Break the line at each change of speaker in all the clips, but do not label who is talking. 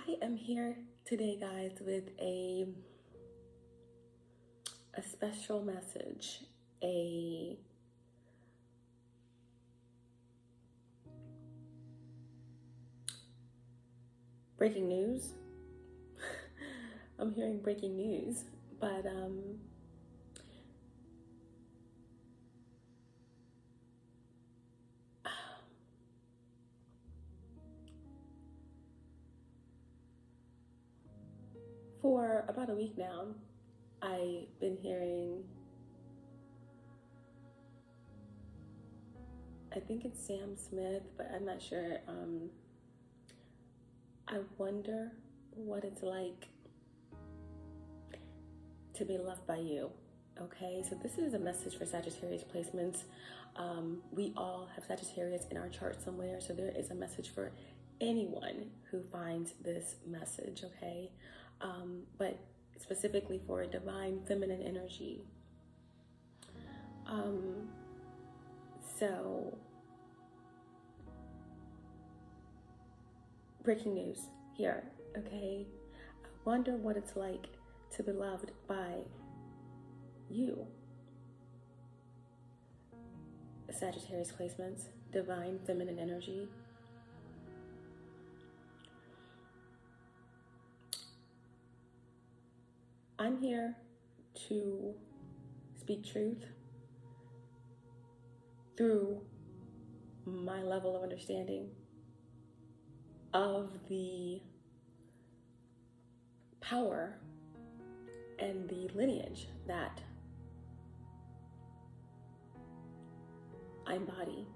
I am here today, guys, with a special message, a breaking news. I'm hearing breaking news, but for about a week now, I've been hearing, I think it's Sam Smith, but I'm not sure. I wonder what it's like to be loved by you. Okay, so this is a message for Sagittarius placements. We all have Sagittarius in our chart somewhere, so there is a message for anyone who finds this message, okay? But specifically for a divine feminine energy. So, breaking news here, okay? I wonder what it's like to be loved by you. Sagittarius placements, divine feminine energy. I'm here to speak truth through my level of understanding of the power and the lineage that I embody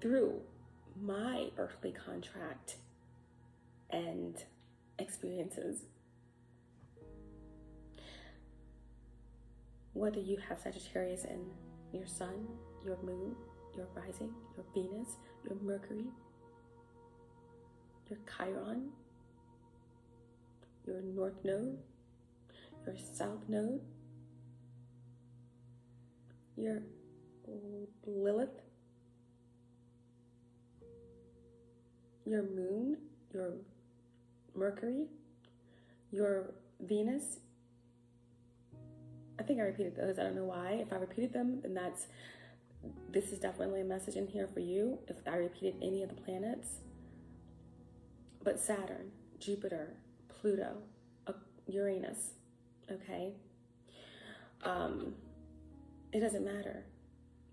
through my earthly contract and experiences. Whether you have Sagittarius in your sun, your moon, your rising, your Venus, your Mercury, your Chiron, your North Node, your South Node, your Lilith, your Moon, your Mercury, your Venus. I think I repeated those. I don't know why. If I repeated them, then this is definitely a message in here for you. If I repeated any of the planets. But Saturn, Jupiter, Pluto, Uranus, okay? It doesn't matter,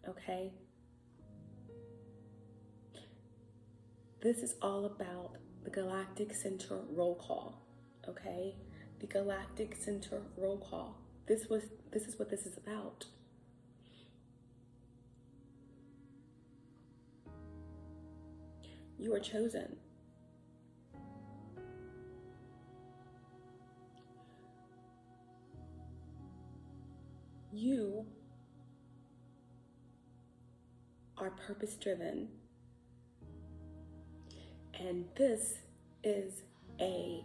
okay? This is all about the galactic center roll call, okay? The galactic center roll call. This is what this is about. You are chosen. You are purpose-driven, and this is a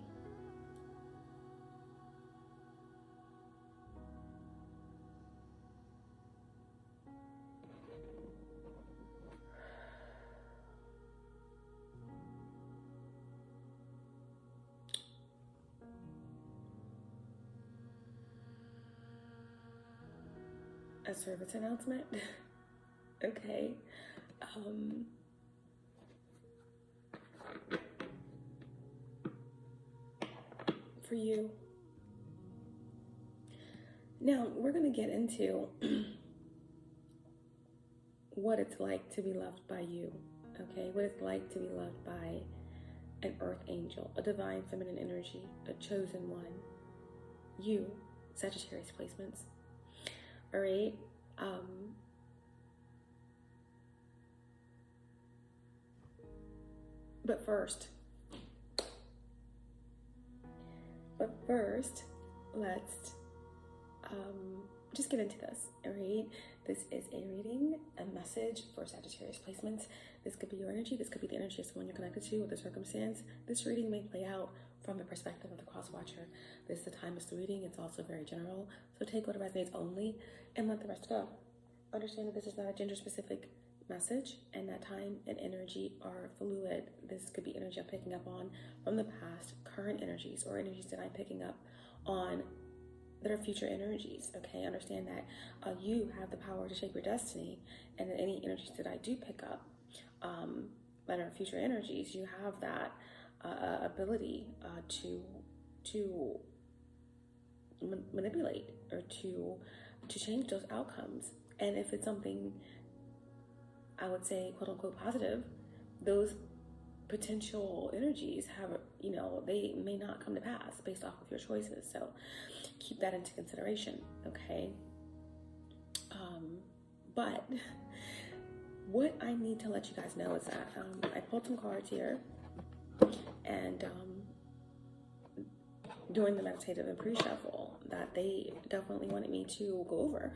service announcement. Okay. For you. Now, we're going to get into what it's like to be loved by you. Okay? What it's like to be loved by an earth angel, a divine feminine energy, a chosen one. You, Sagittarius placements. All right? But first, let's just get into this, all right? This is a reading, a message for Sagittarius placements. This could be your energy. This could be the energy of someone you're connected to, or the circumstance. This reading may play out from the perspective of the cross watcher. This is the timeless reading. It's also very general. So take what resonates only and let the rest go. Understand that this is not a gender specific message and that time and energy are fluid. This could be energy I'm picking up on from the past, current energies, or energies that I'm picking up on that are future energies. Okay, understand that you have the power to shape your destiny, and that any energies that I do pick up that are future energies, you have that ability to manipulate or to change those outcomes. And if it's something, I would say, quote unquote, positive, those potential energies have, they may not come to pass based off of your choices. So keep that into consideration, okay? But what I need to let you guys know is that I pulled some cards here, and during the meditative and pre-shuffle, that they definitely wanted me to go over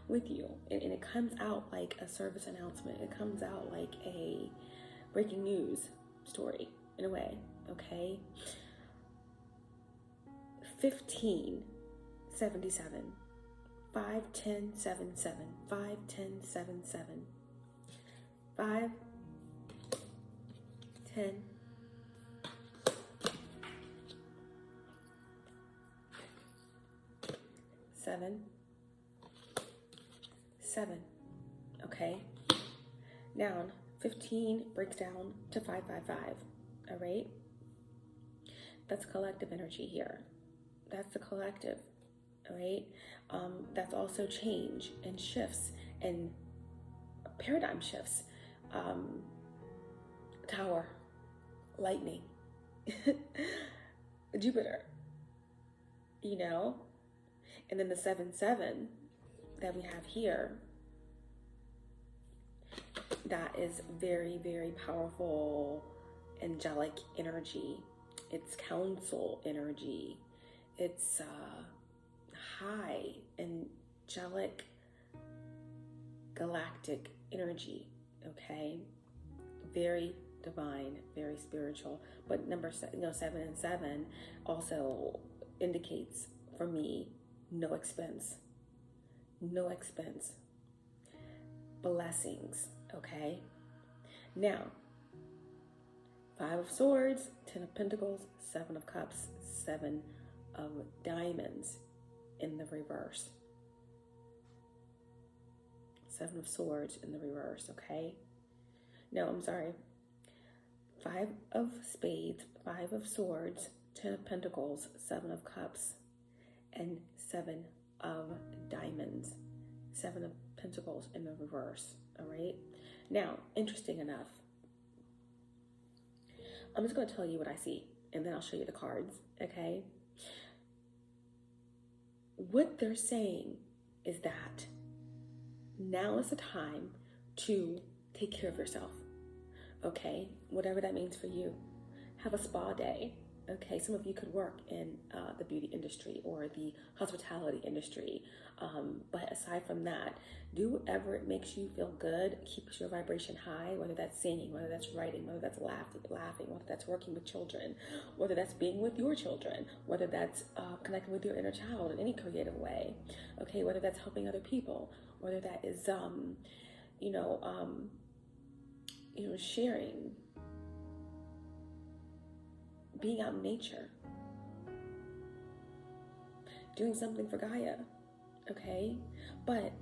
with you. And it comes out like a service announcement. It comes out like a breaking news story in a way, okay? 1577, 51077, 51077, 5, 10, 7, 7, okay? Now, 15 breaks down to 555, all right? That's collective energy here. That's the collective, all right? That's also change and shifts and paradigm shifts. Tower, lightning, Jupiter, and then the 7-7 that we have here, that is very, very powerful angelic energy. It's council energy. It's high angelic galactic energy, okay? Very divine, very spiritual. But number 7 and 7 also indicates for me no expense, blessings, okay? Now, 5 of Swords, 10 of Pentacles, 7 of Cups, 7 of Diamonds in the reverse. 7 of Swords in the reverse, okay? No, I'm sorry. 5 of Spades, 5 of Swords, 10 of Pentacles, 7 of Cups, and 7 of Diamonds. 7 of Pentacles in the reverse, all right? Now, interesting enough, I'm just going to tell you what I see, and then I'll show you the cards, okay? What they're saying is that now is the time to take care of yourself, okay? Whatever that means for you. Have a spa day, okay? Some of you could work in the beauty industry or the hospitality industry. But aside from that, do whatever it makes you feel good, keeps your vibration high, whether that's singing, whether that's writing, whether that's laughing, whether that's working with children, whether that's being with your children, whether that's connecting with your inner child in any creative way, okay? Whether that's helping other people, whether that is, sharing, being out in nature, doing something for Gaia, okay? But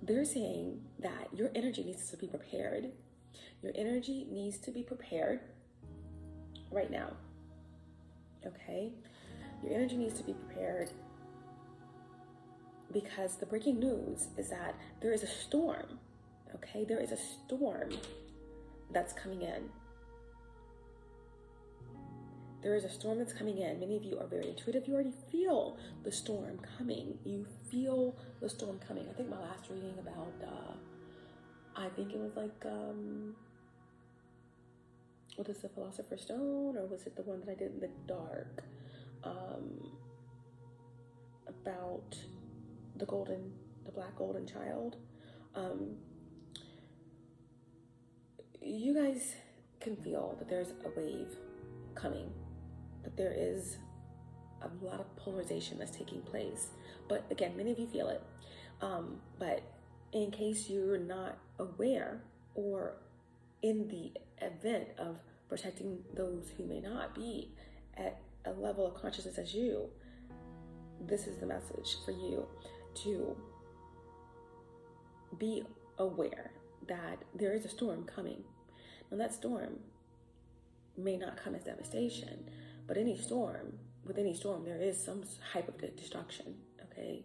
they're saying that your energy needs to be prepared. Your energy needs to be prepared right now, okay? Your energy needs to be prepared because the breaking news is that there is a storm, okay? There is a storm that's coming in. There is a storm that's coming in. Many of you are very intuitive. You already feel the storm coming. You feel the storm coming. I think my last reading about, I think it was like, what is the Philosopher's Stone? Or was it the one that I did in the dark? About the black golden child. You guys can feel that there's a wave coming, that there is a lot of polarization that's taking place. But again, many of you feel it. But in case you're not aware, or in the event of protecting those who may not be at a level of consciousness as you, this is the message for you to be aware that there is a storm coming. Now that storm may not come as devastation, but with any storm, there is some type of destruction, okay?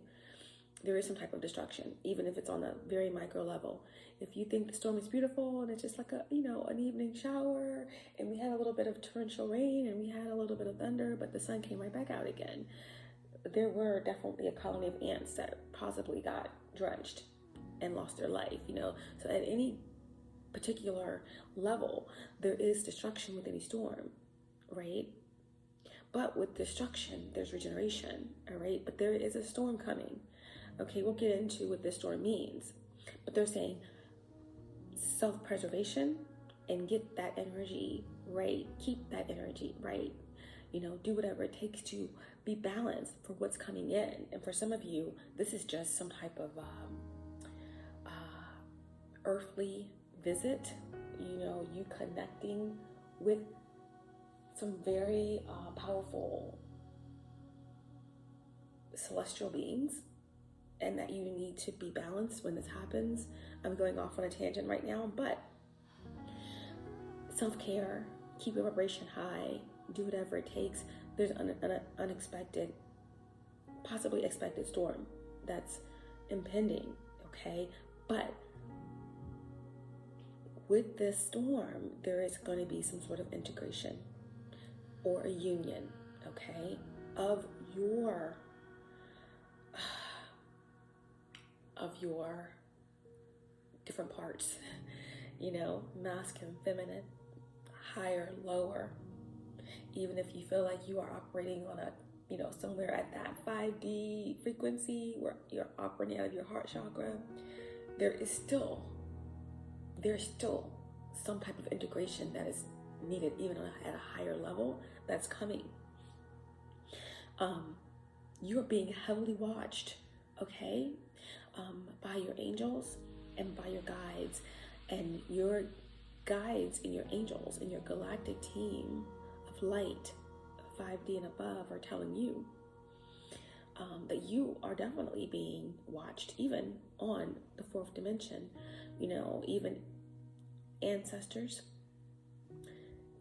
There is some type of destruction, even if it's on a very micro level. If you think the storm is beautiful and it's just like an evening shower, and we had a little bit of torrential rain and we had a little bit of thunder, but the sun came right back out again. There were definitely a colony of ants that possibly got drenched and lost their life, So at any particular level, there is destruction with any storm, right? But with destruction, there's regeneration, all right? But there is a storm coming. Okay, we'll get into what this storm means. But they're saying self-preservation and get that energy right. Keep that energy right. Do whatever it takes to be balanced for what's coming in. And for some of you, this is just some type of earthly visit, you connecting with some very powerful celestial beings, and that you need to be balanced when this happens. I'm going off on a tangent right now, but self-care, keep your vibration high, do whatever it takes. There's an unexpected, possibly expected storm that's impending, okay? But with this storm, there is going to be some sort of integration or a union, okay, of your different parts, masculine, feminine, higher, lower. Even if you feel like you are operating on a, somewhere at that 5D frequency where you're operating out of your heart chakra, there's still some type of integration that is needed, even at a higher level, that's coming. You're being heavily watched, okay, by your angels and by your guides. And your guides and your angels and your galactic team of light, 5D and above, are telling you that you are definitely being watched, even on the fourth dimension. Even ancestors,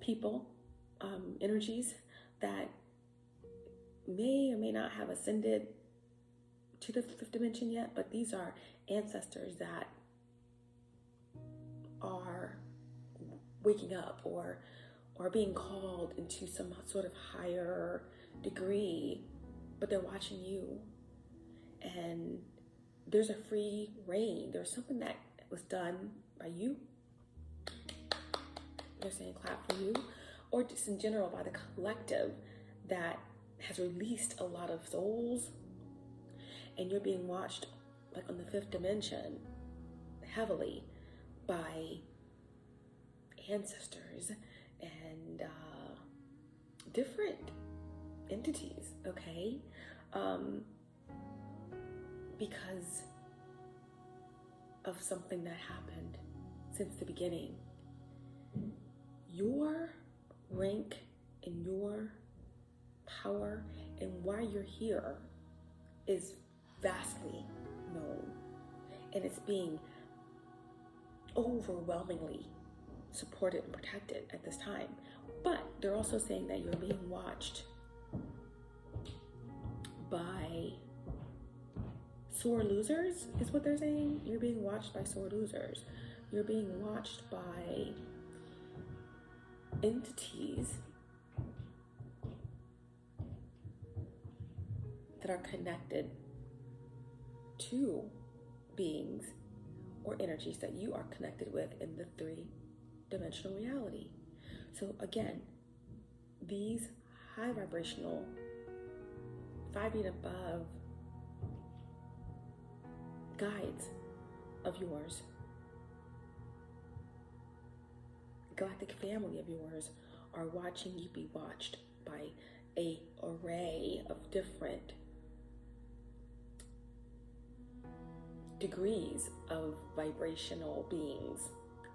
people, energies that may or may not have ascended to the fifth dimension yet, but these are ancestors that are waking up or being called into some sort of higher degree, but they're watching you. And there's a free reign. There's something that was done by you. They're saying clap for you, or just in general by the collective that has released a lot of souls, and you're being watched like on the fifth dimension heavily by ancestors and different entities, okay? Because of something that happened since the beginning. Your rank and your power and why you're here is vastly known, and it's being overwhelmingly supported and protected at this time. But they're also saying that you're being watched by sore losers, is what they're saying. You're being watched by sore losers. You're being watched by entities that are connected to beings or energies that you are connected with in the three-dimensional reality. So again, these high vibrational, 5 and above guides of yours, galactic family of yours, are watching you be watched by an array of different degrees of vibrational beings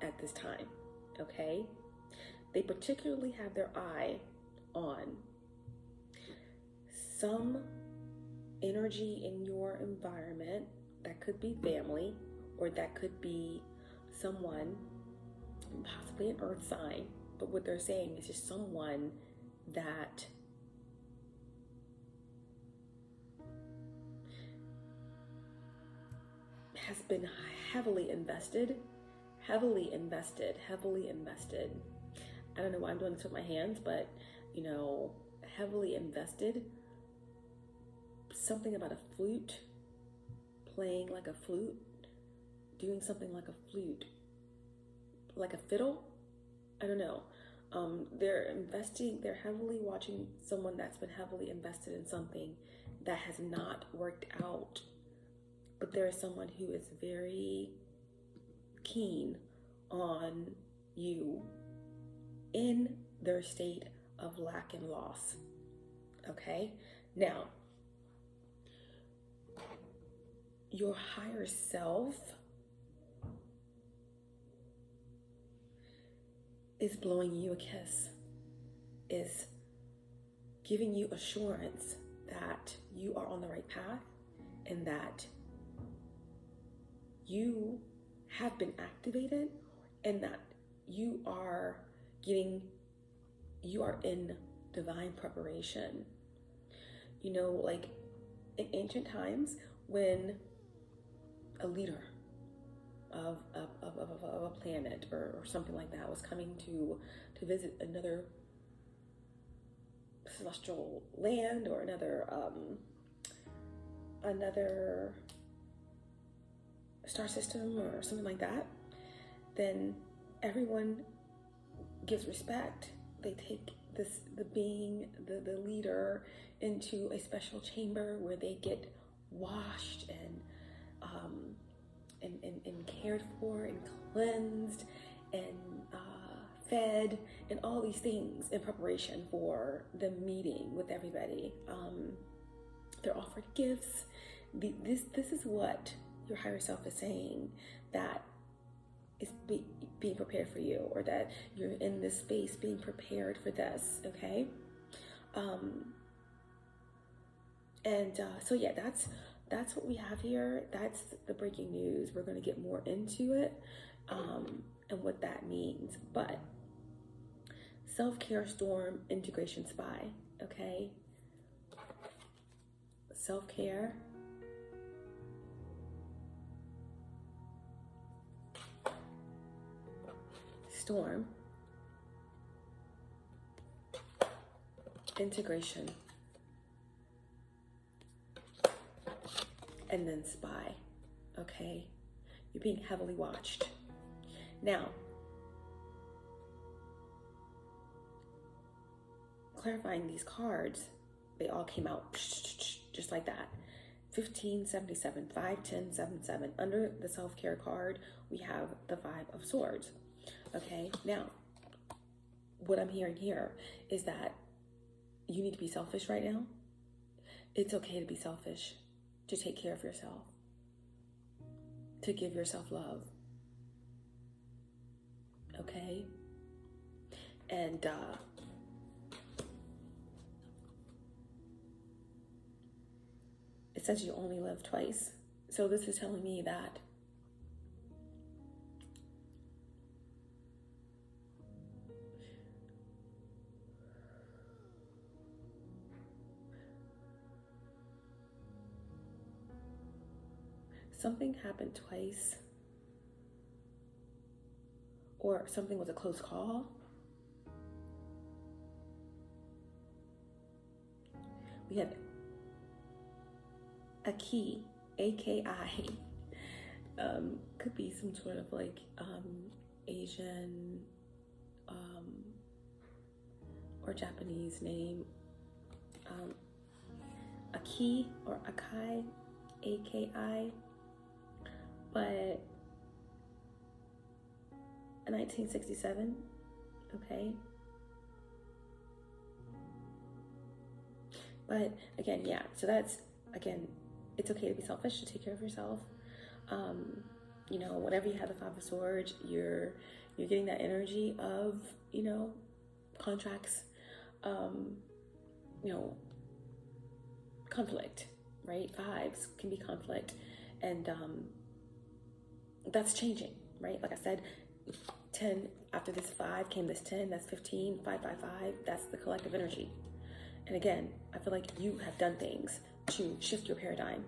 at this time, okay? They particularly have their eye on some energy in your environment. That could be family, or that could be someone, possibly an earth sign, but what they're saying is just someone that has been heavily invested. I don't know why I'm doing this with my hands, but heavily invested. Something about a flute, playing like a flute, doing something like a flute, like a fiddle. I don't know. They're heavily watching someone that's been heavily invested in something that has not worked out. But there is someone who is very keen on you in their state of lack and loss. Okay? Now, your higher self is blowing you a kiss, is giving you assurance that you are on the right path and that you have been activated and that you are in divine preparation. Like in ancient times when a leader of a planet or something like that was coming to visit another celestial land or another star system or something like that, then everyone gives respect. They take the leader into a special chamber where they get washed and cared for and cleansed and fed and all these things in preparation for the meeting with everybody. They're offered gifts. This is what your higher self is saying, that is being prepared for you, or that you're in this space being prepared for this, okay? So yeah, that's what we have here. That's the breaking news. We're going to get more into it and what that means. But self-care storm, integration spy, okay? Self-care. Storm. Integration. And then spy, okay? You're being heavily watched. Now, clarifying these cards, they all came out just like that. 1577, 51077. Under the self-care card, we have the 5 of Swords, okay? Now, what I'm hearing here is that you need to be selfish right now. It's okay to be selfish, to take care of yourself, to give yourself love, okay? And it says you only live twice. So this is telling me that something happened twice, or something was a close call. We had a key, AKI, could be some sort of like Asian or Japanese name. A key or Akai, AKI. But 1967, okay? But again, yeah, so that's, again, it's okay to be selfish, to take care of yourself. You know, whenever you have the Five of Swords, you're getting that energy of, you know, contracts, you know, conflict, right? Fives can be conflict, and that's changing, right? Like I said, 10, after this 5 came this 10, that's 15, 5, 5, 5, that's the collective energy. And again, I feel like you have done things to shift your paradigm.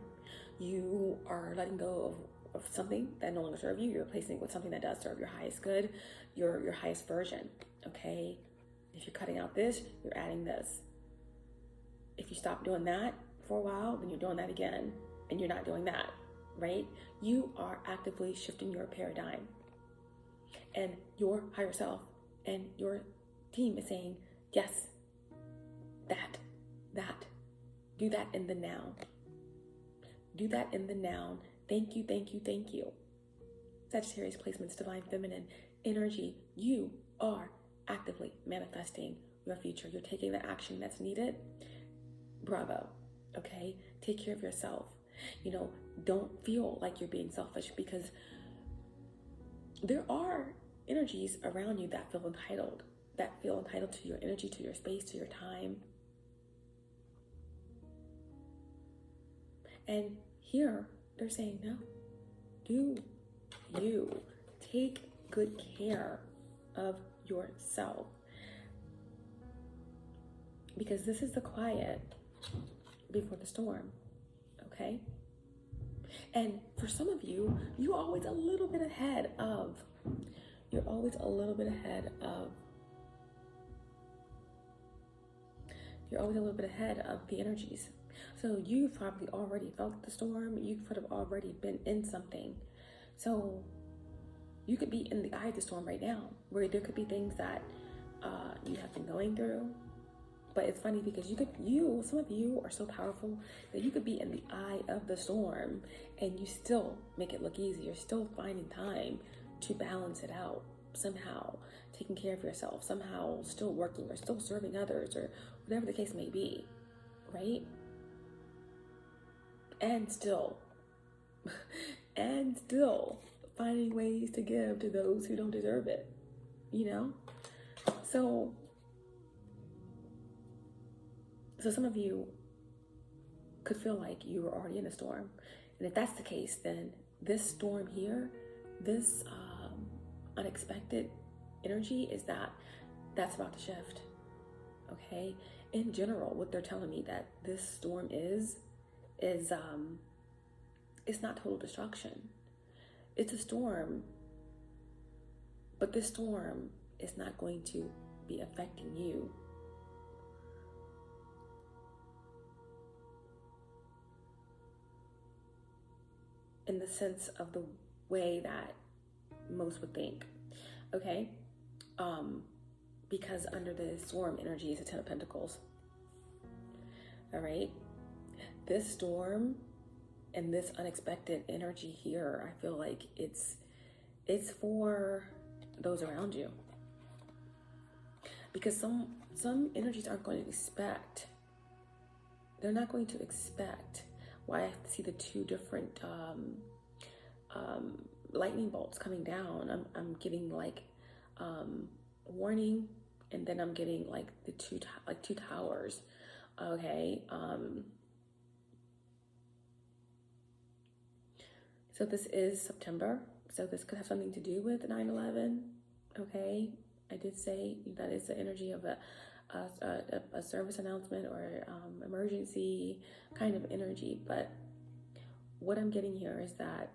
You are letting go of something that no longer serves you. You're replacing it with something that does serve your highest good, your highest version, okay? If you're cutting out this, you're adding this. If you stop doing that for a while, then you're doing that again, and you're not doing that, right? You are actively shifting your paradigm. And your higher self and your team is saying, yes, that. Do that in the now. Do that in the now. Thank you, thank you, thank you. Sagittarius placements, divine feminine energy. You are actively manifesting your future. You're taking the action that's needed. Bravo. Okay? Take care of yourself. You know, don't feel like you're being selfish, because there are energies around you that feel entitled to your energy, to your space, to your time. And here they're saying, no, do you take good care of yourself, because this is the quiet before the storm. Okay? And for some of you, you're always a little bit ahead of the energies. So you've probably already felt the storm. You could have already been in something. So you could be in the eye of the storm right now, where there could be things that you have been going through. But it's funny because some of you are so powerful that you could be in the eye of the storm and you still make it look easy. You're still finding time to balance it out somehow, taking care of yourself, somehow still working or still serving others, or whatever the case may be, right? And still finding ways to give to those who don't deserve it, you know? So some of you could feel like you were already in a storm. And if that's the case, then this storm here, this unexpected energy that's about to shift, okay? In general, what they're telling me that this storm is it's not total destruction. It's a storm, but this storm is not going to be affecting you. In the sense of the way that most would think, okay? Because under the storm energy is the 10 of Pentacles, all right? This storm and this unexpected energy here, I feel like it's for those around you. Because some energies aren't going to expect. They're not going to expect. Why I see the two different lightning bolts coming down. I'm getting like warning, and then I'm getting like the two towers. Okay. So this is September. So this could have something to do with 9/11. Okay. I did say that is the energy of a service announcement or emergency kind of energy. But what I'm getting here is that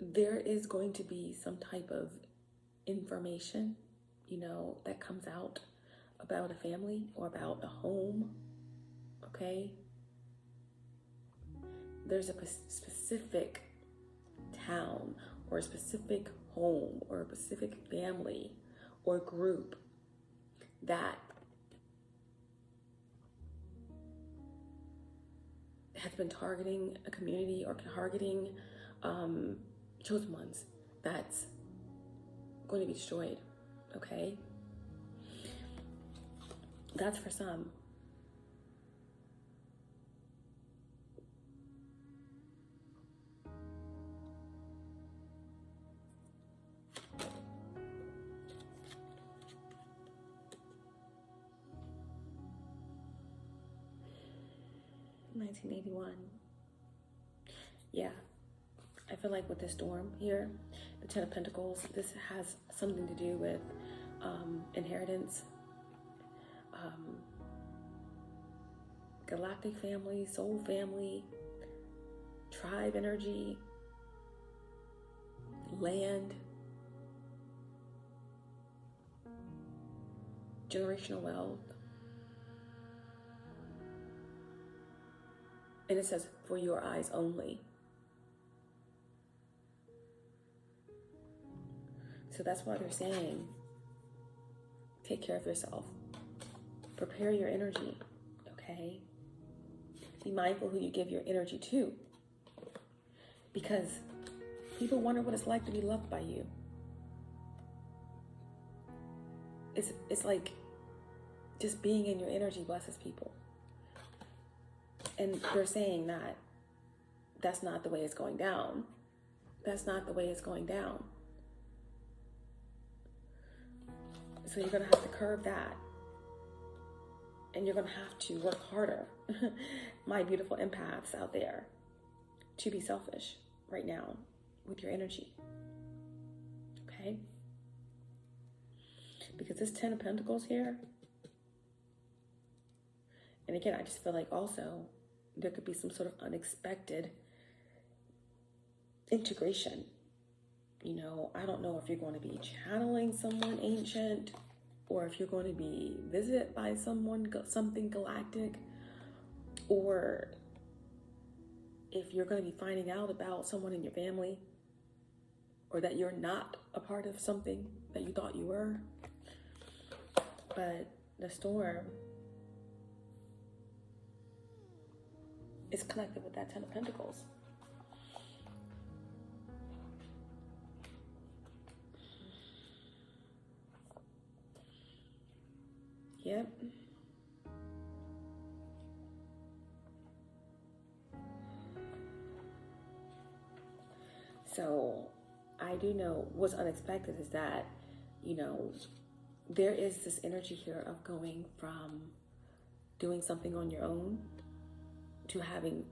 there is going to be some type of information, you know, that comes out about a family or about a home, okay? There's a specific town or a specific home or a specific family or group that has been targeting a community or targeting chosen ones that's going to be destroyed, okay? That's for some. 1981. Yeah, I feel like with this storm here, the Ten of Pentacles, this has something to do with inheritance, galactic family, soul family, tribe energy, land, generational wealth. And it says, for your eyes only. So that's why they're saying, take care of yourself. Prepare your energy, okay? Be mindful who you give your energy to. Because people wonder what it's like to be loved by you. It's like just being in your energy blesses people. And they're saying that that's not the way it's going down. That's not the way it's going down. So you're going to have to curb that. And you're going to have to work harder, my beautiful empaths out there, to be selfish right now with your energy. Okay? Because this Ten of Pentacles here, and again, I just feel like also there could be some sort of unexpected integration. You know, I don't know if you're going to be channeling someone ancient, or if you're going to be visited by someone, something galactic, or if you're going to be finding out about someone in your family, or that you're not a part of something that you thought you were. But the storm is connected with that Ten of Pentacles. Yep. So I do know what's unexpected is that, you know, there is this energy here of going from doing something on your own to having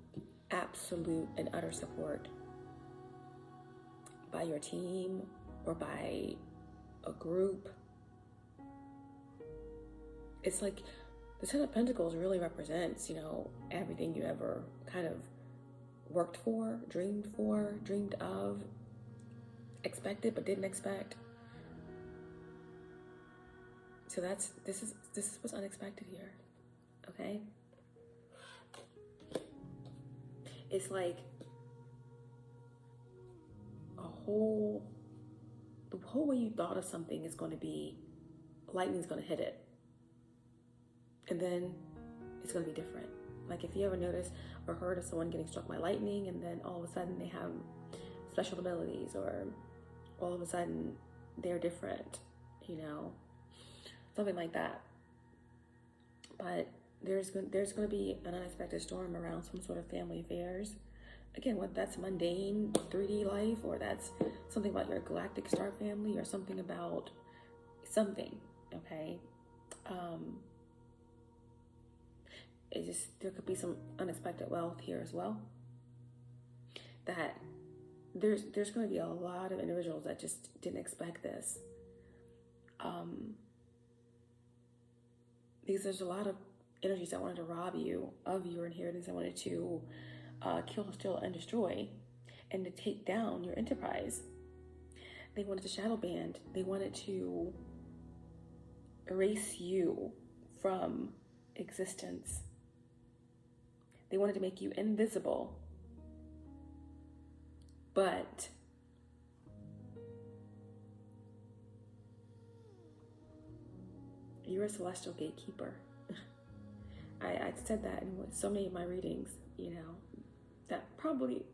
absolute and utter support by your team or by a group. It's like the Ten of Pentacles really represents, you know, everything you ever kind of worked for, dreamed of, expected but didn't expect. So this is what's unexpected here. Okay? It's like the whole way you thought of something is going to be, lightning's going to hit it. And then it's going to be different. Like if you ever noticed or heard of someone getting struck by lightning and then all of a sudden they have special abilities, or all of a sudden they're different, you know, something like that. But there's going to be an unexpected storm around some sort of family affairs. Again, whether that's mundane 3D life, or that's something about your galactic star family, or something about something, okay? There could be some unexpected wealth here as well. That there's going to be a lot of individuals that just didn't expect this. Because there's a lot of energies that wanted to rob you of your inheritance, that wanted to kill, steal, and destroy, and to take down your enterprise. They wanted to shadow band. They wanted to erase you from existence. They wanted to make you invisible. But you're a celestial gatekeeper. I said that in so many of my readings, you know, that probably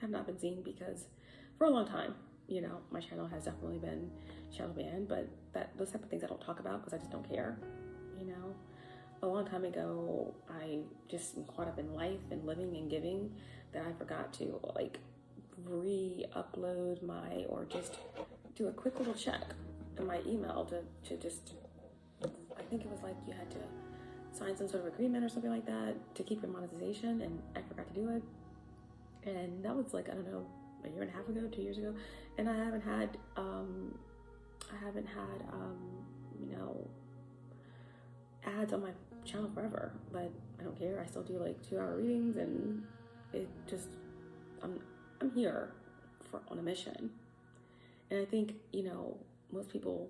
have not been seen because for a long time, you know, my channel has definitely been shadow banned, but those type of things I don't talk about because I just don't care, you know. A long time ago, I just caught up in life and living and giving that I forgot to like re-upload or just do a quick little check in my email to just, I think it was like you had to sign some sort of agreement or something like that to keep your monetization, and I forgot to do it. And that was like, I don't know, a year and a half ago, 2 years ago, and I haven't had you know, ads on my channel forever, but I don't care. I still do like 2-hour readings, and it just, I'm here on a mission. And I think, you know, most people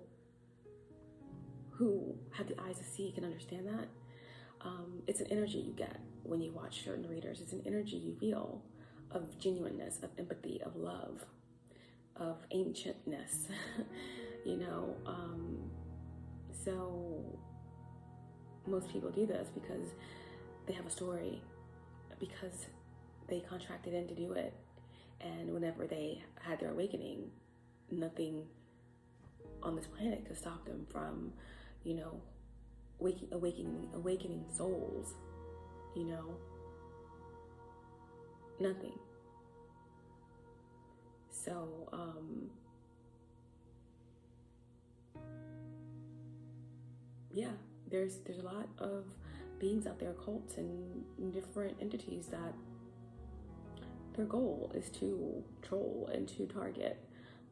who have the eyes to see can understand that. It's an energy you get when you watch certain readers. It's an energy you feel of genuineness, of empathy, of love, of ancientness, you know. So most people do this because they have a story, because they contracted in to do it. And whenever they had their awakening, nothing on this planet could stop them from, you know, awakening souls, you know, nothing. So, yeah, there's a lot of beings out there, cults and different entities, that their goal is to troll and to target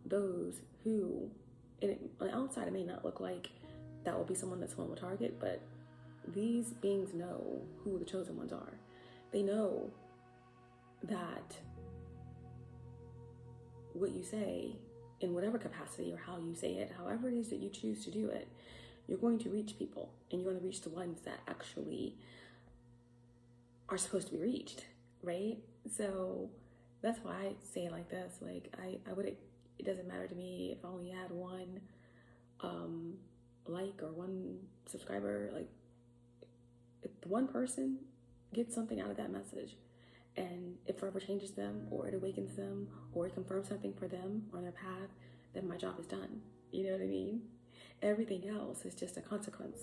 those who, on the outside, it may not look like that will be someone that someone will target, but these beings know who the chosen ones are. They know that what you say, in whatever capacity or how you say it, however it is that you choose to do it, you're going to reach people, and you're going to reach the ones that actually are supposed to be reached, right? So that's why I say it like this. Like, I would, it doesn't matter to me if I only had one like or one subscriber. Like, if one person gets something out of that message, and it forever changes them, or it awakens them, or it confirms something for them on their path, then my job is done. You know what I mean? Everything else is just a consequence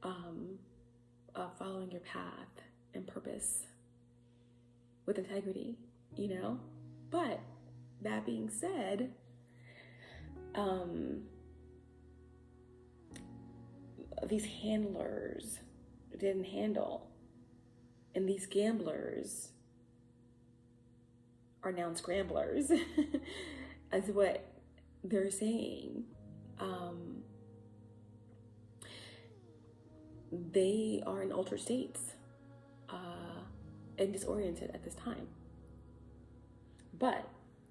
of following your path and purpose with integrity, you know? But that being said, these handlers didn't handle, and these gamblers are now scramblers, as what they're saying. They are in altered states and disoriented at this time. But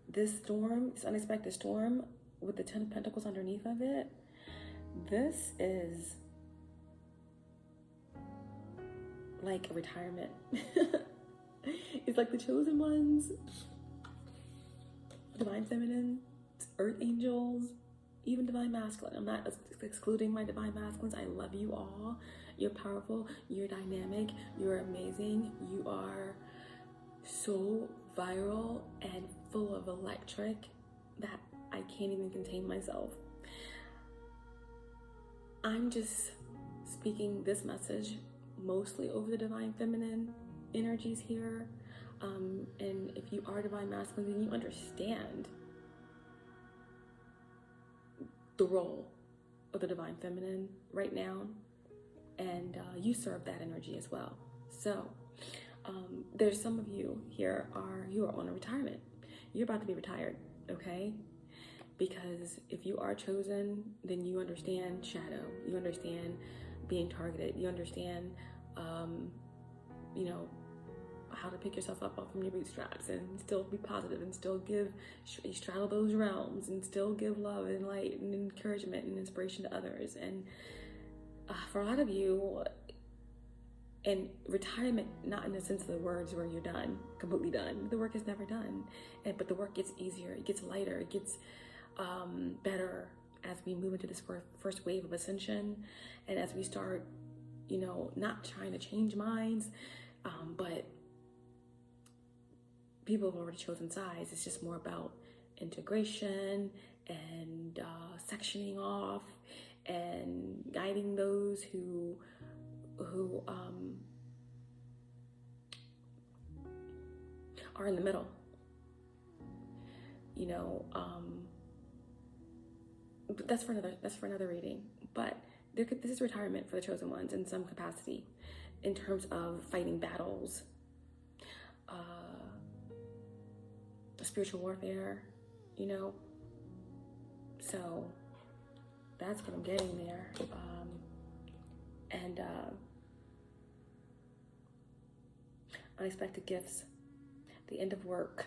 this storm, this unexpected storm with the 10 of Pentacles underneath of it, this is like a retirement. It's like the chosen ones, divine feminine, earth angels, even divine masculine. I'm not excluding my divine masculines. I love you all. You're powerful, you're dynamic, you're amazing, you are so viral and full of electric that I can't even contain myself. I'm just speaking this message mostly over the divine feminine energies here. And if you are divine masculine, then you understand the role of the divine feminine right now, and you serve that energy as well. So there's some of you here you are on a retirement. You're about to be retired, okay? Because if you are chosen, then you understand shadow, you understand being targeted, you understand you know, how to pick yourself up off from your bootstraps and still be positive and still straddle those realms and still give love and light and encouragement and inspiration to others. And for a lot of you, and retirement, not in the sense of the words where you're done, completely done. The work is never done, but the work gets easier, it gets lighter, it gets better as we move into this first wave of ascension, and as we start, you know, not trying to change minds, but people have already chosen sides. It's just more about integration and sectioning off and guiding those who are in the middle. You know, that's for another reading. But this is retirement for the chosen ones in some capacity, in terms of fighting battles, spiritual warfare, you know. So that's what I'm getting there. And unexpected gifts, the end of work.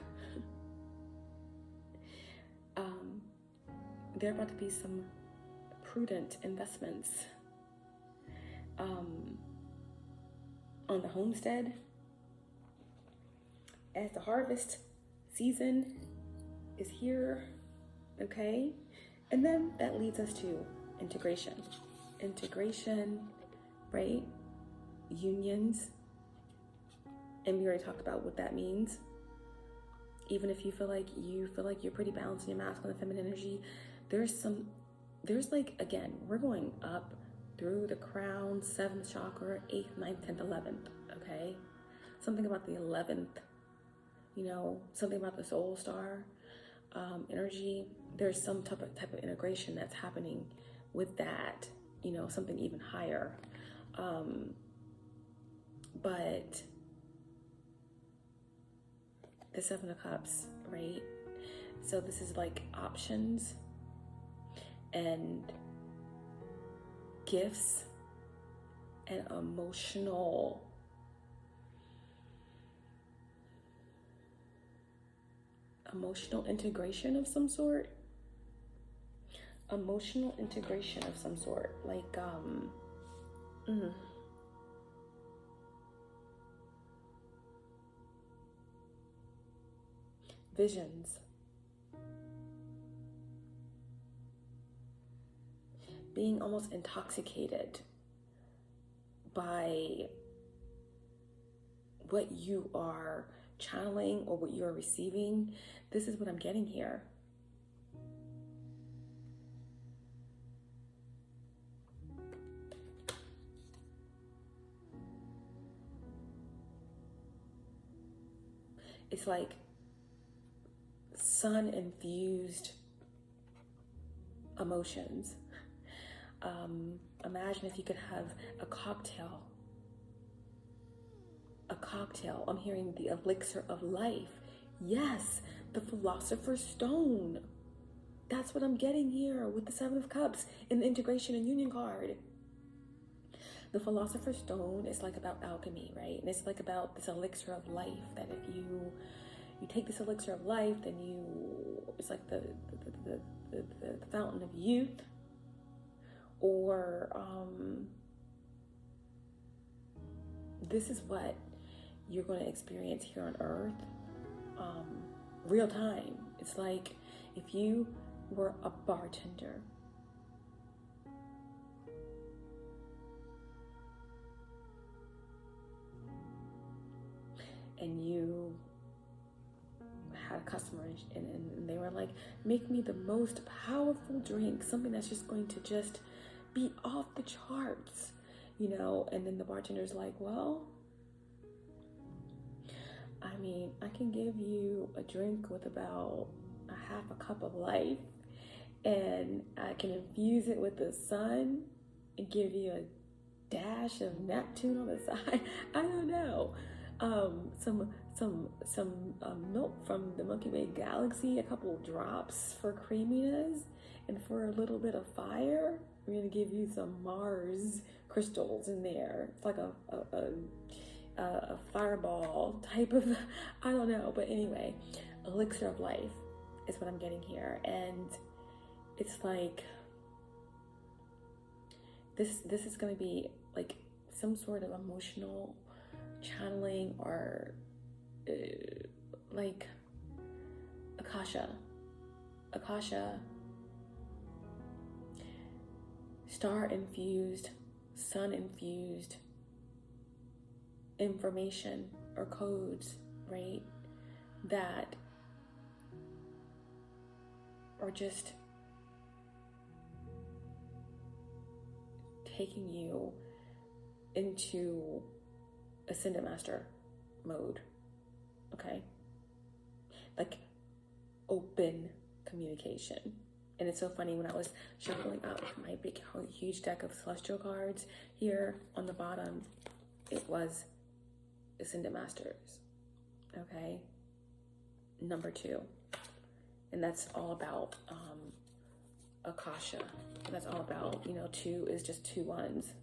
There are about to be some prudent investments on the homestead as the harvest season is here, okay? And then that leads us to integration, right? Unions, and we already talked about what that means. Even if you feel like you're pretty balanced in your masculine and feminine energy, there's like, again, we're going up through the crown, 7th chakra, 8th, 9th, 10th, 11th, okay? Something about the 11th, you know, something about the soul star energy. There's some type of integration that's happening with that, you know, something even higher. But the 7 of Cups, right? So this is like options and gifts and emotional integration of some sort. Like visions, being almost intoxicated by what you are channeling or what you are receiving. This is what I'm getting here. It's like sun-infused emotions. Imagine if you could have a cocktail. I'm hearing the elixir of life. Yes, the Philosopher's Stone. That's what I'm getting here with the 7 of Cups in the integration and union card. The Philosopher's Stone is like about alchemy, right? And it's like about this elixir of life, that if you take this elixir of life, then it's like the fountain of youth, or this is what you're going to experience here on earth, real time. It's like if you were a bartender, and you had a customer and they were like, make me the most powerful drink, something that's just going to just be off the charts, you know. And then the bartender's like, well, I mean, I can give you a drink with about a half a cup of life, and I can infuse it with the sun and give you a dash of Neptune on the side. I don't know. Some milk from the Milky Way galaxy, a couple of drops for creaminess, and for a little bit of fire, we're gonna give you some Mars crystals in there. It's like a fireball type of, I don't know, but anyway, elixir of life is what I'm getting here. And it's like this is going to be like some sort of emotional channeling, or like Akasha, star infused, sun infused information or codes, right, that are just taking you into Ascendant Master mode, okay? Like open communication, And it's so funny, when I was shuffling up my big, huge deck of celestial cards, here on the bottom, it was Ascended Masters, okay? Number 2. And that's all about Akasha. That's all about, 2 is just 2 ones.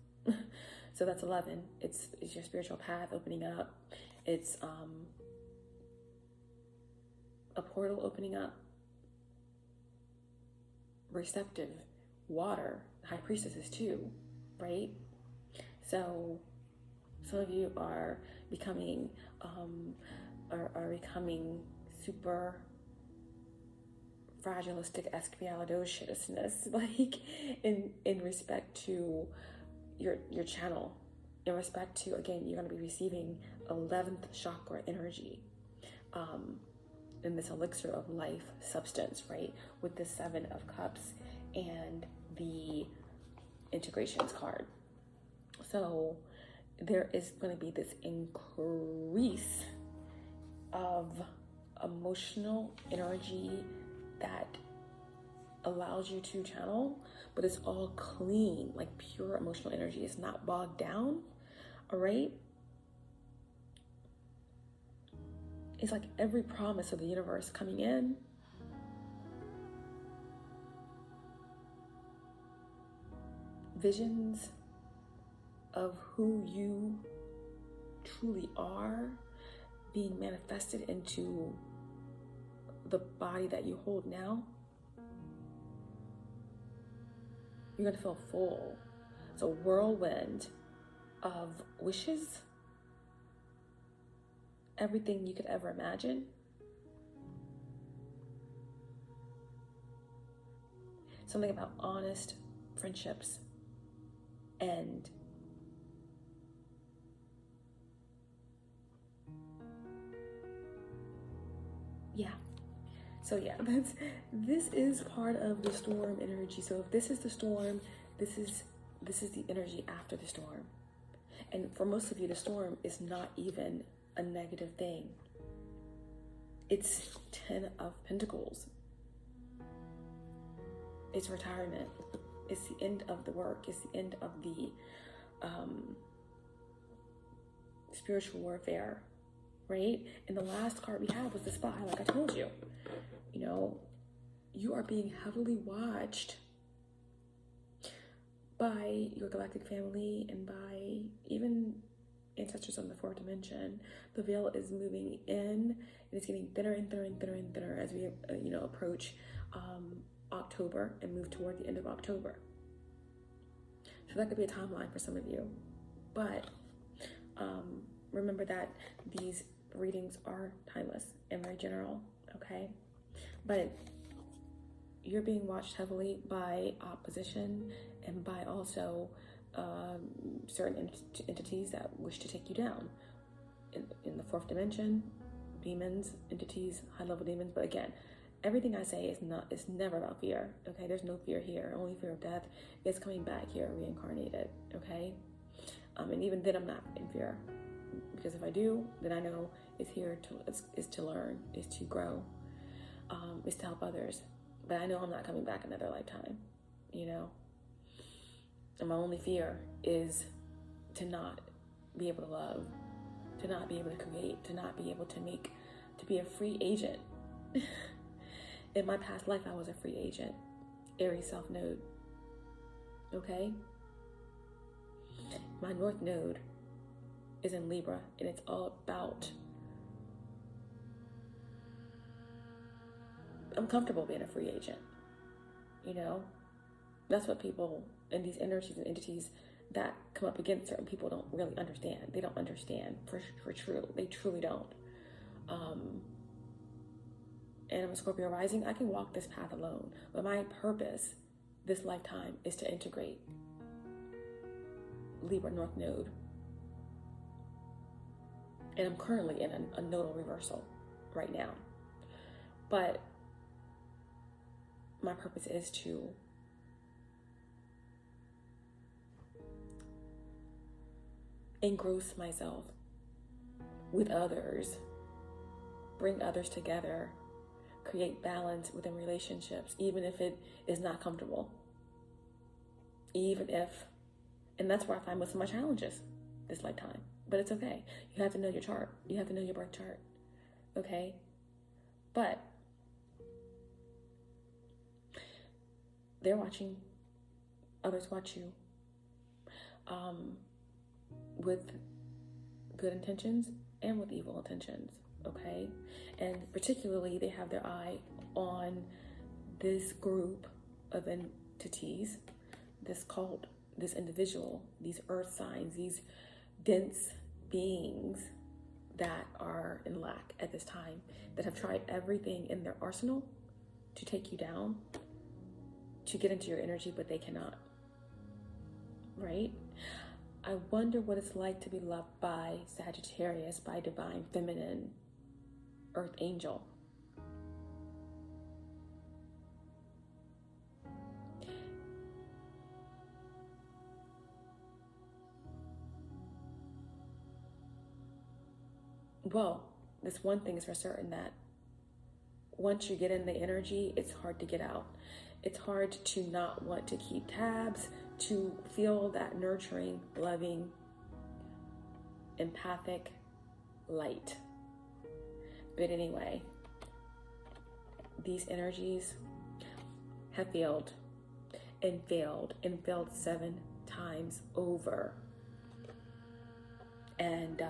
So that's 11. It's your spiritual path opening up. It's a portal opening up. Receptive, water, high priestesses too, right? So some of you are becoming becoming super fragilistic expialidociousness, like in respect to your channel, in respect to, again, you're going to be receiving 11th chakra energy, in this elixir of life substance, right? With the 7 of Cups and the integrations card. So there is going to be this increase of emotional energy that allows you to channel, but it's all clean, like pure emotional energy. It's not bogged down, all right? It's like every promise of the universe coming in. Visions of who you truly are being manifested into the body that you hold now. You're going to feel full. It's a whirlwind of wishes. Everything you could ever imagine. Something about honest friendships and this is part of the storm energy. So if this is the storm, this is the energy after the storm. And for most of you, the storm is not even a negative thing. It's 10 of Pentacles. It's retirement. It's the end of the work. It's the end of the spiritual warfare, right? And the last card we had was the Spy, like I told you. You are being heavily watched by your galactic family and by even ancestors on the 4th dimension. The veil is moving in, and it's getting thinner and thinner and thinner and thinner as we approach October and move toward the end of October. So that could be a timeline for some of you, but remember that these readings are timeless and very general, okay? But you're being watched heavily by opposition and by also certain entities that wish to take you down. In the 4th dimension, demons, entities, high-level demons. But again, everything I say is never about fear, okay? There's no fear here. Only fear of death is coming back here reincarnated, okay? And even then I'm not in fear, because if I do, then I know it's here is to learn, is to grow, is to help others. But I know I'm not coming back another lifetime, And my only fear is to not be able to love, to not be able to create, to not be able to be a free agent. In my past life, I was a free agent. Aries South Node. Okay? My North Node is in Libra, and it's all about, I'm comfortable being a free agent. That's what people in these energies and entities that come up against certain people don't really understand. They don't understand for true. They truly don't. And I'm a Scorpio rising. I can walk this path alone, but my purpose this lifetime is to integrate Libra North Node. And I'm currently in a nodal reversal right now. But my purpose is to engross myself with others, bring others together, create balance within relationships, even if it is not comfortable. Even if, and that's where I find most of my challenges this lifetime. But it's okay. You have to know your chart. You have to know your birth chart. Okay? But they're watching. Others watch you. With good intentions and with evil intentions. Okay? And particularly, they have their eye on this group of entities, this cult, this individual, these earth signs, these dense beings that are in lack at this time, that have tried everything in their arsenal to take you down, to get into your energy, but they cannot. Right? I wonder what it's like to be loved by Sagittarius, by divine feminine earth angel. Well, this one thing is for certain, that once you get in the energy, it's hard to get out. It's hard to not want to keep tabs, to feel that nurturing, loving, empathic light. But anyway, these energies have failed and failed and failed 7 times over. And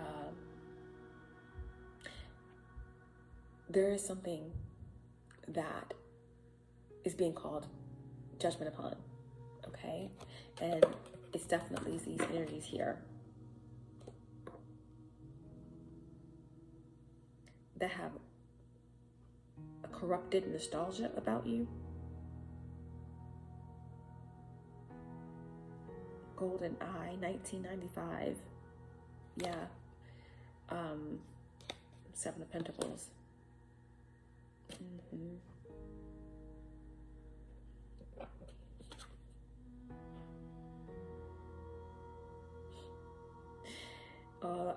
there is something that is being called judgment upon, okay? And it's definitely these energies here that have a corrupted nostalgia about you. Golden Eye, 1995. Yeah. 7 of Pentacles.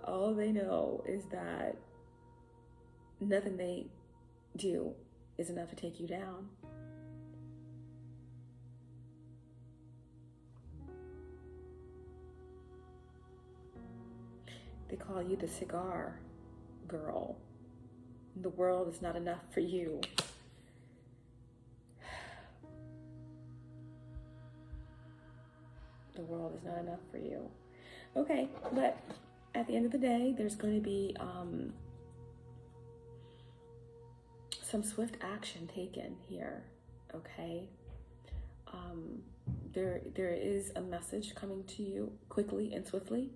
All they know is that nothing they do is enough to take you down. They call you the cigar girl. The world is not enough for you. The world is not enough for you. Okay, but at the end of the day, there's going to be some swift action taken here, okay? There is a message coming to you quickly and swiftly,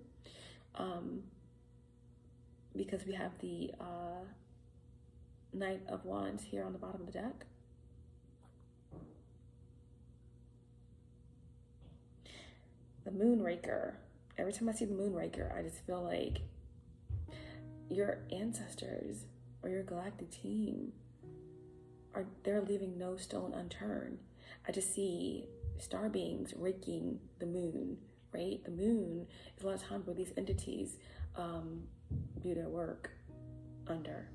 because we have the Knight of Wands here on the bottom of the deck. The Moonraker. Every time I see the Moonraker, I just feel like your ancestors or your galactic team they're leaving no stone unturned. I just see star beings raking the moon, right? The moon is a lot of times where these entities do their work under,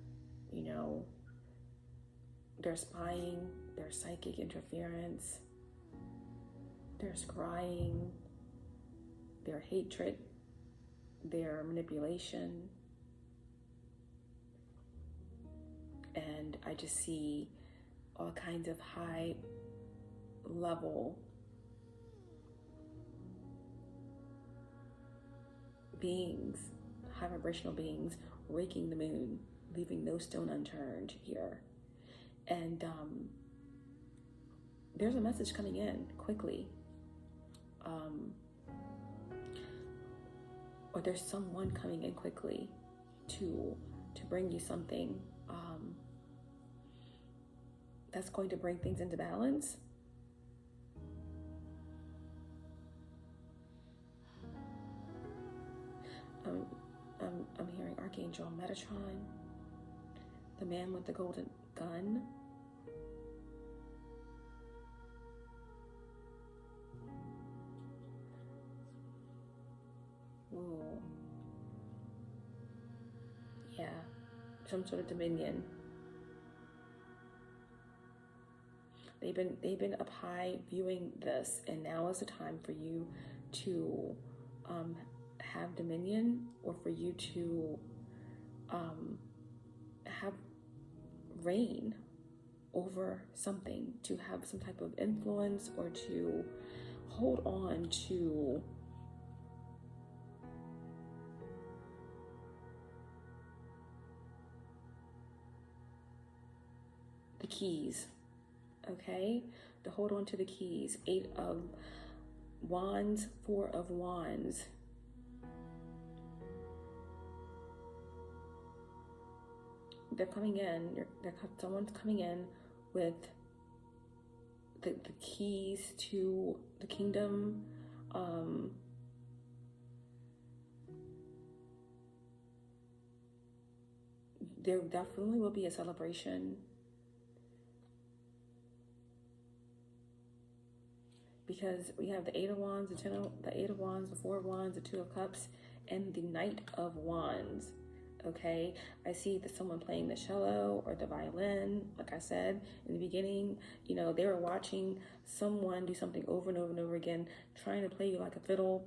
you know, their spying, their psychic interference, their scrying, their hatred, their manipulation. And I just see all kinds of high level beings, high vibrational beings, raking the moon, leaving no stone unturned here. And there's a message coming in quickly. Or there's someone coming in quickly to bring you something that's going to bring things into balance. I'm hearing Archangel Metatron, the man with the golden gun. Ooh. Yeah, some sort of dominion. They've been up high viewing this, and now is the time for you to have dominion, or for you to have reign over something, to have some type of influence, or to hold on to the keys, okay? To hold on to the keys. 8 of Wands, 4 of Wands. They're coming in, someone's coming in with the keys to the kingdom. There definitely will be a celebration, because we have the 8 of Wands, the 8 of Wands, the 4 of Wands, the 2 of Cups, and the Knight of Wands. Okay, I see that someone playing the cello or the violin. Like I said in the beginning, you know, they were watching someone do something over and over and over again, trying to play you like a fiddle,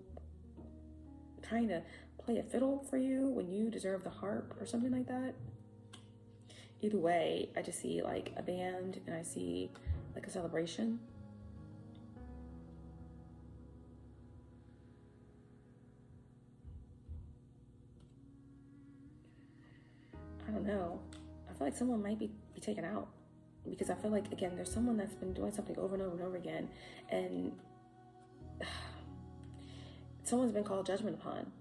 trying to play a fiddle for you when you deserve the harp or something like that. Either way, I just see like a band, and I see like a celebration. I don't know. I feel like someone might be taken out, because I feel like, again, there's someone that's been doing something over and over and over again, and someone's been called judgment upon,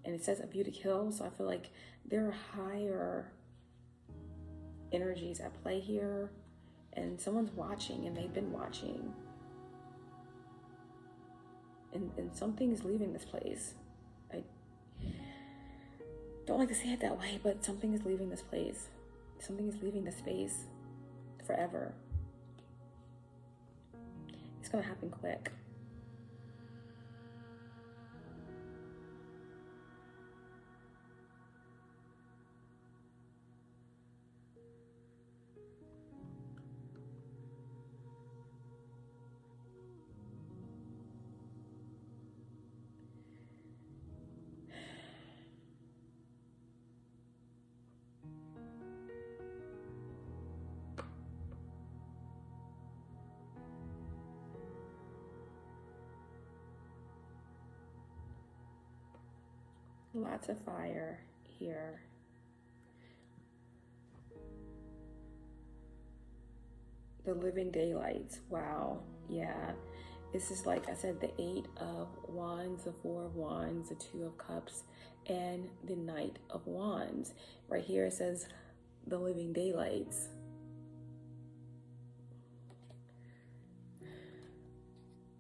and it says a view to kill. So I feel like there are higher energies at play here, and someone's watching, and they've been watching, and something is leaving this place. I don't like to say it that way, but something is leaving this place. Something is leaving the space forever. It's gonna happen quick. Lots of fire here. The living daylights. Wow. Yeah. This is, like I said, the 8 of Wands, the 4 of Wands, the 2 of Cups, and the Knight of Wands. Right here it says the living daylights.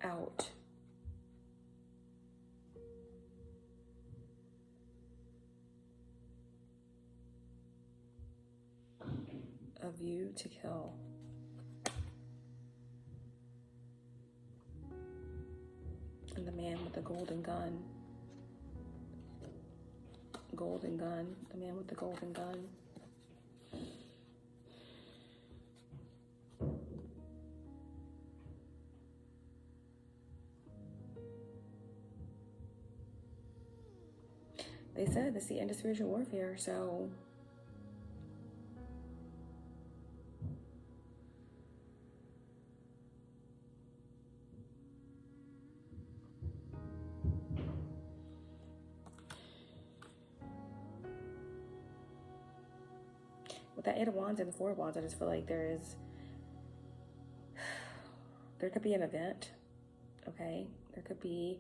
Out. A view to kill. And the man with the golden gun. Golden gun. The man with the golden gun. They said it's the end of spiritual warfare, so with that 8 of Wands and the 4 of Wands, I just feel like there could be an event, okay? There could be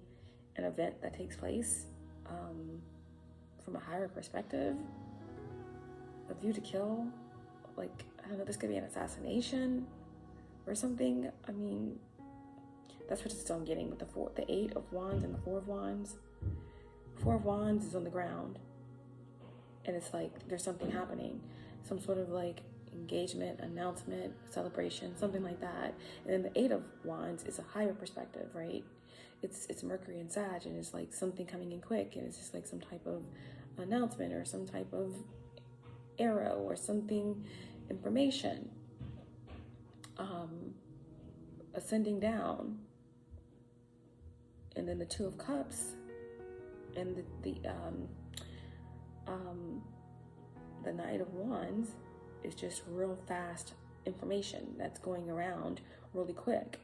an event that takes place from a higher perspective. A view to kill, like, I don't know, this could be an assassination or something. I mean, that's what I'm getting with the 8 of Wands and the 4 of Wands. 4 of Wands is on the ground, and it's like there's something happening. Some sort of like engagement, announcement, celebration, something like that. And then the 8 of Wands is a higher perspective, right? It's Mercury and Sag, and it's like something coming in quick, and it's just like some type of announcement or some type of arrow or something, information. ascending down. And then the Two of Cups and the Knight of Wands is just real fast information that's going around really quick.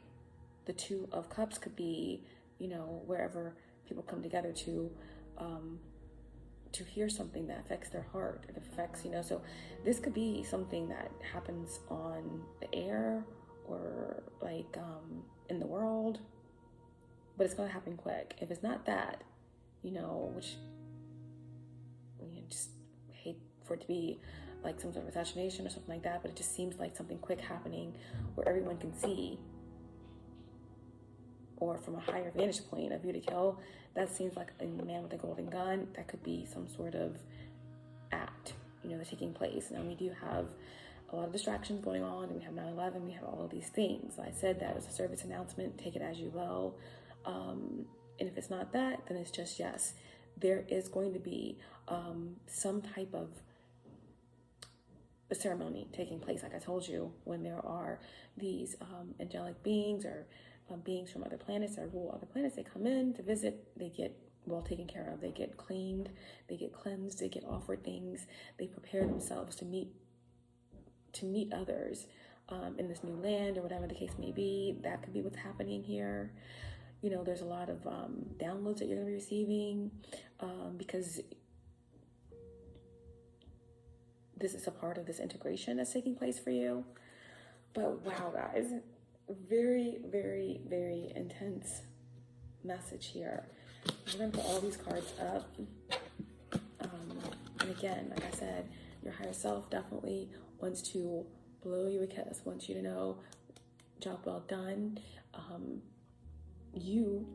The Two of Cups could be, you know, wherever people come together to hear something that affects their heart. It affects, you know, so this could be something that happens on the air or like in the world, but it's going to happen quick. If it's not that, you know, which you just hate for it to be like some sort of assassination or something like that, but it just seems like something quick happening where everyone can see, or from a higher vantage point, a view to kill. That seems like a man with a golden gun. That could be some sort of act, you know, that's taking place. Now we do have a lot of distractions going on, and we have 9/11, we have all of these things. I said that was a service announcement, take it as you will. And if it's not that, then it's just, yes, there is going to be some type of a ceremony taking place, like I told you, when there are these angelic beings or beings from other planets that rule other planets. They come in to visit, they get well taken care of, they get cleaned, they get cleansed, they get offered things, they prepare themselves to meet others in this new land or whatever the case may be. That could be what's happening here. You know, there's a lot of downloads that you're going to be receiving because this is a part of this integration that's taking place for you. But wow, guys, very, very, very intense message here. We're going to put all these cards up. And again, like I said, your higher self definitely wants to blow you a kiss, wants you to know, job well done. You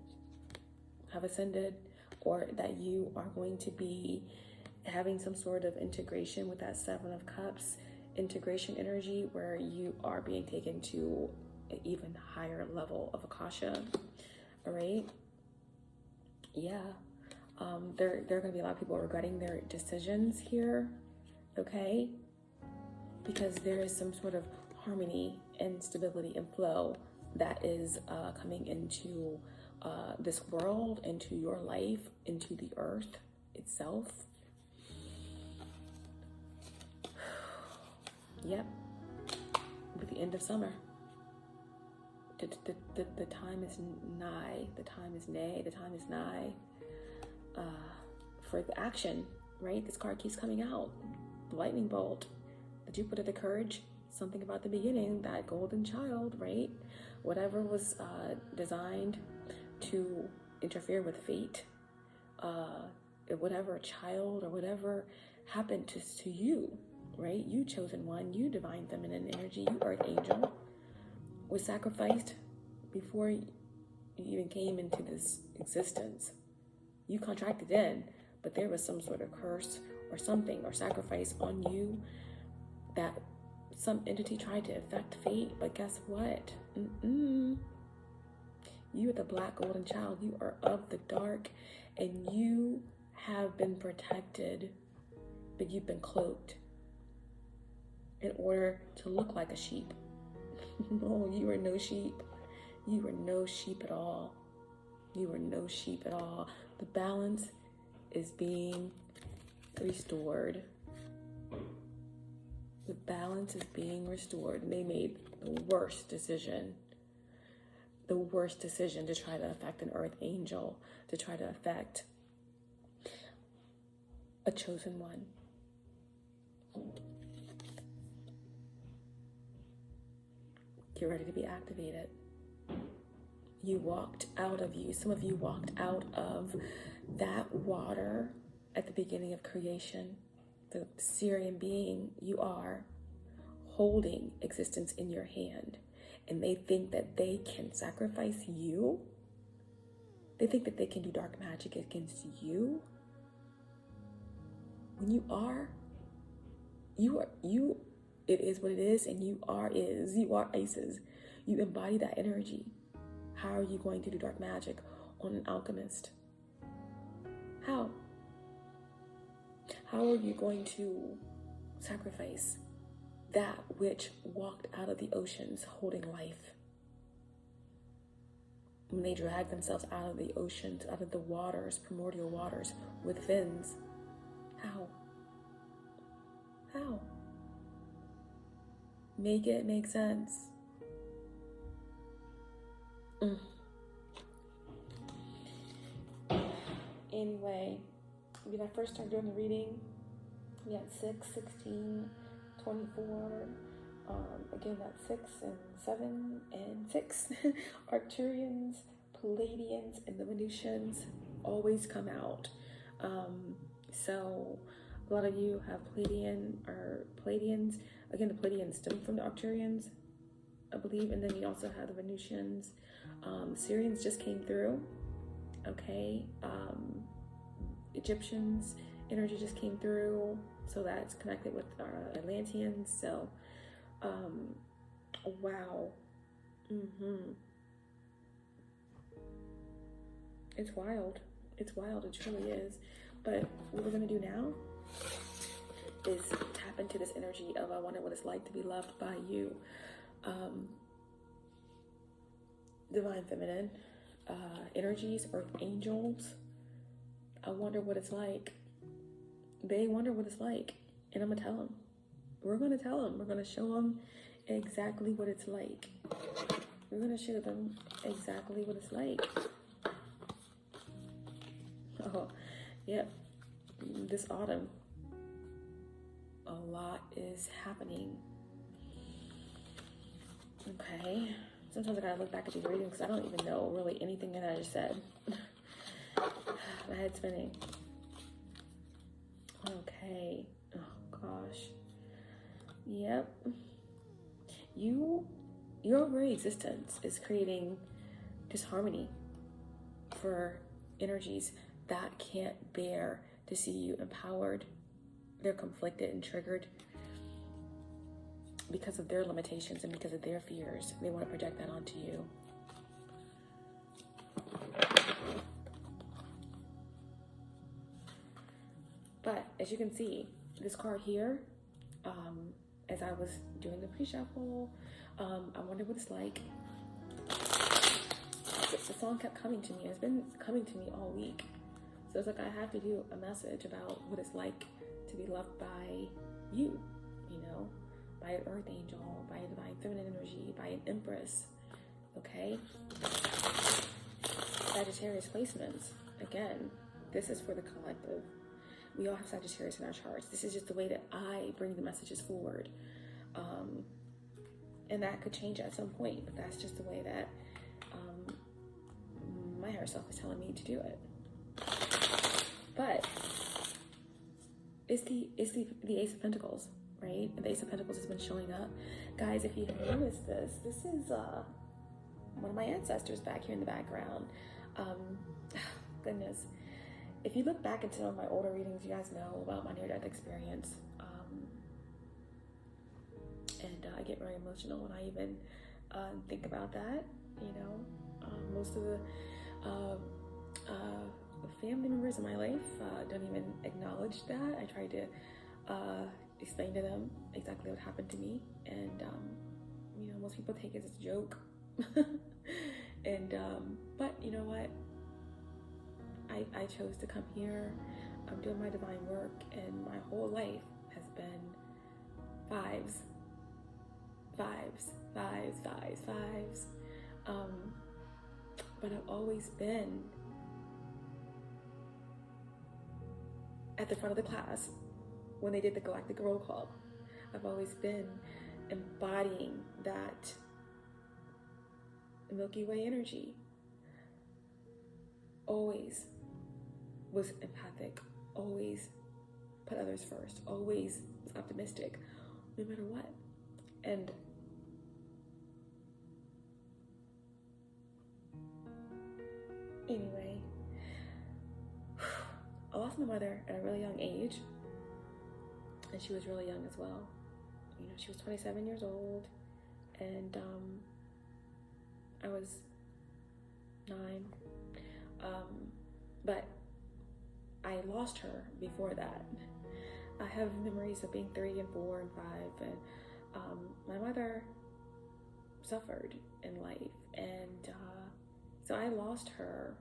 have ascended, or that you are going to be having some sort of integration with that Seven of Cups, integration energy, where you are being taken to an even higher level of Akasha. All right. Yeah. There are going to be a lot of people regretting their decisions here. Okay. Because there is some sort of harmony and stability and flow that is coming into this world, into your life, into the earth itself. Yep. With the end of summer. The time is nigh. The time is nay. The time is nigh for the action, right? This card keeps coming out. The lightning bolt, the Jupiter, the courage, something about the beginning, that golden child, right? Whatever was designed to interfere with fate, whatever child or whatever happened to you, right? You chosen one, you divine feminine energy, you earth angel, was sacrificed before you even came into this existence. You contracted in, but there was some sort of curse or something or sacrifice on you that some entity tried to affect fate. But guess what? You are the black golden child. You are of the dark, and you have been protected, but you've been cloaked in order to look like a sheep. No, you are no sheep. You are no sheep at all. You are no sheep at all. The balance is being restored. The balance is being restored. And they made the worst decision to try to affect an earth angel, to try to affect a chosen one. Get ready to be activated. Some of you walked out of that water at the beginning of creation. The Syrian being you are, holding existence in your hand. And they think that they can sacrifice you. They think that they can do dark magic against you. When you are, it is what it is, and you are Isis. You embody that energy. How are you going to do dark magic on an alchemist? How? How are you going to sacrifice that which walked out of the oceans holding life? when they drag themselves out of the oceans, out of the waters, primordial waters, with fins. How? How? Make it make sense. Anyway, when I first started doing the reading, we had 6, 16, 24, again that's 6 and 7 and 6. Arcturians, Palladians, and the Venusians always come out. So a lot of you have Palladians. Again, the Palladians stem from the Arcturians, I believe, and then you also have the Venusians. Syrians just came through. Okay, Egyptians energy just came through, so that's connected with Atlanteans. So wow. It's wild. It's wild. It truly is. But what we're gonna do now is tap into this energy of I wonder what it's like to be loved by you. Divine feminine energies, earth angels. I wonder what it's like. They wonder what it's like, and I'm gonna tell them. We're gonna tell them. We're gonna show them exactly what it's like. We're gonna show them exactly what it's like. Oh, yep. This autumn, a lot is happening. Okay. Sometimes I gotta look back at these readings because I don't even know really anything that I just said. My head's spinning. Okay. Oh gosh. Yep. Your very existence is creating disharmony for energies that can't bear to see you empowered. They're conflicted and triggered because of their limitations and because of their fears. They want to project that onto you. But as you can see, this card here, as I was doing the pre-shuffle, I wonder what it's like. The song kept coming to me. It's been coming to me all week. So it's like I have to do a message about what it's like to be loved by you, you know, by an earth angel, by a divine feminine energy, by an empress, okay? Sagittarius placements, again, this is for the collective. We all have Sagittarius in our charts. This is just the way that I bring the messages forward. And that could change at some point, but that's just the way that my higher self is telling me to do it. But it's the Ace of Pentacles, right? The Ace of Pentacles has been showing up. Guys, if you have noticed this is one of my ancestors back here in the background. Goodness. If you look back into some of my older readings, you guys know about my near-death experience. And I get very emotional when I even think about that, you know. Most of the family members in my life don't even acknowledge that. I try to explain to them exactly what happened to me, and you know, most people take it as a joke. And but you know what, I chose to come here. I'm doing my divine work, and my whole life has been fives. But I've always been at the front of the class when they did the Galactic Roll Call. I've always been embodying that Milky Way energy. Always was empathic, always put others first, always was optimistic, no matter what. And anyway, I lost my mother at a really young age, and she was really young as well. You know, she was 27 years old, and I was 9. But I lost her before that. I have memories of being 3 and 4 and 5, and my mother suffered in life, and So I lost her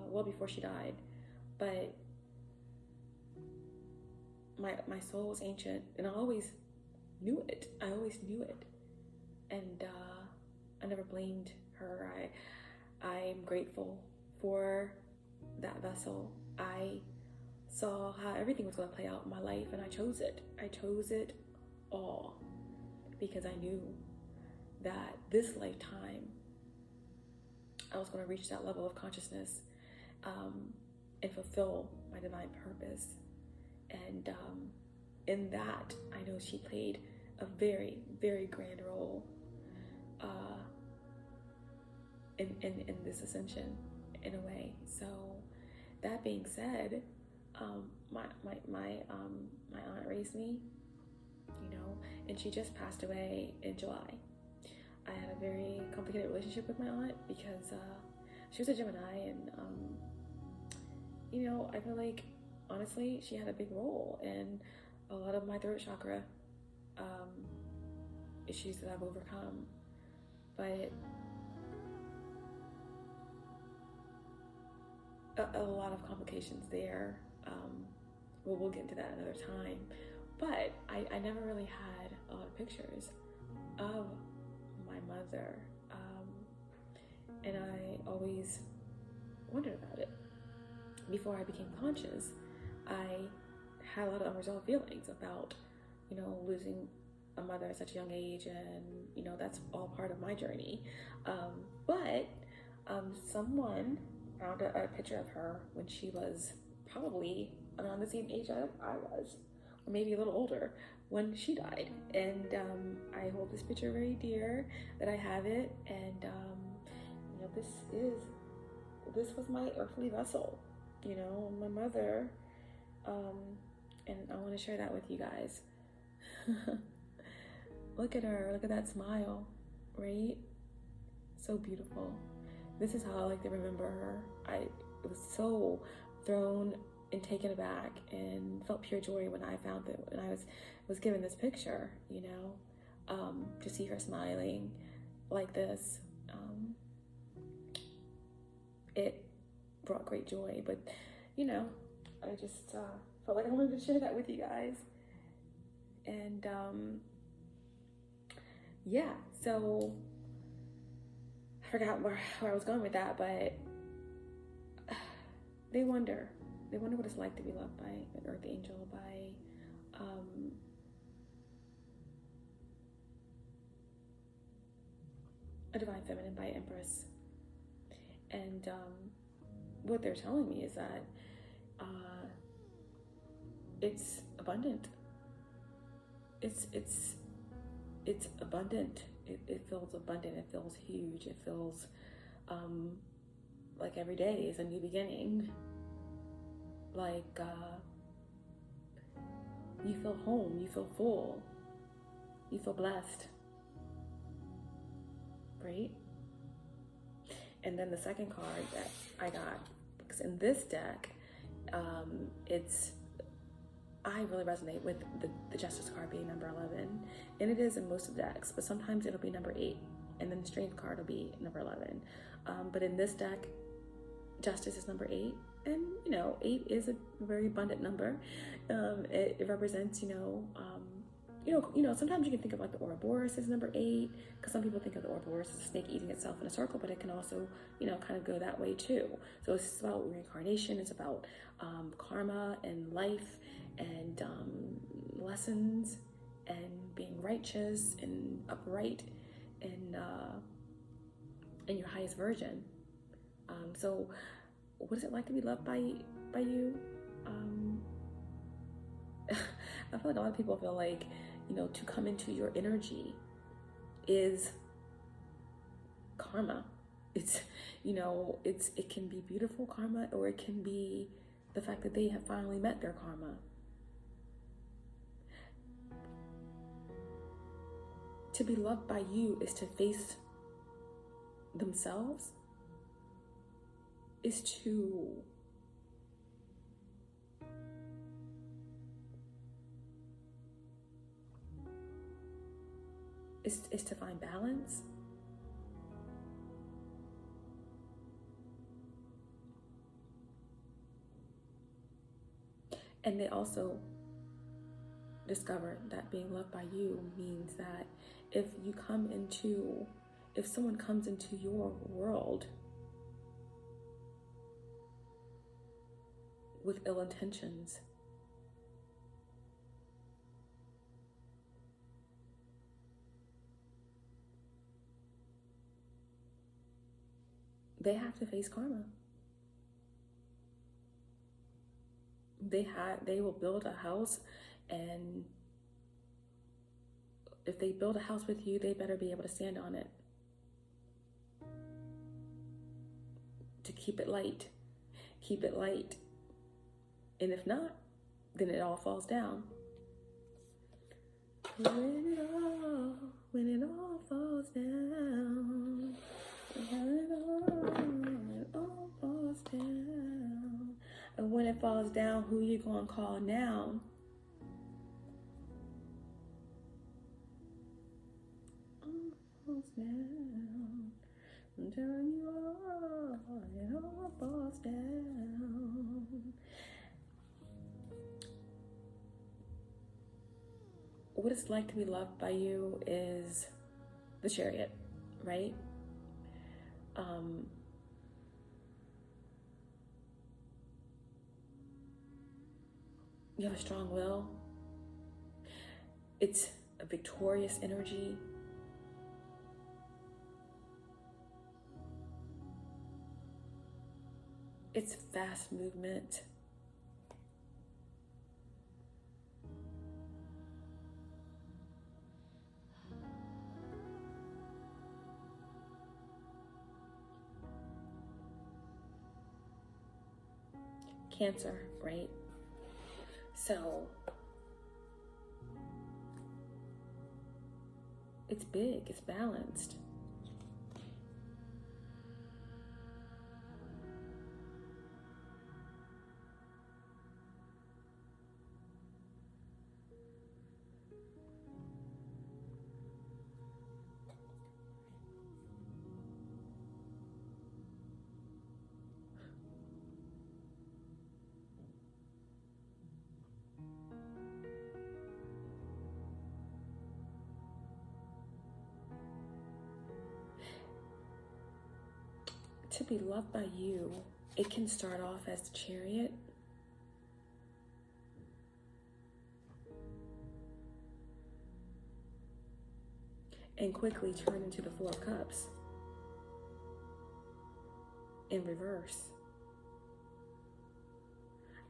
well before she died, but my soul was ancient, and I always knew it. I always knew it, and I never blamed her. I'm grateful for that vessel. I saw how everything was going to play out in my life, and I chose it. I chose it all because I knew that this lifetime I was going to reach that level of consciousness and fulfill my divine purpose. And in that, I know she played a very, very grand role in this ascension, in a way. So that being said, my aunt raised me, and she just passed away in July. I had a very complicated relationship with my aunt because she was a Gemini, and I feel like, honestly, she had a big role in a lot of my throat chakra issues that I've overcome. But a lot of complications there. We'll get into that another time. But I never really had a lot of pictures of my mother, and I always wondered about it. Before I became conscious, I had a lot of unresolved feelings about, losing a mother at such a young age, and that's all part of my journey. But someone found a picture of her when she was probably around the same age I was, or maybe a little older, when she died. And I hold this picture very dear, that I have it, and this was my earthly vessel, my mother, and I want to share that with you guys. Look at her, look at that smile, right? So beautiful. This is how I like to remember her. I was so thrown and taken aback and felt pure joy when I found it, when I was given this picture, to see her smiling like this. It brought great joy, but I just felt like I wanted to share that with you guys. And yeah, so I forgot where I was going with that, but they wonder what it's like to be loved by an earth angel, by a divine feminine, by Empress. And what they're telling me is that it's abundant. It's abundant. It feels abundant. It feels huge. It feels like every day is a new beginning. Like you feel home. You feel full. You feel blessed. Right? And then the second card that I got, because in this deck, I really resonate with the Justice card being number 11, and it is in most of the decks, but sometimes it'll be number 8, and then the Strength card will be number 11. But in this deck, Justice is number 8, and 8 is a very abundant number. It represents, sometimes you can think of like the Ouroboros as number 8, because some people think of the Ouroboros as a snake eating itself in a circle, but it can also, kind of go that way too. So it's about reincarnation. It's about karma and life and lessons and being righteous and upright and your highest version. So what is it like to be loved by you? I feel like a lot of people feel like, to come into your energy is karma. It's, it can be beautiful karma, or it can be the fact that they have finally met their karma. To be loved by you is to face themselves, is to is to find balance, And they also discover that being loved by you means that if someone comes into your world with ill intentions, they have to face karma. They will build a house, and if they build a house with you, they better be able to stand on it. To keep it light. Keep it light. And if not, then it all falls down. When it all falls down. It all falls down. And when it falls down, who you gonna call now? Falls down. I'm telling you all, it all falls down. What it's like to be loved by you is the Chariot, right? You have a strong will. It's a victorious energy. It's fast movement. Cancer, right? So it's big, it's balanced. To be loved by you, it can start off as the Chariot. And quickly turn into the Four of Cups in reverse.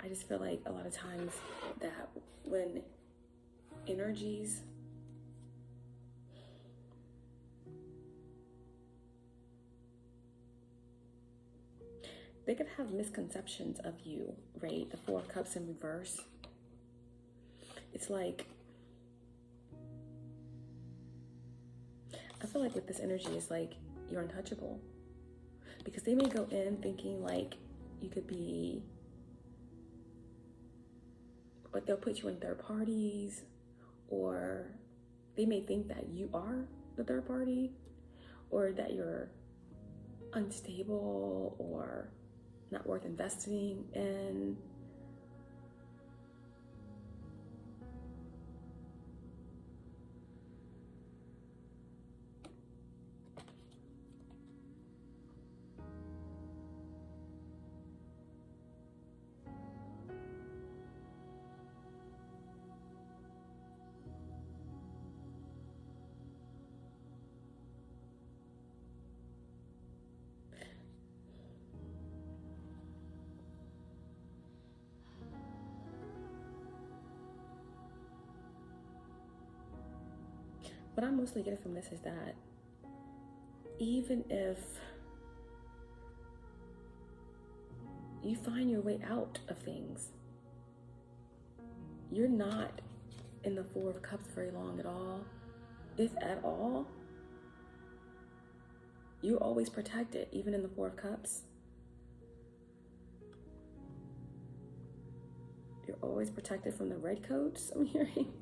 I just feel like a lot of times that when energies they could have misconceptions of you, right? The Four of Cups in reverse. It's like, I feel like with this energy, it's like you're untouchable. Because they may go in thinking like you could be, but they'll put you in third parties, or they may think that you are the third party, or that you're unstable or not worth investing in. What I'm mostly getting from this is that even if you find your way out of things, you're not in the Four of Cups very long at all, if at all. You're always protected, even in the Four of Cups. You're always protected from the redcoats, I'm hearing.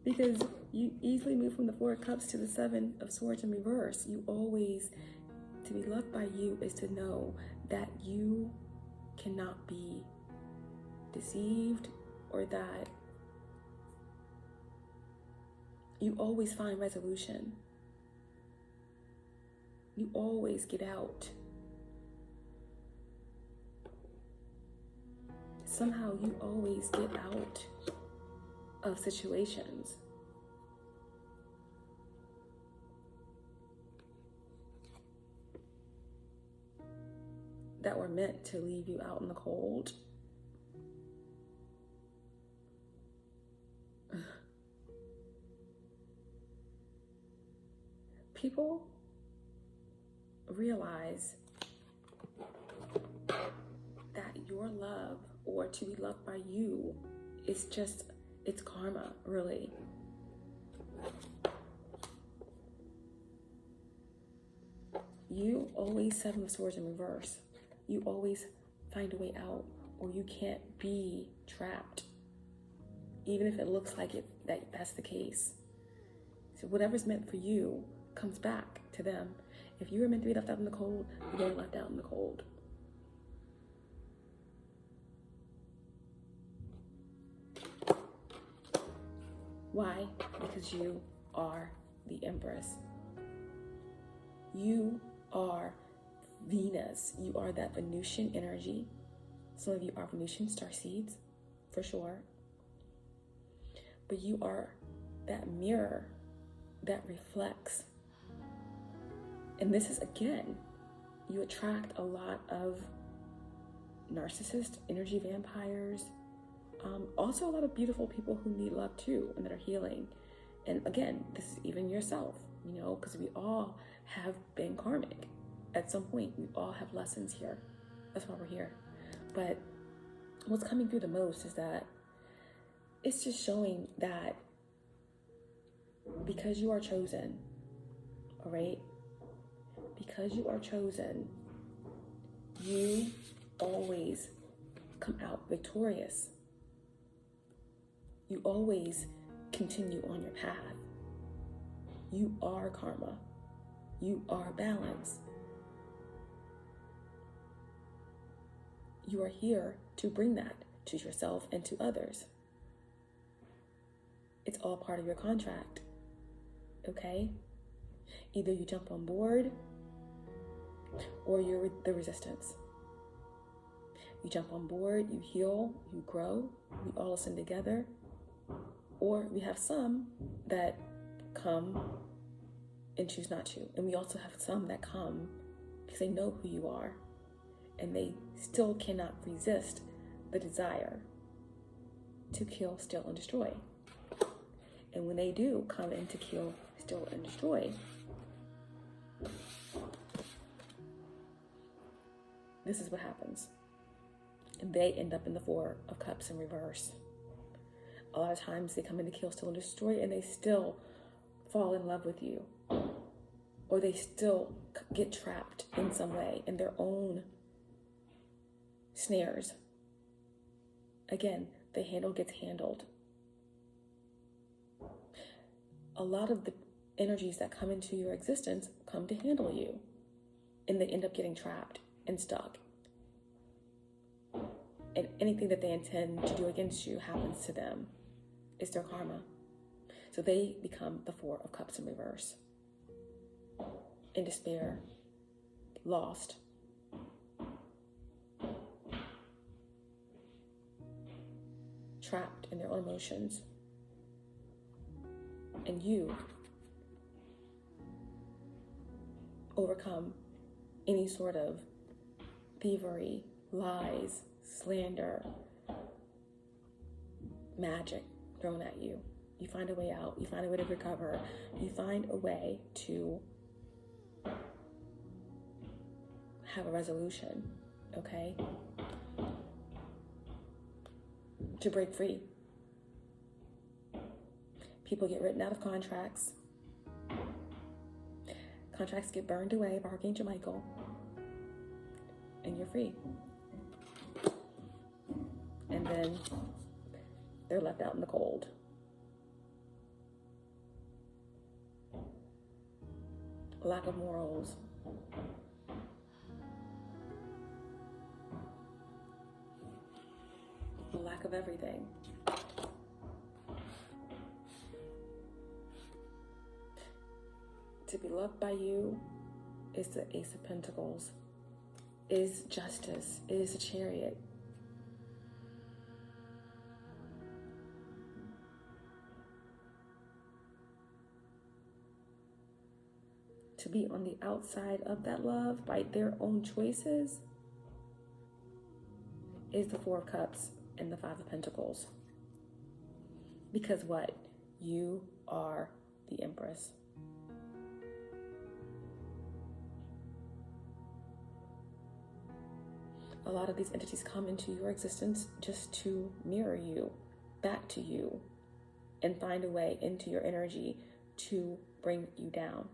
Because you easily move from the Four of Cups to the Seven of Swords in reverse. You always, to be loved by you is to know that you cannot be deceived, or that you always find resolution. You always get out. Somehow you always get out of situations. That were meant to leave you out in the cold. People realize that your love, or to be loved by you, is just, it's karma, really. You always 7 of Swords in reverse. You always find a way out, or you can't be trapped, even if it looks like that's the case. So whatever's meant for you comes back to them. If you were meant to be left out in the cold, you're getting left out in the cold. Why? Because you are the Empress. You are Venus. You are that Venusian energy. Some of you are Venusian starseeds, for sure. But you are that mirror that reflects. And this is, again, you attract a lot of narcissists, energy vampires, also a lot of beautiful people who need love too, and that are healing. And again, this is even yourself, because we all have been karmic at some point. We all have lessons here. That's why we're here. But what's coming through the most is that it's just showing that because you are chosen, all right? Because you are chosen, you always come out victorious. You always continue on your path. You are karma. You are balance. You are here to bring that to yourself and to others. It's all part of your contract, okay? Either you jump on board or you're the resistance. You jump on board, you heal, you grow, we all ascend together. Or we have some that come and choose not to. And we also have some that come because they know who you are and they still cannot resist the desire to kill, steal, and destroy. And when they do come in to kill, steal, and destroy, this is what happens. And they end up in the 4 of Cups in reverse. A lot of times they come in to kill, steal, and destroy, and they still fall in love with you. Or they still get trapped in some way in their own snares. Again, the handle gets handled. A lot of the energies that come into your existence come to handle you, and they end up getting trapped and stuck. And anything that they intend to do against you happens to them. It's their karma. So they become the 4 of Cups in reverse. In despair, lost, trapped in their own emotions. And you overcome any sort of thievery, lies, slander, magic thrown at you. You find a way out. You find a way to recover. You find a way to have a resolution, okay? To break free. People get written out of contracts. Contracts get burned away by Archangel Michael. And you're free. And then they're left out in the cold. Lack of morals. lack of everything. To be loved by you is the Ace of Pentacles, is justice, is the Chariot. To be on the outside of that love by their own choices is the Four of Cups and the Five of Pentacles. Because what? You are the Empress. A lot of these entities come into your existence just to mirror you, back to you, and find a way into your energy to bring you down.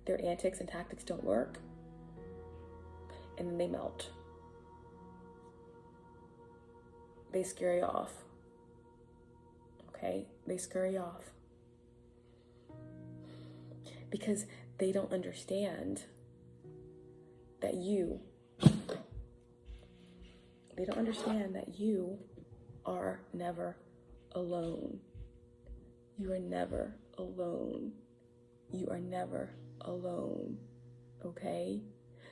Their antics and tactics don't work, and then they melt. They scare you off. Okay? They scare you off. Because they don't understand that you are never alone. You are never alone. You are never alone. Okay?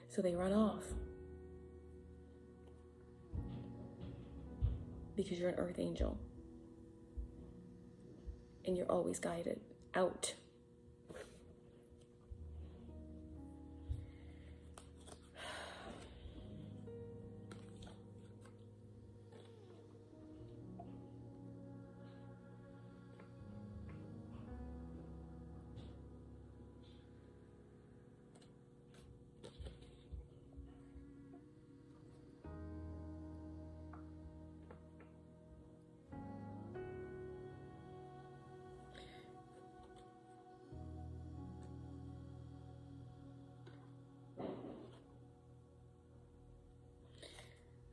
So they run off. Because you're an earth angel. And you're always guided out.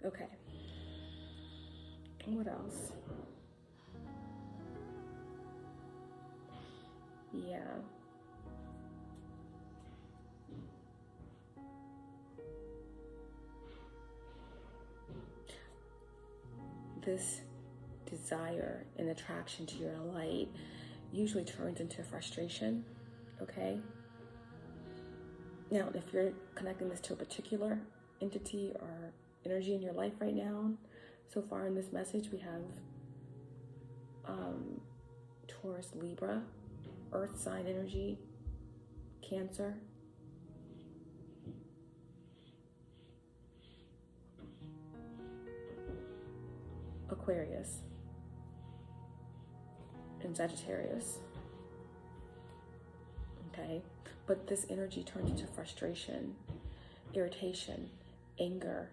Okay. What else? Yeah. This desire and attraction to your light usually turns into frustration, okay? Now, if you're connecting this to a particular entity or energy in your life right now, so far in this message we have Taurus, Libra, Earth sign energy, Cancer, Aquarius, and Sagittarius. Okay, but this energy turns into frustration, irritation, anger.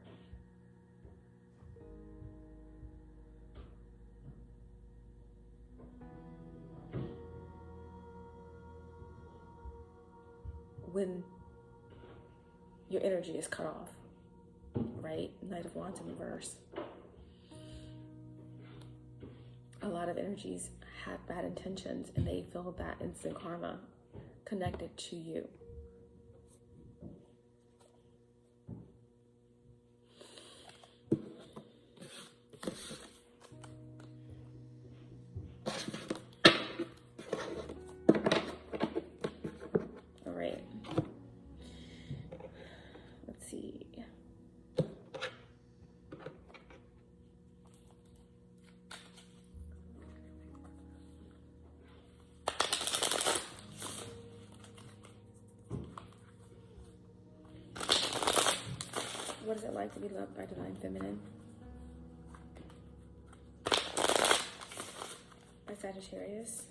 When your energy is cut off, right? Knight of Wands in reverse. A lot of energies have bad intentions and they feel that instant karma connected to you. All right. Let's see. What is it like to be loved by Divine Feminine? By Sagittarius,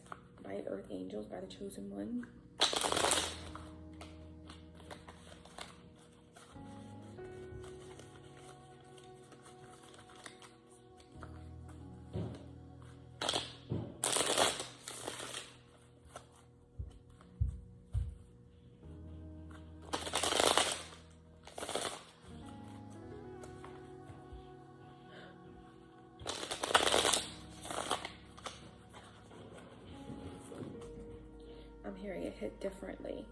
by Earth Angels, by the Chosen One. I'm hearing it hit differently.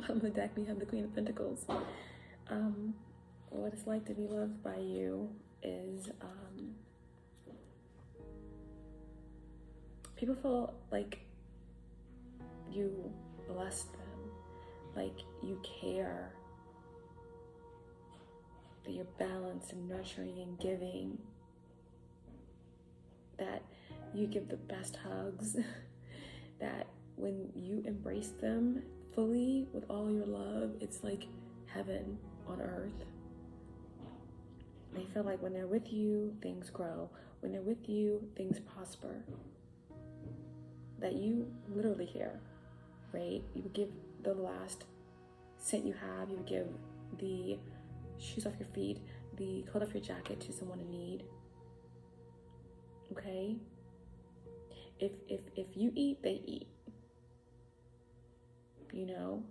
bottom of the deck, we have the Queen of Pentacles. What it's like to be loved by you is people feel like you bless them, like you care, that you're balanced and nurturing and giving, that you give the best hugs, that when you embrace them fully with all your love, it's like heaven on earth. They feel like when they're with you, things grow. When they're with you, things prosper. That you literally care, right? You would give the last cent you have, you would give the shoes off your feet, the coat off your jacket to someone in need. Okay? If you eat, they eat. You know?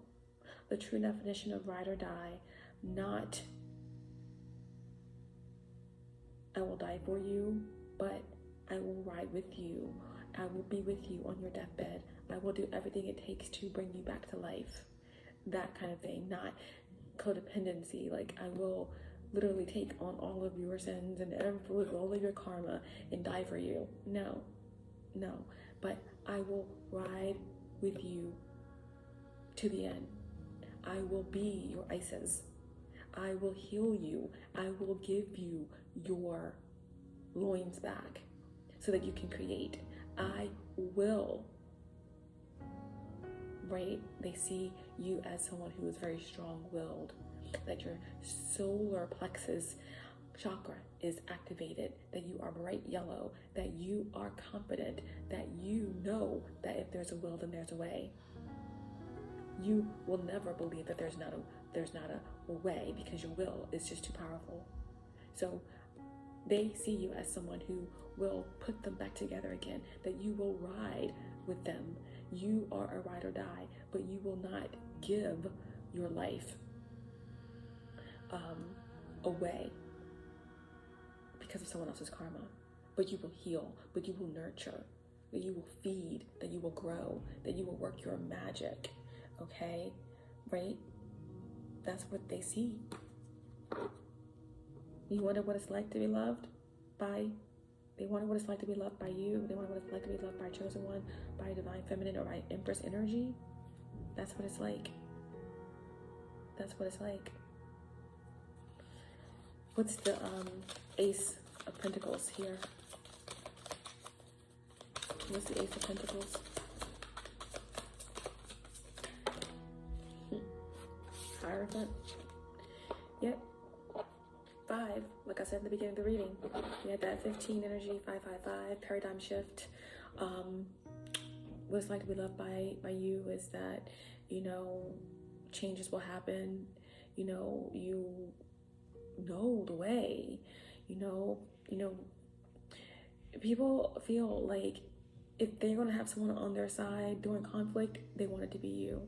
The true definition of ride or die, not I will die for you, but I will ride with you. I will be with you on your deathbed. I will do everything it takes to bring you back to life. That kind of thing, not codependency. Like I will literally take on all of your sins and all of your karma and die for you. No. But I will ride with you to the end. I will be your Isis. I will heal you. I will give you your loins back so that you can create. I will, right? They see you as someone who is very strong-willed, that your solar plexus chakra is activated, that you are bright yellow, that you are confident, that you know that if there's a will, then there's a way. You will never believe that there's not a way because your will is just too powerful. So they see you as someone who will put them back together again, that you will ride with them. You are a ride or die, but you will not give your life away because of someone else's karma. But you will heal, but you will nurture, that you will feed, that you will grow, that you will work your magic. Okay, right? That's what they see. You wonder what it's like to be loved by, they wonder what it's like to be loved by you. They wonder what it's like to be loved by a chosen one, by a divine feminine or by Empress energy. That's what it's like. That's what it's like. What's the Ace of Pentacles here? What's the Ace of Pentacles? Hierophant. Yep. 5, like I said in the beginning of the reading, we had that 15 energy, 555, paradigm shift. What it's like to be loved by you is that, you know, changes will happen. You know the way. You know, people feel like if they're gonna have someone on their side during conflict, they want it to be you.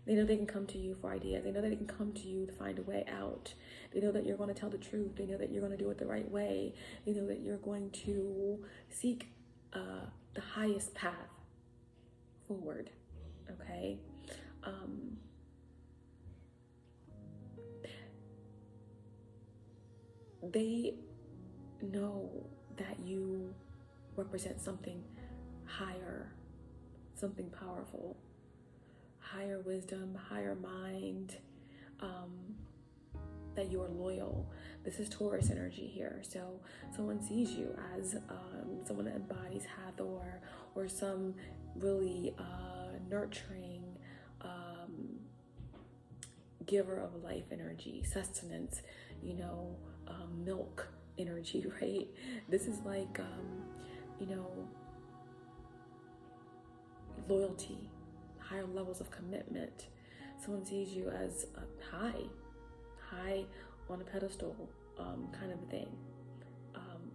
They know they can come to you for ideas. They know that they can come to you to find a way out. They know that you're going to tell the truth. They know that you're going to do it the right way. They know that you're going to seek the highest path forward, okay? They know that you represent something higher, something powerful. Higher wisdom, higher mind, that you are loyal. This is Taurus energy here. So someone sees you as someone that embodies Hathor or some really nurturing giver of life energy, sustenance, milk energy, right? This is like, loyalty, higher levels of commitment. Someone sees you as high on a pedestal, kind of a thing.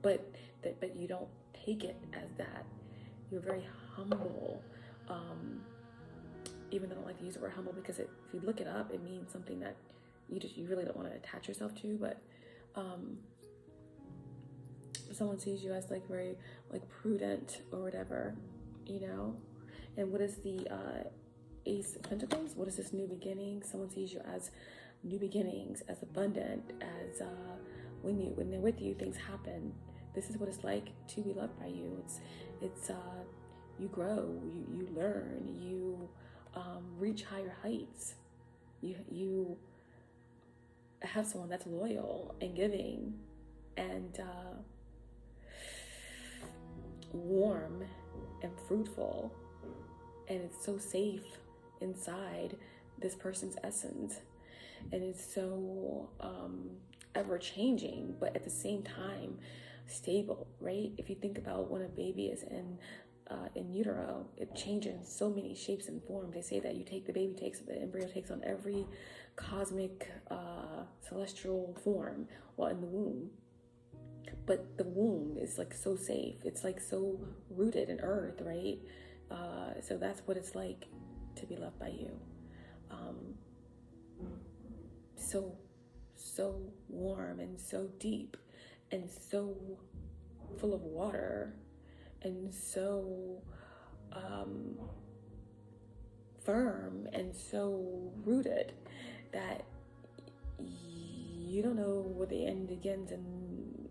But you don't take it as that. You're very humble. Even though I don't like to use the word humble because if you look it up, it means something that you really don't want to attach yourself to. But someone sees you as like very like prudent or whatever, And what is the Ace of Pentacles. What is this new beginning? Someone sees you as new beginnings, as abundant, as when they're with you, things happen. This is what it's like to be loved by you. It's you grow, you learn, you reach higher heights. You have someone that's loyal and giving and warm and fruitful, and it's so safe inside this person's essence, and it's so ever changing, but at the same time stable, right? If you think about when a baby is in utero, it changes in so many shapes and forms. They say that the embryo takes on every cosmic celestial form while in the womb. But the womb is like so safe. It's like so rooted in earth, right? So that's what it's like to be loved by you. So warm and so deep and so full of water and so firm and so rooted that you don't know where the end begins and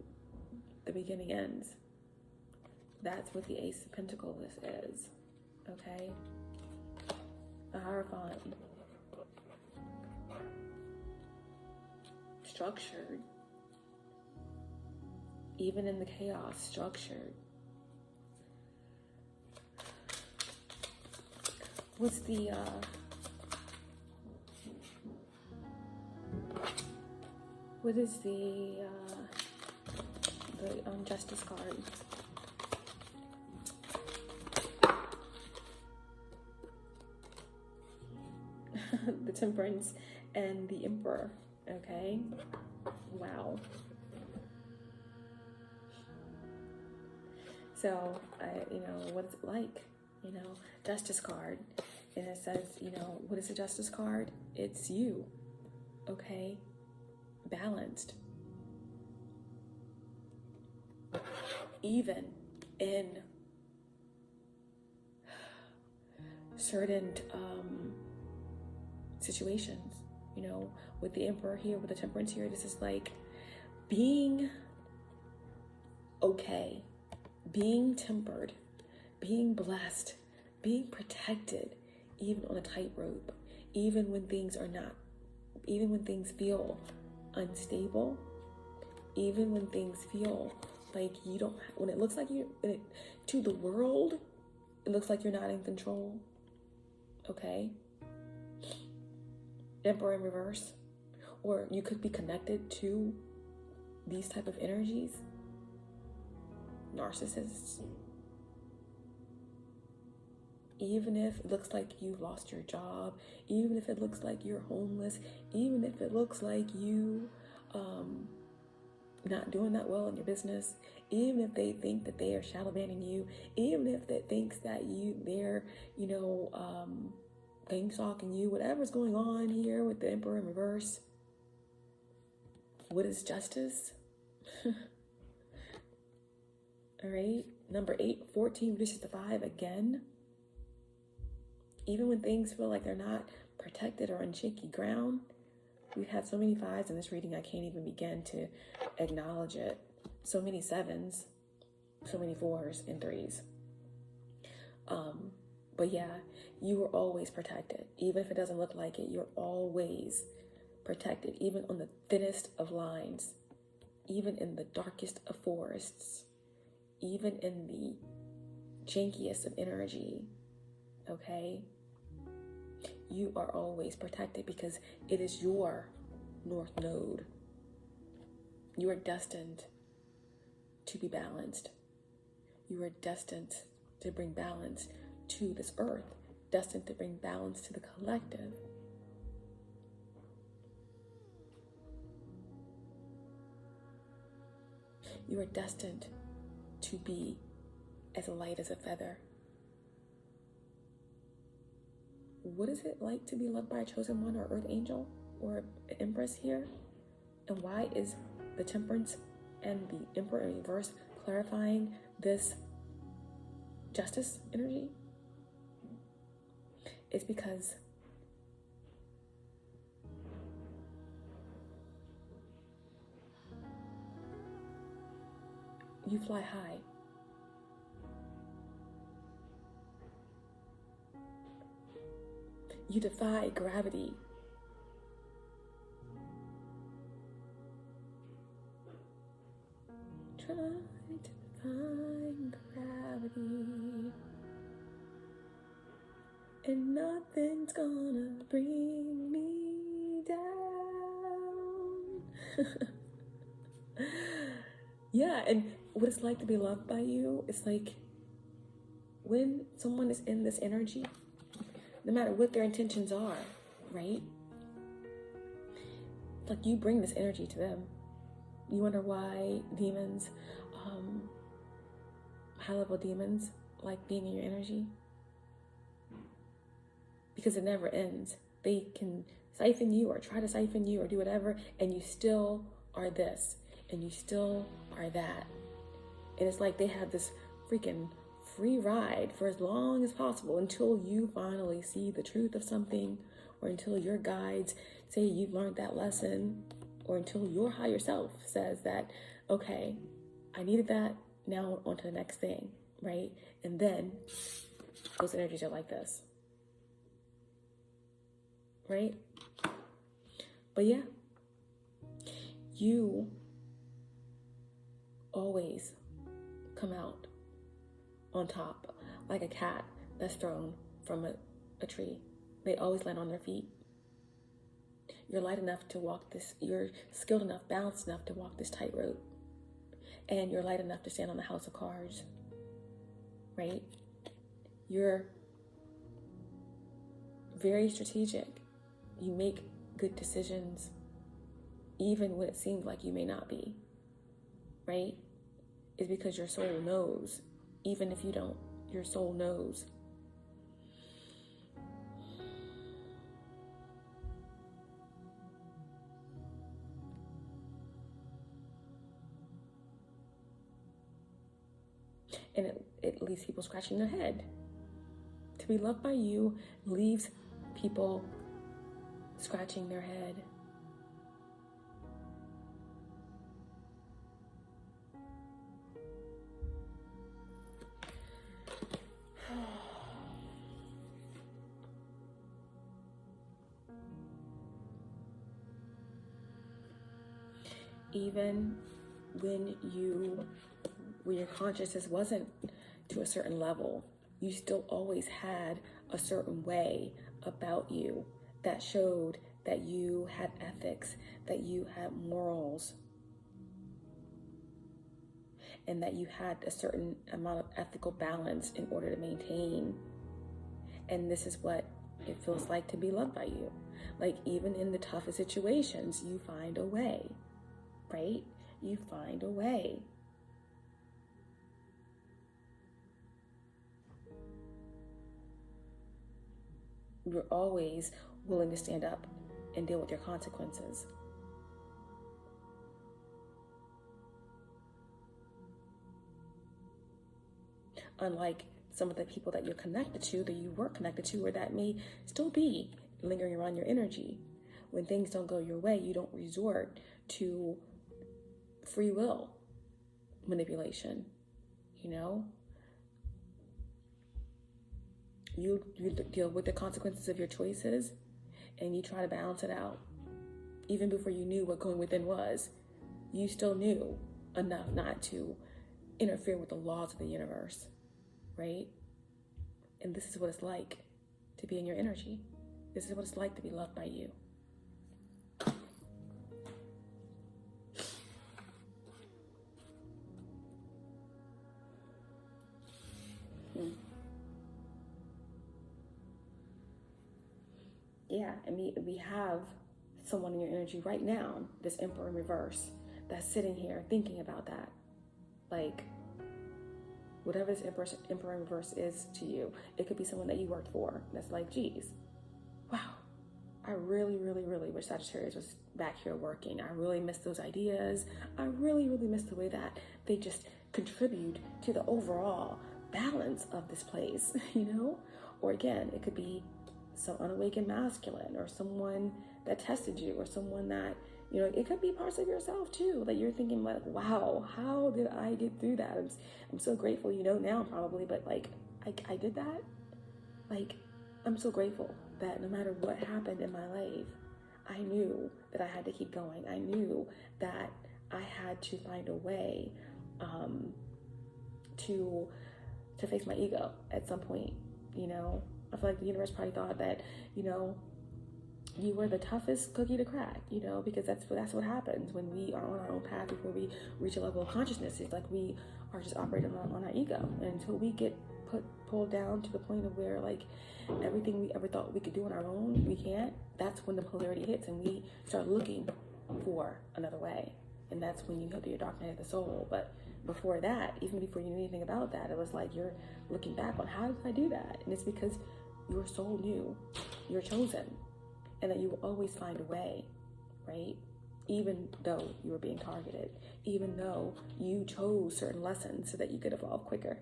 the beginning ends. That's what the Ace of Pentacles is, okay? The Hierophant. Structured. Even in the chaos, structured. What's the what is the Justice card? The Temperance and the Emperor. Okay. Wow. So, what's it like? Justice card. And it says, what is a Justice card? It's you. Okay. Balanced. Even in certain situations, with the Emperor here, with the Temperance here, this is like being okay, being tempered, being blessed, being protected, even on a tightrope, even when things feel unstable, even when things feel like when it looks like to the world, it looks like you're not in control, okay? Emperor in reverse, or you could be connected to these type of energies, narcissists. Even if it looks like you've lost your job, even if it looks like you're homeless, even if it looks like you not doing that well in your business, even if they think that they are shadow banning you, even if that thinks that they're gang stalking you, whatever's going on here with the Emperor in reverse. What is justice? All right, number 8, 14 reduces to 5 again. Even when things feel like they're not protected or on shaky ground, we've had so many 5s in this reading, I can't even begin to acknowledge it. So many 7s, so many 4s and 3s. But yeah, you are always protected. Even if it doesn't look like it, you're always protected, even on the thinnest of lines, even in the darkest of forests, even in the jankiest of energy, okay? You are always protected because it is your North Node. You are destined to be balanced. You are destined to bring balance to this earth, destined to bring balance to the collective. You are destined to be as light as a feather. What is it like to be loved by a chosen one or earth angel or an empress here? And why is the Temperance and the Emperor in reverse clarifying this justice energy? is because you fly high. You defy gravity. Try to defy gravity, and nothing's gonna bring me down. Yeah, and what it's like to be loved by you, it's like when someone is in this energy, no matter what their intentions are, right? Like you bring this energy to them. You wonder why demons, high-level demons, like being in your energy? Because it never ends. They can siphon you or try to siphon you or do whatever, and you still are this, and you still are that. And it's like they have this freaking free ride for as long as possible until you finally see the truth of something, or until your guides say you've learned that lesson, or until your higher self says that, okay, I needed that, now on to the next thing, right? And then those energies are like this, right? But yeah, you always come out on top like a cat that's thrown from a tree. They always land on their feet. You're light enough to walk this, you're skilled enough, balanced enough to walk this tightrope. And you're light enough to stand on the house of cards, right? You're very strategic. You make good decisions, even when it seems like you may not be, right? It's because your soul knows, even if you don't, your soul knows. And it leaves people scratching their head. To be loved by you leaves people scratching their head. Even when your consciousness wasn't to a certain level, you still always had a certain way about you that showed that you had ethics, that you had morals, and that you had a certain amount of ethical balance in order to maintain. And this is what it feels like to be loved by you. Like even in the toughest situations, you find a way, right? You find a way. You're always willing to stand up and deal with your consequences. Unlike some of the people that you're connected to, that you were connected to, or that may still be lingering around your energy. When things don't go your way, you don't resort to free will manipulation, you know? You deal with the consequences of your choices, and you try to balance it out. Even before you knew what going within was, you still knew enough not to interfere with the laws of the universe, right? And this is what it's like to be in your energy. This is what it's like to be loved by you. Yeah, and we have someone in your energy right now, this Emperor in reverse, that's sitting here thinking about that. Like, whatever this Emperor in reverse is to you, it could be someone that you worked for that's like, geez, wow, I really, really, really wish Sagittarius was back here working. I really miss those ideas. I really, really miss the way that they just contribute to the overall balance of this place, you know? Or again, it could be some unawakened masculine, or someone that tested you, or someone that, you know, it could be parts of yourself too, that you're thinking like, wow, how did I get through that? I'm so grateful, you know, now probably, but like, I did that. Like, I'm so grateful that no matter what happened in my life, I knew that I had to keep going. I knew that I had to find a way to face my ego at some point, you know. I feel like the universe probably thought that, you know, you were the toughest cookie to crack, you know, because that's what happens when we are on our own path. Before we reach a level of consciousness, it's like we are just operating on our ego, and until we get pulled down to the point of where like everything we ever thought we could do on our own, we can't. That's when the polarity hits, and we start looking for another way, and that's when you go through your dark night of the soul. But before that, even before you knew anything about that, it was like you're looking back on, how did I do that? And it's because your soul knew you're chosen, and that you will always find a way, right? Even though you were being targeted, even though you chose certain lessons so that you could evolve quicker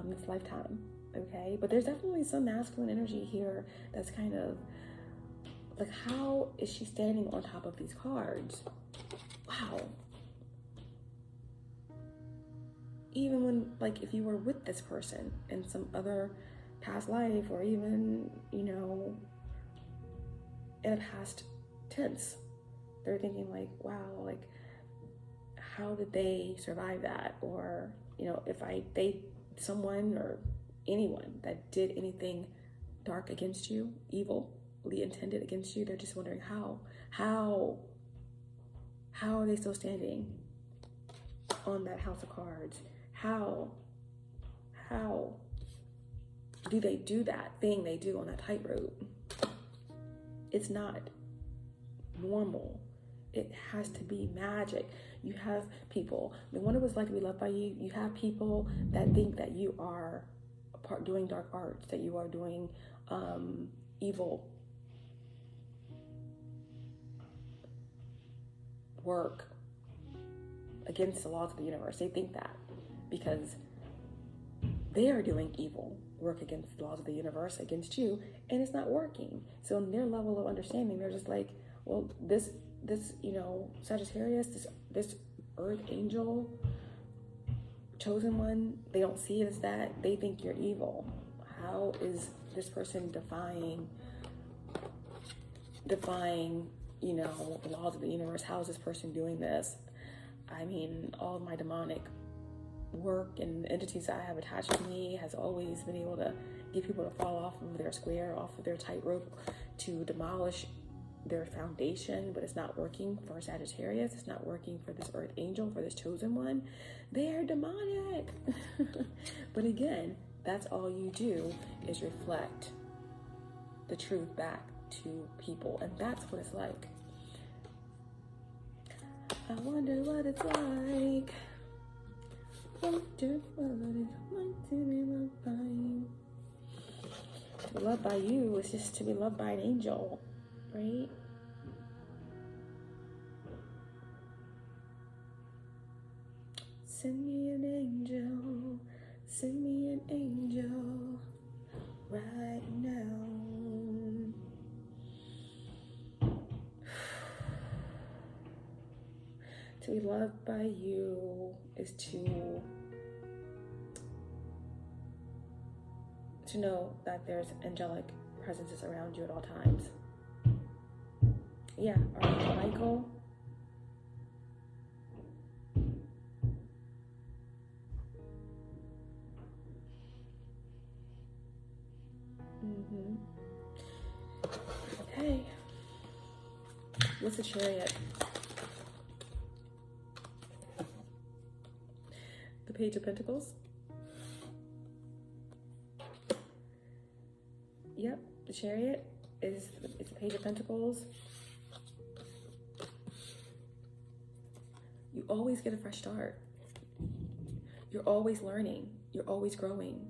this lifetime, okay? But there's definitely some masculine energy here that's kind of like, how is she standing on top of these cards? Wow. Even when, like, if you were with this person in some other past life, or even, you know, in a past tense, they're thinking like, wow, like, how did they survive that? Or, you know, if someone or anyone that did anything dark against you, evilly intended against you, they're just wondering how are they still standing on that house of cards? How do they do that thing they do on that tightrope? It's not normal. It has to be magic. You have people, the one who was like to be loved by you, you have people that think that you are doing dark arts, that you are doing evil work against the laws of the universe. They think that because they are doing evil work against the laws of the universe against you, and it's not working. So in their level of understanding, they're just like, well, this you know, Sagittarius, this earth angel, chosen one, they don't see it as that. They think you're evil. How is this person defying, you know, the laws of the universe? How is this person doing this? I mean, all of my demonic work and entities that I have attached to me has always been able to get people to fall off of their square, off of their tightrope, to demolish their foundation. But it's not working for Sagittarius. It's not working for this earth angel, for this chosen one. They're demonic. But again, that's all you do is reflect the truth back to people, and that's what it's like. I wonder what it's like. Wonder what it's like to be loved by you. To be loved by you is just to be loved by an angel, right? Send me an angel, send me an angel right now. To be loved by you is to know that there's angelic presences around you at all times. Yeah, Archangel Michael. Okay. What's the Chariot? The Page of Pentacles. Yep, the Chariot is the Page of Pentacles. You always get a fresh start. You're always learning. You're always growing.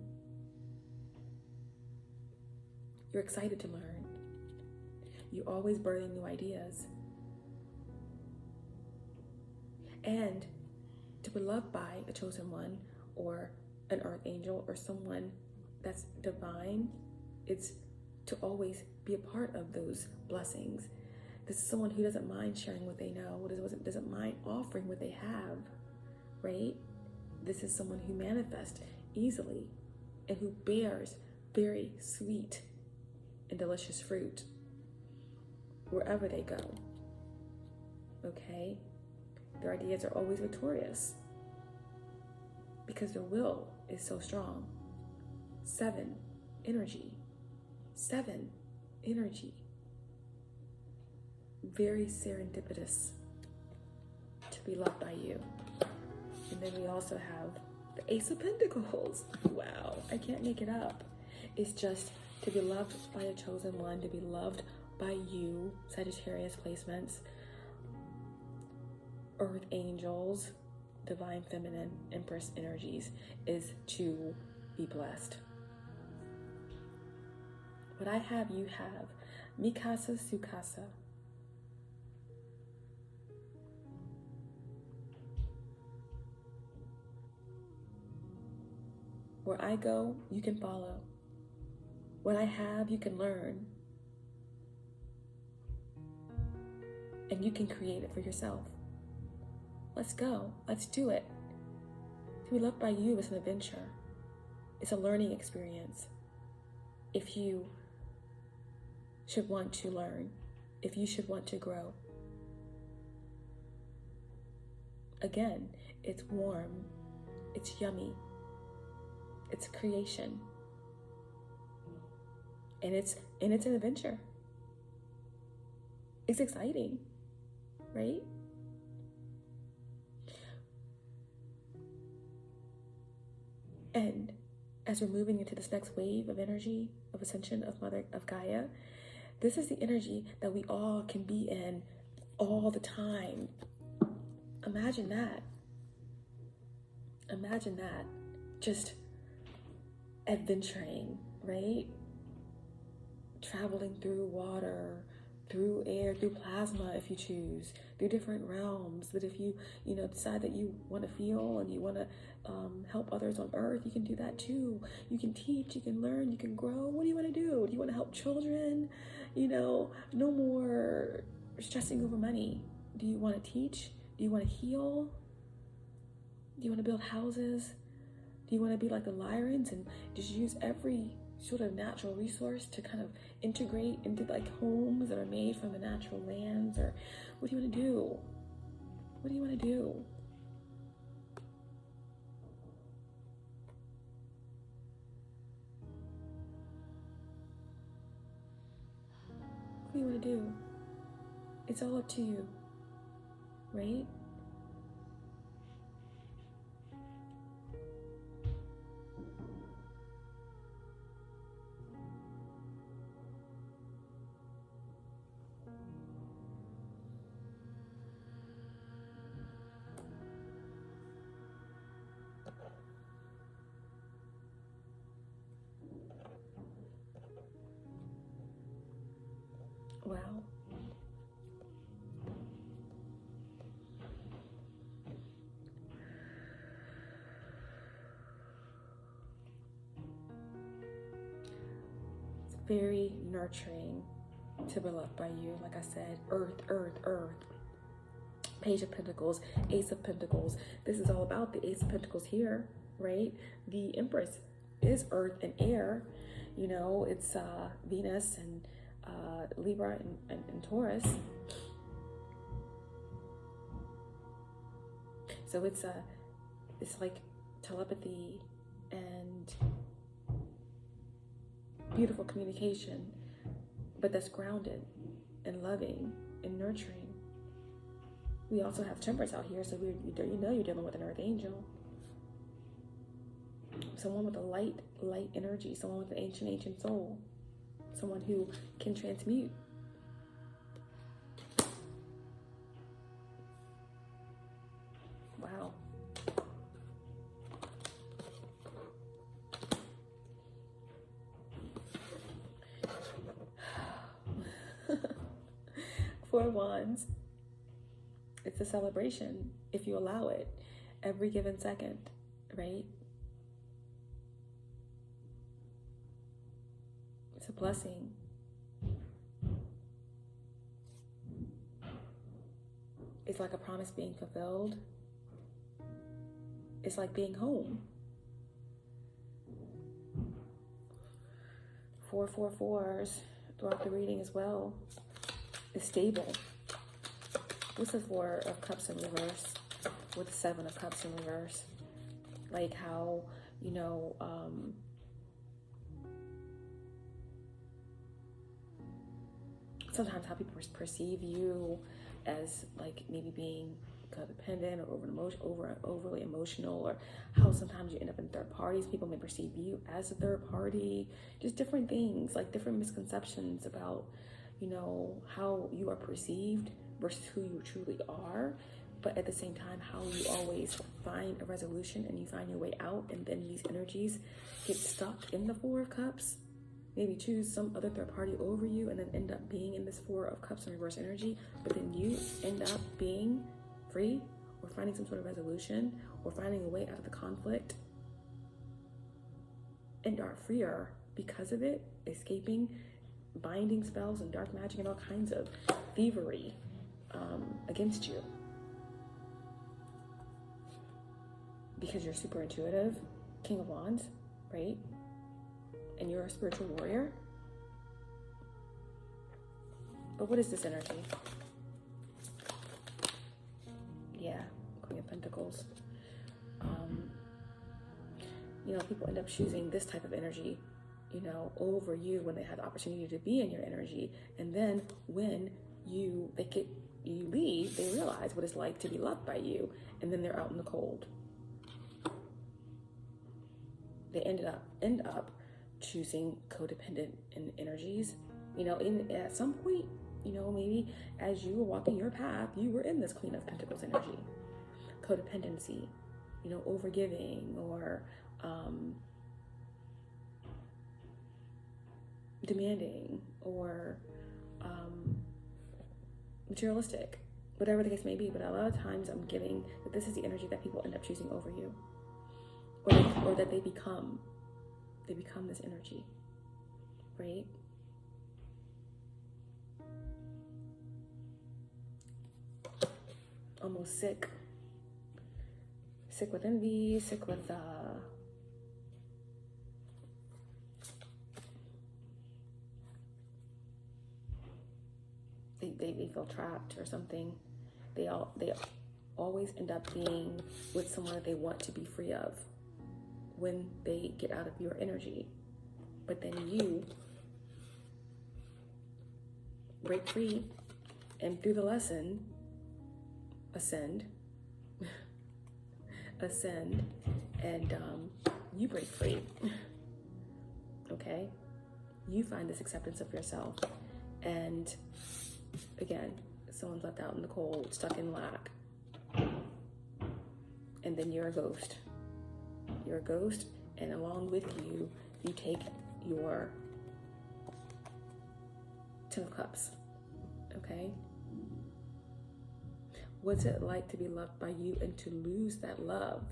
You're excited to learn. You're always birthing new ideas. And to be loved by a chosen one, or an earth angel, or someone that's divine, it's to always be a part of those blessings. This is someone who doesn't mind sharing what they know, doesn't mind offering what they have, right? This is someone who manifests easily and who bears very sweet and delicious fruit wherever they go, okay? Their ideas are always victorious because their will is so strong. 7, energy. 7, energy. Very serendipitous to be loved by you. And then we also have the Ace of Pentacles. Wow, I can't make it up. It's just to be loved by a chosen one, to be loved by you, Sagittarius placements, Earth angels, divine feminine, Empress energies, is to be blessed. What I have, you have. Mikasa Sukasa. Where I go, you can follow. What I have, you can learn. And you can create it for yourself. Let's go. Let's do it. To be loved by you is an adventure. It's a learning experience. If you should want to learn, if you should want to grow. Again, it's warm. It's yummy. It's creation. And it's an adventure. It's exciting, right? And as we're moving into this next wave of energy, of ascension, of Gaia, this is the energy that we all can be in all the time. Imagine that. Imagine that. Just adventuring, right? Traveling through water, through air, through plasma if you choose, through different realms. But if you decide that you want to feel and you want to help others on earth, you can do that too. You can teach, you can learn, you can grow. What do you want to do? Do you want to help children? No more stressing over money. Do you want to teach? Do you want to heal? Do you want to build houses? Do you want to be like the Lyrans and just use every sort of natural resource to kind of integrate into like homes that are made from the natural lands? Or what do you want to do? What do you want to do? What do you want to do? It's all up to you, right? Wow. It's very nurturing to be loved by you. Like I said, earth, earth, earth. Page of Pentacles, Ace of Pentacles. This is all about the Ace of Pentacles here, right? The Empress is earth and air. It's Venus and Libra and Taurus. So it's like telepathy and beautiful communication, but that's grounded and loving and nurturing. We also have Temperance out here, so you're dealing with an earth angel. Someone with a light energy, someone with an ancient soul. Someone who can transmute. Wow. Four of Wands. It's a celebration, if you allow it, every given second, right? It's a blessing. It's like a promise being fulfilled. It's like being home. 444s throughout the reading as well. It's stable. What's the 4 of Cups in reverse with the 7 of Cups in reverse? Like how, you know, sometimes how people perceive you as like maybe being codependent or overly emotional, or how sometimes you end up in third parties. People may perceive you as a third party, just different things, like different misconceptions about, you know, how you are perceived versus who you truly are. But at the same time, how you always find a resolution and you find your way out, and then these energies get stuck in the 4 of Cups. Maybe choose some other third party over you and then end up being in this 4 of Cups in reverse energy, but then you end up being free or finding some sort of resolution or finding a way out of the conflict and are freer because of it, escaping binding spells and dark magic and all kinds of thievery against you. Because you're super intuitive, King of Wands, right? And you're a spiritual warrior. But what is this energy? Yeah, Queen of Pentacles. You know, people end up choosing this type of energy, you know, over you when they have the opportunity to be in your energy. And then when you leave, they realize what it's like to be loved by you, and then they're out in the cold. They end up choosing codependent energies, you know, at some point, you know, maybe as you were walking your path, you were in this Queen of Pentacles energy. Codependency, you know, overgiving or demanding or materialistic, whatever the case may be. But a lot of times I'm getting that this is the energy that people end up choosing over you, or that they become this energy, right? Almost sick with envy, sick with they feel trapped or something. They always end up being with someone that they want to be free of when they get out of your energy. But then you break free, and through the lesson, ascend, and you break free. Okay? You find this acceptance of yourself. And again, someone's left out in the cold, stuck in lack. And then you're a ghost. You're a ghost, and along with you, you take your 10 of Cups. Okay? What's it like to be loved by you and to lose that love?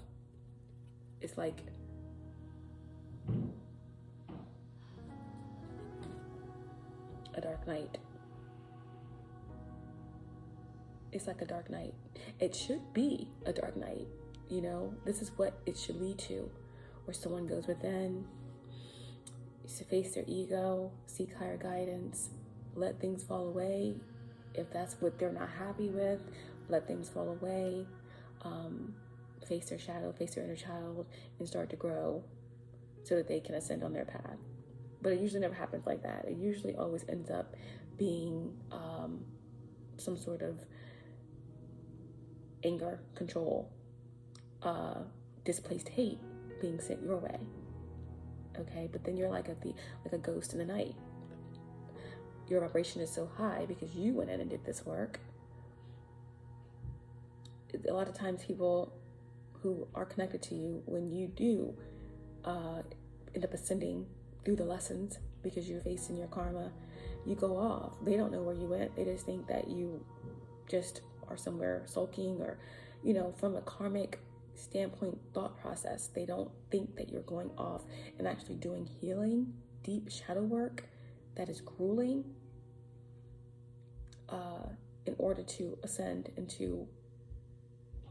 It's like a dark night. It's like a dark night. It should be a dark night. You know, this is what it should lead to, where someone goes within, to face their ego, seek higher guidance, let things fall away. If that's what they're not happy with, let things fall away, face their shadow, face their inner child, and start to grow so that they can ascend on their path. But it usually never happens like that. It usually always ends up being some sort of anger, control, displaced hate being sent your way. Okay, but then you're like a ghost in the night. Your vibration is so high because you went in and did this work. A lot of times people who are connected to you, when you do end up ascending through the lessons because you're facing your karma, you go off. They don't know where you went. They just think that you just are somewhere sulking, or, you know, from a karmic standpoint thought process, they don't think that you're going off and actually doing healing, deep shadow work that is grueling in order to ascend and to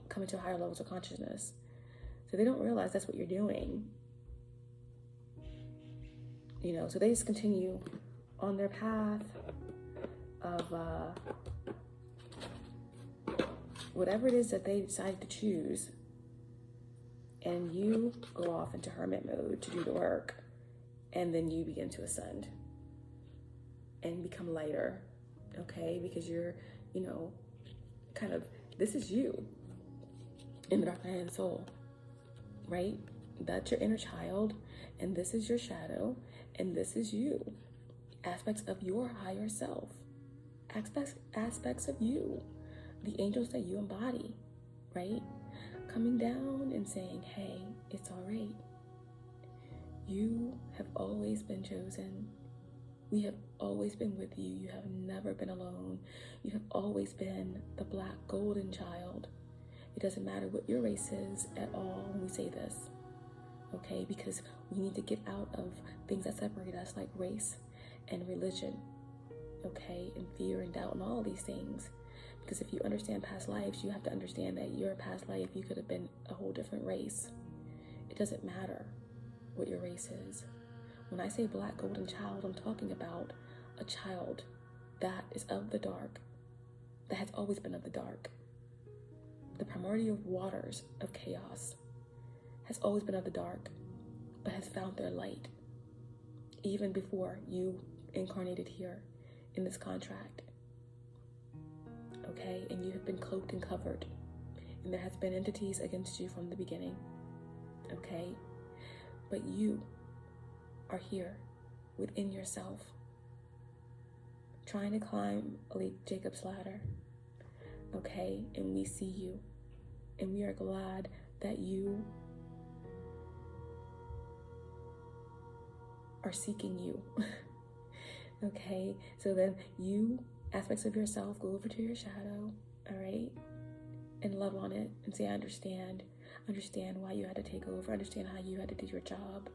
come into higher levels of consciousness. So they don't realize that's what you're doing. You know, so they just continue on their path of whatever it is that they decide to choose. And you go off into hermit mode to do the work. And then you begin to ascend and become lighter, okay? Because you're, you know, kind of, this is you in the dark night of the soul, right? That's your inner child, and this is your shadow, and this is you. Aspects of your higher self. Aspects of you. The angels that you embody, right? Coming down and saying, hey, it's all right. You have always been chosen. We have always been with you. You have never been alone. You have always been the black golden child. It doesn't matter what your race is at all when we say this, okay? Because we need to get out of things that separate us, like race and religion, okay? And fear and doubt and all of these things. Because if you understand past lives, you have to understand that your past life, you could have been a whole different race. It doesn't matter what your race is. When I say black golden child, I'm talking about a child that is of the dark, that has always been of the dark. The primordial waters of chaos has always been of the dark, but has found their light even before you incarnated here in this contract. Okay, and you have been cloaked and covered, and there has been entities against you from the beginning. Okay, but you are here within yourself, trying to climb Jacob's ladder. Okay, and we see you, and we are glad that you are seeking you. Okay, so then you, aspects of yourself, go over to your shadow, all right, and love on it and say, I understand why you had to take over, understand how you had to do your job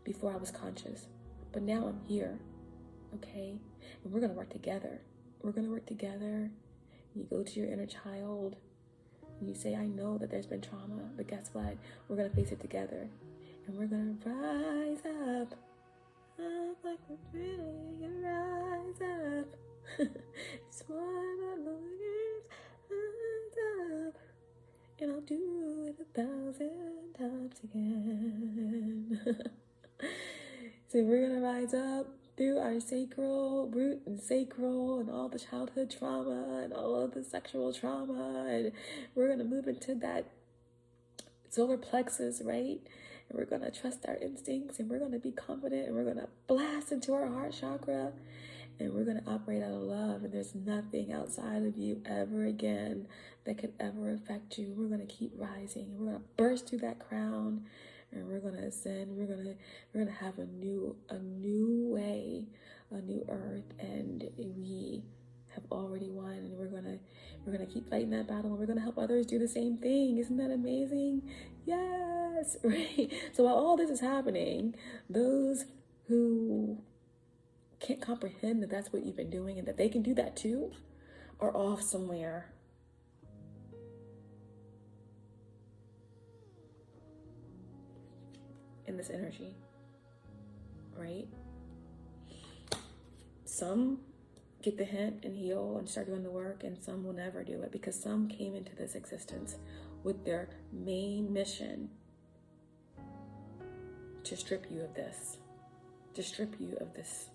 before I was conscious, but now I'm here, okay, and we're gonna work together. You go to your inner child and you say, I know that there's been trauma, but guess what? We're gonna face it together, and we're gonna rise up like a tree, rise up. Just wanna rise up, and I'll do it 1,000 times again. So we're gonna rise up through our sacral, root and sacral, and all the childhood trauma and all of the sexual trauma, and we're gonna move into that solar plexus, right? And we're gonna trust our instincts, and we're gonna be confident, and we're gonna blast into our heart chakra, and we're gonna operate out of love, and there's nothing outside of you ever again that could ever affect you. We're gonna keep rising, and we're gonna burst through that crown, and we're gonna ascend. We're gonna have a new way, a new earth, and we have already won. And we're gonna keep fighting that battle, and we're gonna help others do the same thing. Isn't that amazing? Yes, right. So while all this is happening, those who can't comprehend that that's what you've been doing and that they can do that too are off somewhere. In this energy, right? Some get the hint and heal and start doing the work, and some will never do it, because some came into this existence with their main mission to strip you of this, to strip you of this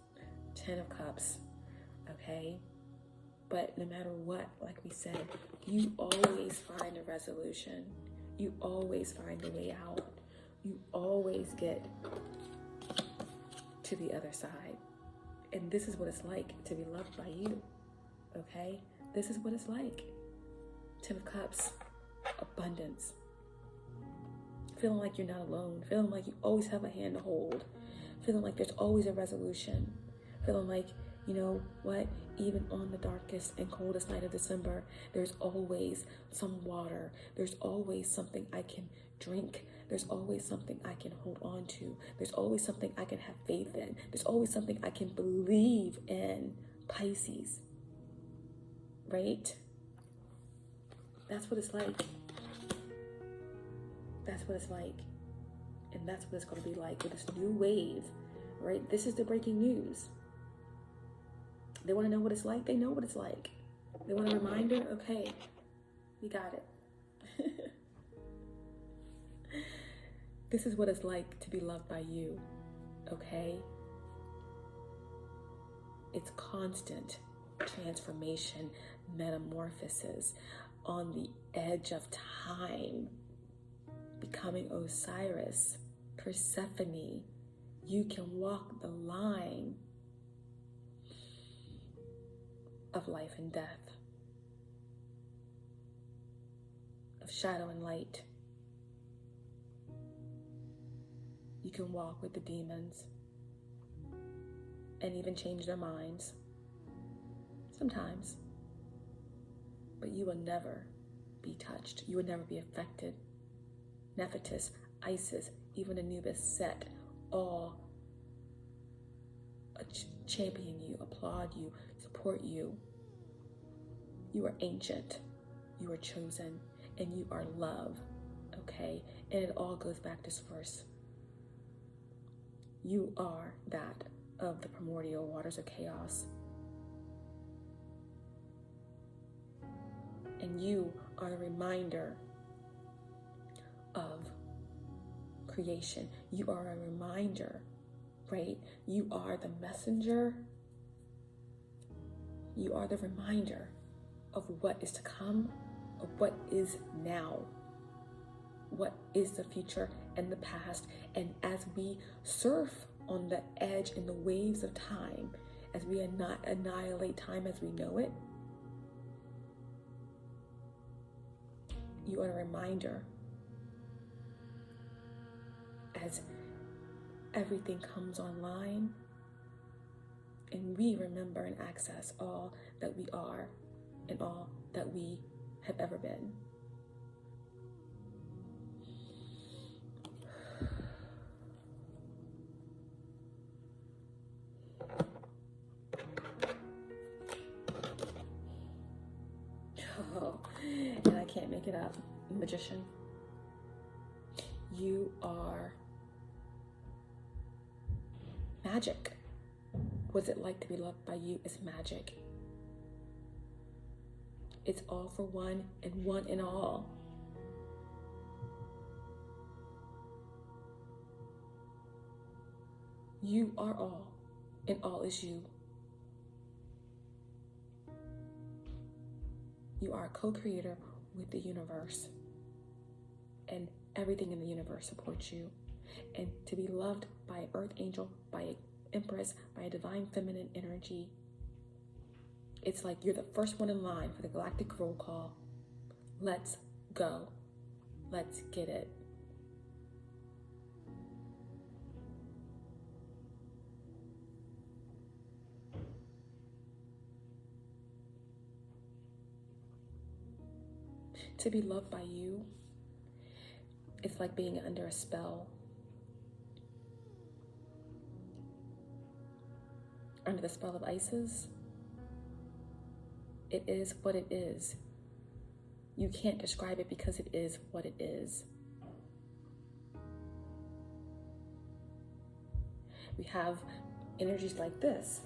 10 of Cups, okay? But no matter what, like we said, you always find a resolution. You always find a way out. You always get to the other side. And this is what it's like to be loved by you, okay? This is what it's like. 10 of Cups, abundance. Feeling like you're not alone. Feeling like you always have a hand to hold. Feeling like there's always a resolution. Feeling like You know what? Even on the darkest and coldest night of December, there's always some water. There's always something I can drink. There's always something I can hold on to. There's always something I can have faith in. There's always something I can believe in. Pisces. Right? That's what it's like. That's what it's like. And that's what it's going to be like with this new wave, right? This is the breaking news. They want to know what it's like. They know what it's like. They want a reminder. Okay, you got it. This is what it's like to be loved by you. Okay? It's constant transformation, metamorphosis, on the edge of time, becoming Osiris, Persephone. You can walk the line of life and death, of shadow and light. You can walk with the demons and even change their minds sometimes, but you will never be touched. You will never be affected. Nephthys, Isis, even Anubis, Set, all champion you, applaud you, support you. You are ancient, you are chosen, and you are love, okay? And it all goes back to source. You are that of the primordial waters of chaos. And you are a reminder of creation. You are a reminder, right? You are the messenger. You are the reminder of what is to come, of what is now, what is the future and the past. And as we surf on the edge and the waves of time, as we annihilate time as we know it, you are a reminder as everything comes online and we remember and access all that we are and all that we have ever been. Oh, and I can't make it up. Magician. You are magic. What's it like to be loved by you? It's magic. It's all for one and one in all. You are all, and all is you. You are a co-creator with the universe, and everything in the universe supports you. And to be loved by an earth angel, by an empress, by a divine feminine energy, it's like you're the first one in line for the galactic roll call. Let's go. Let's get it. To be loved by you, it's like being under a spell. Under the spell of Isis, it is what it is. You can't describe it because it is what it is. We have energies like this.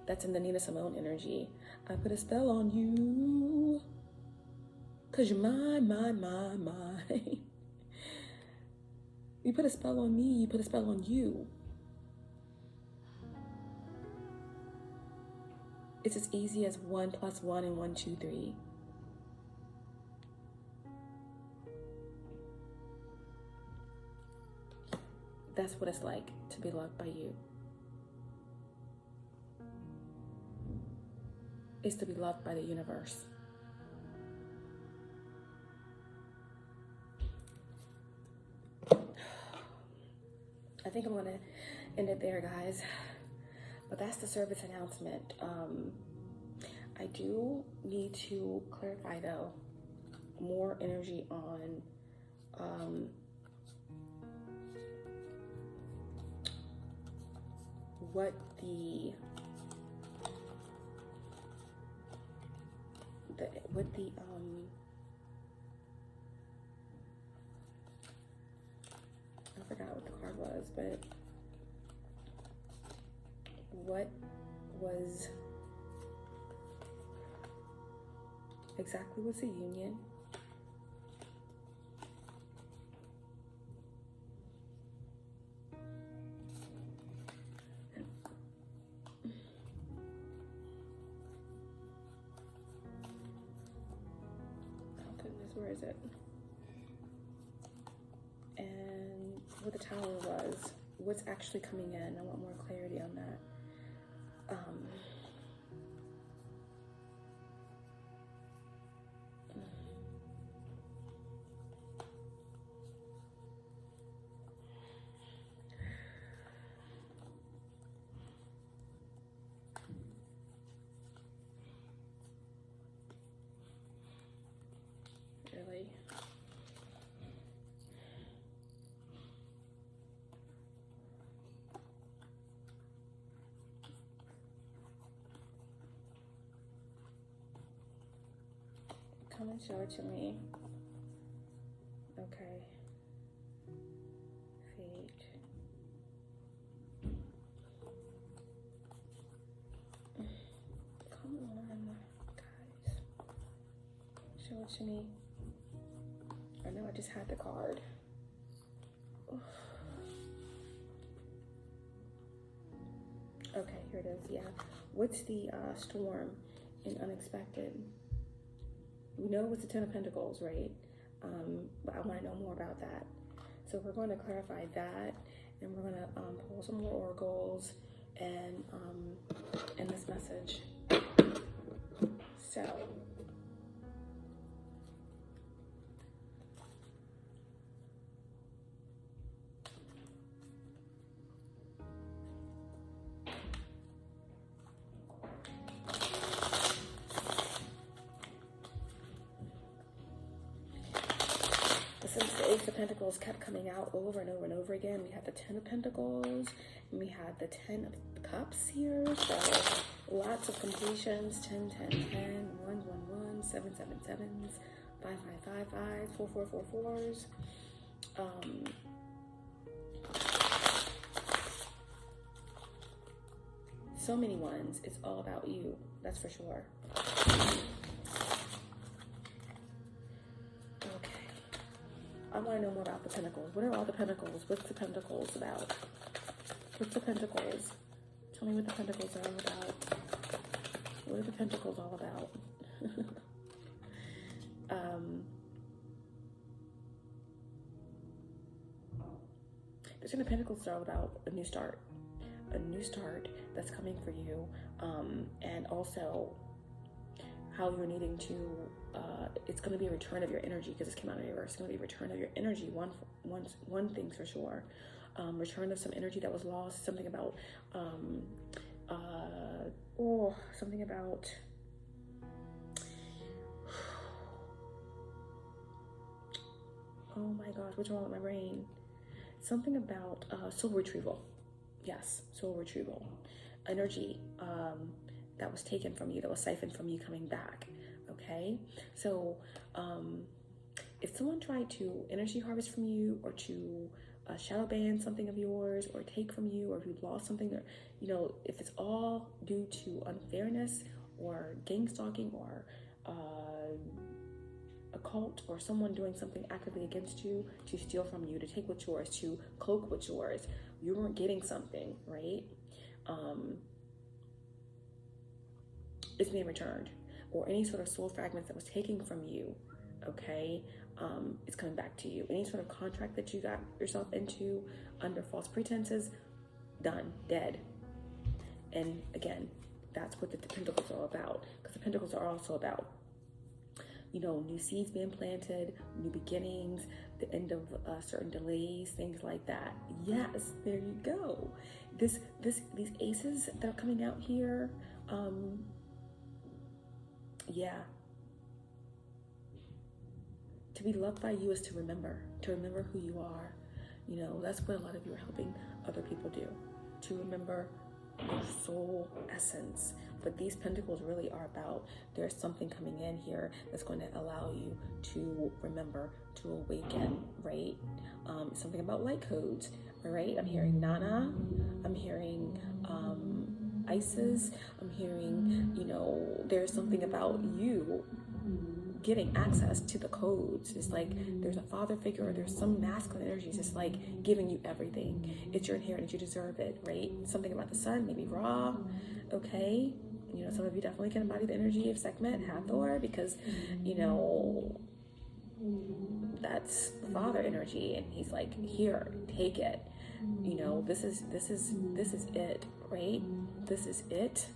That's in the Nina Simone energy. I put a spell on you, 'cause you're mine. You put a spell on me, you put a spell on you. It's as easy as 1 + 1 and 1, 2, 3. That's what it's like to be loved by you. It's to be loved by the universe. I think I'm gonna end it there, guys. But that's the service announcement. I do need to clarify though, more energy on what the I forgot what the card was, but what was exactly was a union? Oh goodness, where is it? And what the Tower was, what's actually coming in. I want more clarity on that. Really? Come and show it to me. Okay. Fate. Come on, guys. Show it to me. I know I just had the card. Okay, here it is. Yeah. What's the storm in unexpected? We know it's the Ten of Pentacles, right? But I want to know more about that. So we're going to clarify that, and we're going to pull some more oracles and in this message. So since the Ace of Pentacles kept coming out over and over and over again, we had the Ten of Pentacles, and we had the Ten of Cups here. So lots of completions. 10, 10, 10, 1, 1, 1, 7, 7, 7s, 5, 5, 5, 5, 4, 4, 4, 4s. So many ones. It's all about you. That's for sure. I want to know more about the Pentacles. What are all the Pentacles? What's the Pentacles about? What's the Pentacles? Tell me what the Pentacles are all about. What are the Pentacles all about? The Ten of Pentacles are all about a new start. A new start that's coming for you. And also how you're needing to, it's going to be a return of your energy, because this came out in reverse. It's going to be a return of your energy, one thing's for sure. Return of some energy that was lost, something about, something about, oh my gosh, what's wrong with my brain? Something about soul retrieval. Yes, soul retrieval. Energy, that was taken from you, that was siphoned from you, coming back. Okay, so if someone tried to energy harvest from you, or to shadow ban something of yours, or take from you, or if you've lost something, or if it's all due to unfairness or gang stalking, or a cult, or someone doing something actively against you to steal from you, to take what's yours, to cloak what's yours, you weren't getting something, right? It's being returned, or any sort of soul fragments that was taken from you, okay? It's coming back to you. Any sort of contract that you got yourself into under false pretenses, done, dead. And again, that's what the Pentacles are all about, because the Pentacles are also about new seeds being planted, new beginnings, the end of certain delays, things like that. Yes, there you go. These aces that are coming out here, yeah. To be loved by you is to remember who you are. That's what a lot of you are helping other people do, to remember your soul essence. But these pentacles really are about, there's something coming in here that's going to allow you to remember, to awaken, right? Something about light codes, all right? I'm hearing Nana, I'm hearing Isis, I'm hearing, there's something about you getting access to the codes. It's like there's a father figure, or there's some masculine energies. It's like giving you everything. It's your inheritance. You deserve it, right? Something about the sun, maybe Ra, okay? Some of you definitely can embody the energy of Sekhmet, Hathor, because, that's the father energy, and he's like, here, take it. This is it, right? This is it.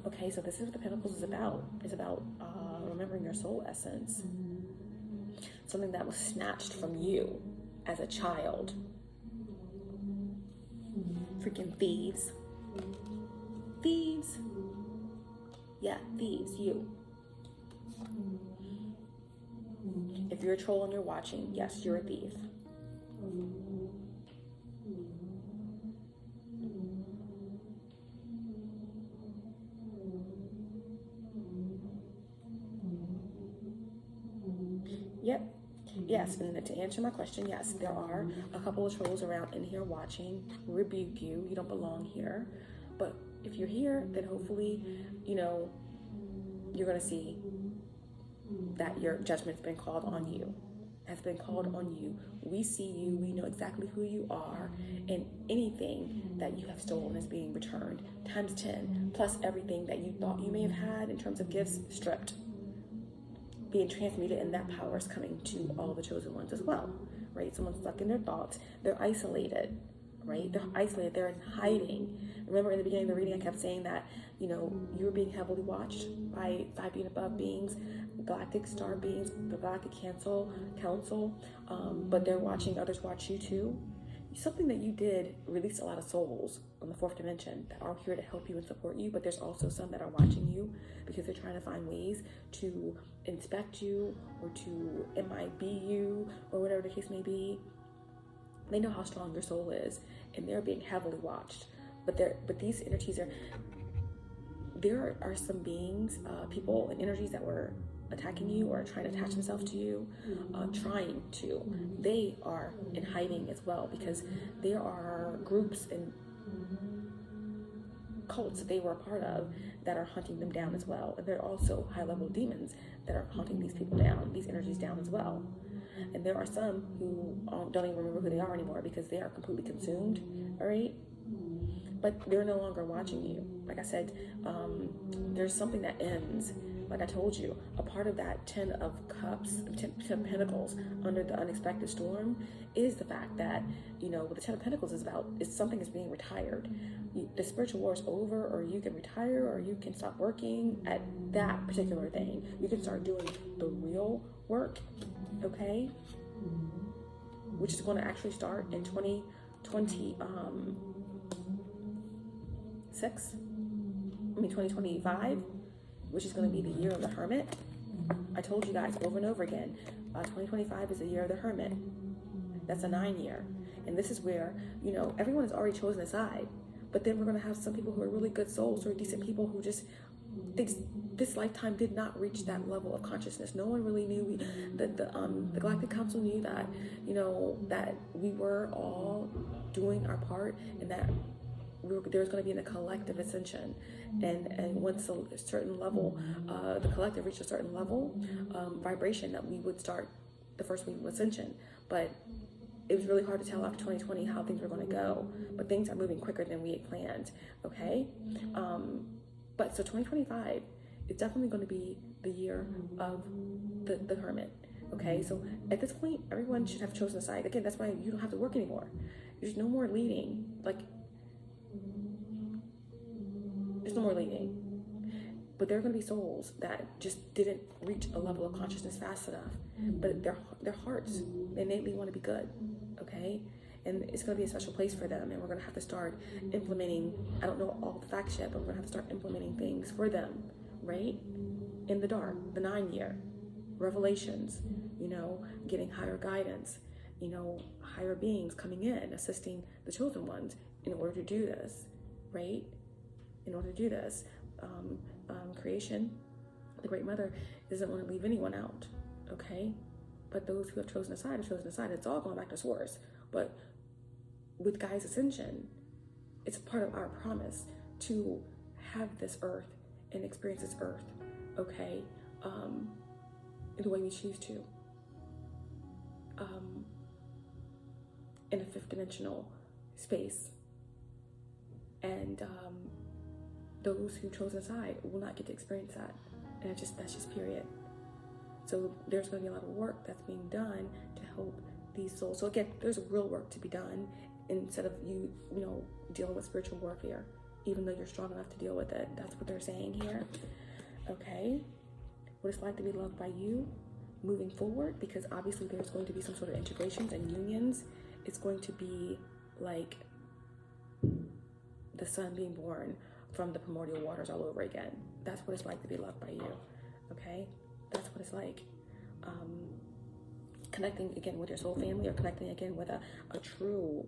Okay, so this is what the Pentacles is about. It's about remembering your soul essence. Something that was snatched from you as a child. Freaking thieves. Thieves. Yeah, thieves, you. If you're a troll and you're watching, yes, you're a thief. Yep. Yes, and to answer my question, yes, there are a couple of trolls around in here watching. Rebuke you. You don't belong here. But if you're here, then hopefully, you're going to see that your judgment's been called on you. Has been called on you. We see you. We know exactly who you are. And anything that you have stolen is being returned times 10, plus everything that you thought you may have had in terms of gifts, stripped, being transmuted, and that power is coming to all the chosen ones as well, right? Someone's stuck in their thoughts. They're isolated, right? They're isolated. They're in hiding. Remember in the beginning of the reading, I kept saying that, you were being heavily watched by 5 being above beings, galactic star beings, the galactic council, but they're watching others watch you too. Something that you did released a lot of souls on the 4th dimension that are here to help you and support you, but there's also some that are watching you because they're trying to find ways to inspect you or to MIB you or whatever the case may be. They know how strong your soul is, and they're being heavily watched. But these energies there are some beings, people and energies that were attacking you or trying to attach themselves to you, they are in hiding as well, because there are groups and cults that they were a part of that are hunting them down as well. And there are also high-level demons that are hunting these people down, these energies down as well. And there are some who don't even remember who they are anymore because they are completely consumed, all right? But they're no longer watching you. Like I said, there's something that ends. Like I told you, a part of that 10 of cups, 10 of pentacles under the unexpected storm is the fact that, what the 10 of pentacles is about is something is being retired. The spiritual war is over, or you can retire, or you can stop working at that particular thing. You can start doing the real work, okay? Which is going to actually start in 2025, which is going to be the year of the Hermit. I told you guys over and over again, 2025 is the year of the Hermit. That's a 9-year. And this is where, everyone has already chosen a side. But then we're going to have some people who are really good souls, who are decent people who just, this lifetime did not reach that level of consciousness. No one really knew. The Galactic Council knew that, that we were all doing our part, and that there's going to be a collective ascension, and once a certain level, the collective reached a certain level vibration, that we would start the first wave of ascension. But it was really hard to tell after 2020 how things were going to go, but things are moving quicker than we had planned, okay? But so 2025 is definitely going to be the year of the Hermit, okay? So at this point, everyone should have chosen a side. Again, that's why you don't have to work anymore. There's no more leading. There's no more leading. But there are going to be souls that just didn't reach a level of consciousness fast enough. But their hearts innately want to be good, okay? And it's going to be a special place for them. And we're going to have to start implementing, I don't know all the facts yet, but we're going to have to start implementing things for them, right? In the dark, the 9-year, revelations, you know, getting higher guidance, you know, higher beings coming in, assisting the chosen ones in order to do this, right? In order to do this. Creation, the Great Mother, doesn't want to leave anyone out, okay? But those who have chosen a side have chosen a side. It's all going back to source. But with Gaia's ascension, it's part of our promise to have this earth and experience this earth, okay? In the way we choose to. In a 5th dimensional space. And those who chose a side will not get to experience that. And that's just period. So there's going to be a lot of work that's being done to help these souls. So again, there's real work to be done instead of you know, dealing with spiritual warfare, even though you're strong enough to deal with it. That's what they're saying here. Okay. What it's like to be loved by you moving forward, because obviously there's going to be some sort of integrations and unions. It's going to be like the son being born from the primordial waters all over again. That's what it's like to be loved by you, okay? That's what it's like. Connecting again with your soul family, or connecting again with a true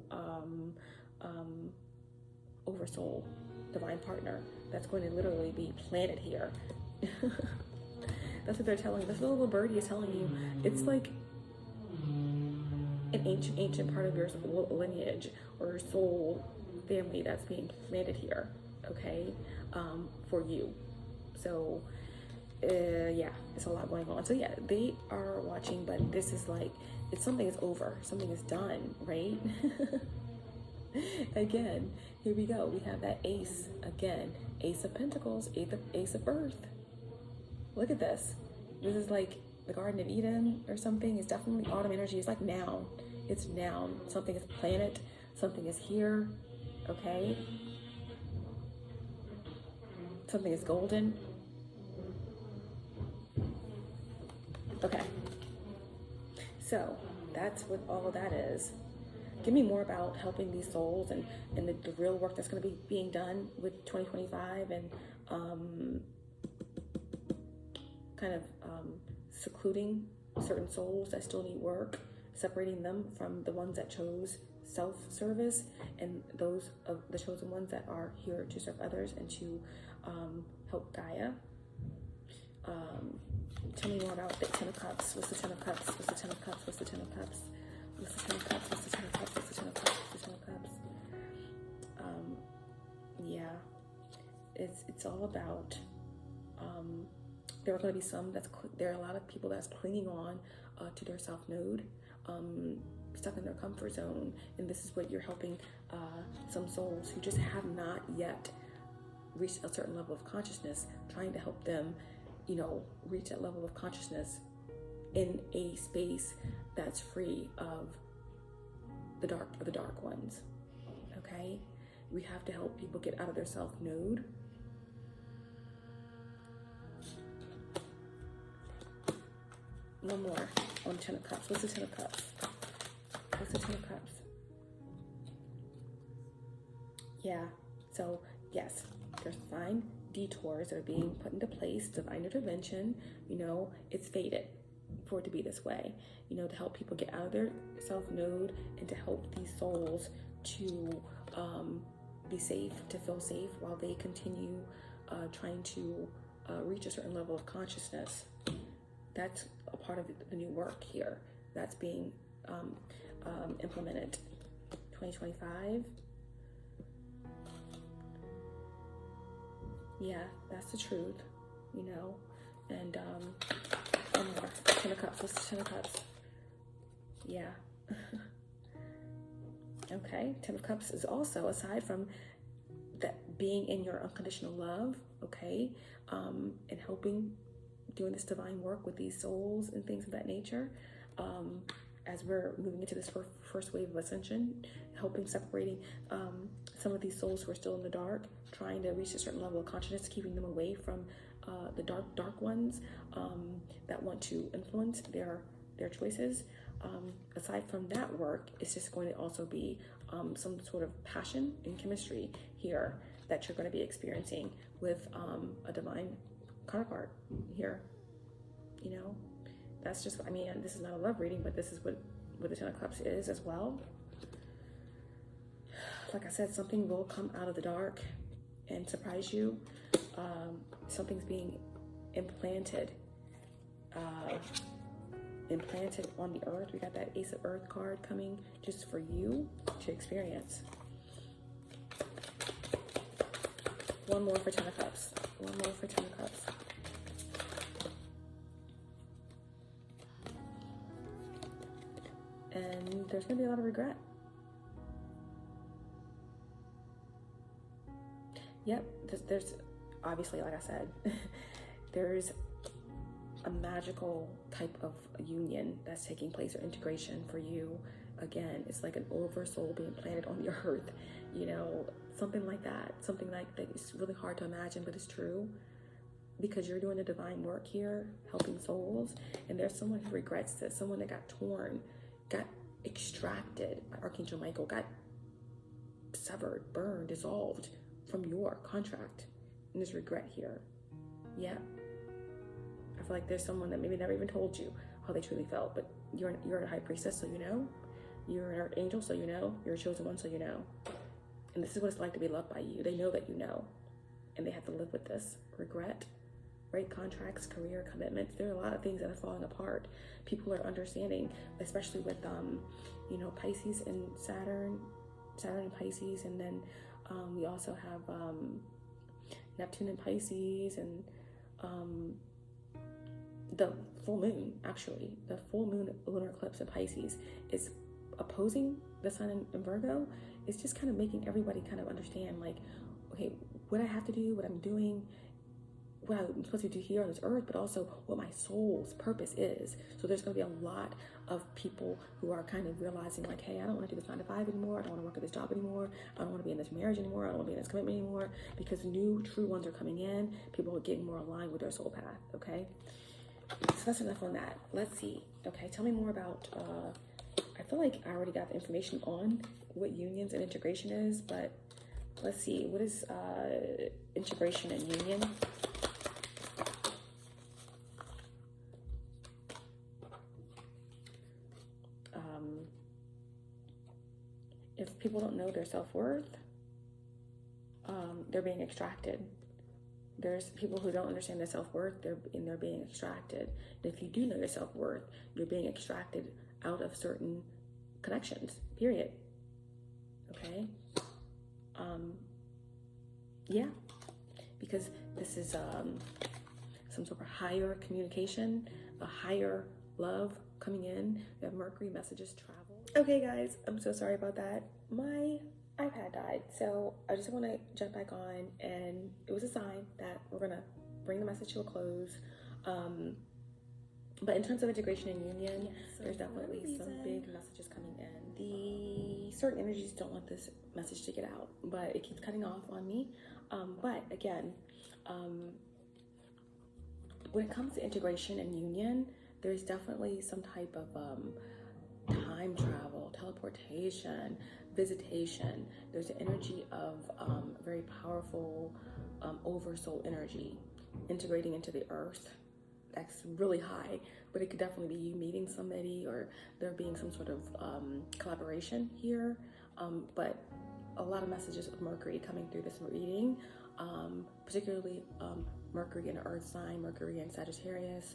oversoul divine partner that's going to literally be planted here. That's what they're telling you. This little birdie is telling you. It's like an ancient part of your lineage or soul family that's being planted here, okay, for you. So yeah, it's a lot going on. So yeah, they are watching, but this is like, it's something is over, something is done, right? Again, here we go. We have that ace again, Ace of Pentacles, Ace of Earth. Look at this. This is like the Garden of Eden or something. It's definitely autumn energy. It's like noun. It's noun. Something is planted. Something is here. Okay. Something is golden. Okay. So that's what all of that is. Give me more about helping these souls and the real work that's going to be being done with 2025 and kind of secluding certain souls that still need work, separating them from the ones that chose self-service and those of the chosen ones that are here to serve others and to help Gaia. Tell me more about the 10 of Cups. What's the 10 of Cups? What's the 10 of Cups? What's the 10 of Cups? What's the 10 of Cups? What's the 10 of Cups? What's the 10 of Cups? What's the 10 of Cups? Yeah, it's all about, there are going to be some there are a lot of people that's clinging on to their self node, stuck in their comfort zone. And this is what you're helping some souls who just have not yet reached a certain level of consciousness, trying to help them, you know, reach that level of consciousness in a space that's free of the dark ones. Okay, we have to help people get out of their self node. One more on 10 of Cups. What's the 10 of Cups? What's the 10 of Cups? Yeah, so yes, there's divine detours that are being put into place, divine intervention. You know, it's fated for it to be this way, you know, to help people get out of their self-node and to help these souls to be safe, to feel safe while they continue trying to reach a certain level of consciousness. That's a part of the new work here that's being implemented. 2025. Yeah, that's the truth, you know. And one more. 10 of Cups. What's the 10 of Cups? Yeah. Okay. 10 of Cups is also, aside from that, being in your unconditional love, okay, and helping, doing this divine work with these souls and things of that nature, as we're moving into this first wave of ascension, helping separating some of these souls who are still in the dark, trying to reach a certain level of consciousness, keeping them away from the dark ones that want to influence their choices. Aside from that work, it's just going to also be some sort of passion and chemistry here that you're going to be experiencing with a divine counterpart here. You know, that's just, I mean, this is not a love reading, but this is what the Ten of Cups is as well. Like I said, something will come out of the dark and surprise you. Something's being implanted on the earth. We got that Ace of Earth card coming just for you to experience. One more for Ten of Cups. One more for Ten of Cups. And there's going to be a lot of regret. Yep, there's obviously, like I said, there's a magical type of union that's taking place, or integration for you. Again, it's like an oversoul being planted on the earth, you know, something like that. Something like that is really hard to imagine, but it's true, because you're doing the divine work here, helping souls, and there's someone who regrets this, someone that got torn, got extracted by Archangel Michael, got severed, burned, dissolved from your contract, and there's regret here. Yeah, I feel like there's someone that maybe never even told you how they truly felt, but you're a high priestess, so you know. You're an archangel, so you know. You're a chosen one, so you know. And this is what it's like to be loved by you. They know that you know, and they have to live with this regret. Right? Contracts, career, commitments. There are a lot of things that are falling apart. People are understanding, especially with you know, Pisces and Saturn and Pisces, and then we also have Neptune and Pisces, and the full moon, actually, the full moon lunar eclipse in Pisces is opposing the sun in Virgo. It's just kind of making everybody kind of understand, like, okay, what I have to do, what I'm doing, what I'm supposed to do here on this earth, but also what my soul's purpose is. So there's going to be a lot of people who are kind of realizing, like, hey, I don't want to do this 9 to 5 anymore. I don't want to work at this job anymore. I don't want to be in this marriage anymore. I don't want to be in this commitment anymore, because new true ones are coming in. People are getting more aligned with their soul path. Okay, so that's enough on that. Let's see. Okay, tell me more about I feel like I already got the information on what unions and integration is, but let's see, what is integration and union? If people don't know their self-worth, they're being extracted. There's people who don't understand their self-worth, they're being extracted. And if you do know your self-worth, you're being extracted out of certain connections, period. Okay? Yeah, because this is some sort of higher communication, a higher love coming in. We have Mercury, messages, travel. Okay guys, I'm so sorry about that. My iPad died, so I just want to jump back on, and it was a sign that we're gonna bring the message to a close. But in terms of integration and union, there's definitely some big messages coming in. The certain energies don't want this message to get out, but it keeps cutting off on me. But again, when it comes to integration and union, there's definitely some type of time travel, teleportation, visitation. There's an energy of very powerful oversoul energy integrating into the earth. That's really high, but it could definitely be you meeting somebody, or there being some sort of collaboration here. But a lot of messages of Mercury coming through this reading, particularly Mercury in an earth sign, Mercury in Sagittarius,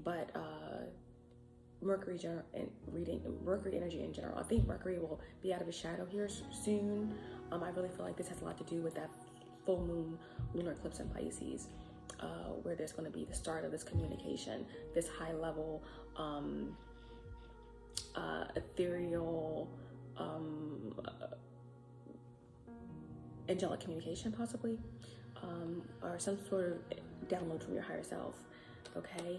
but Mercury energy in general. I think Mercury will be out of his shadow here soon. I really feel like this has a lot to do with that full moon lunar eclipse in Pisces, where there's going to be the start of this communication, this high level, ethereal, angelic communication, possibly, or some sort of download from your higher self. Okay,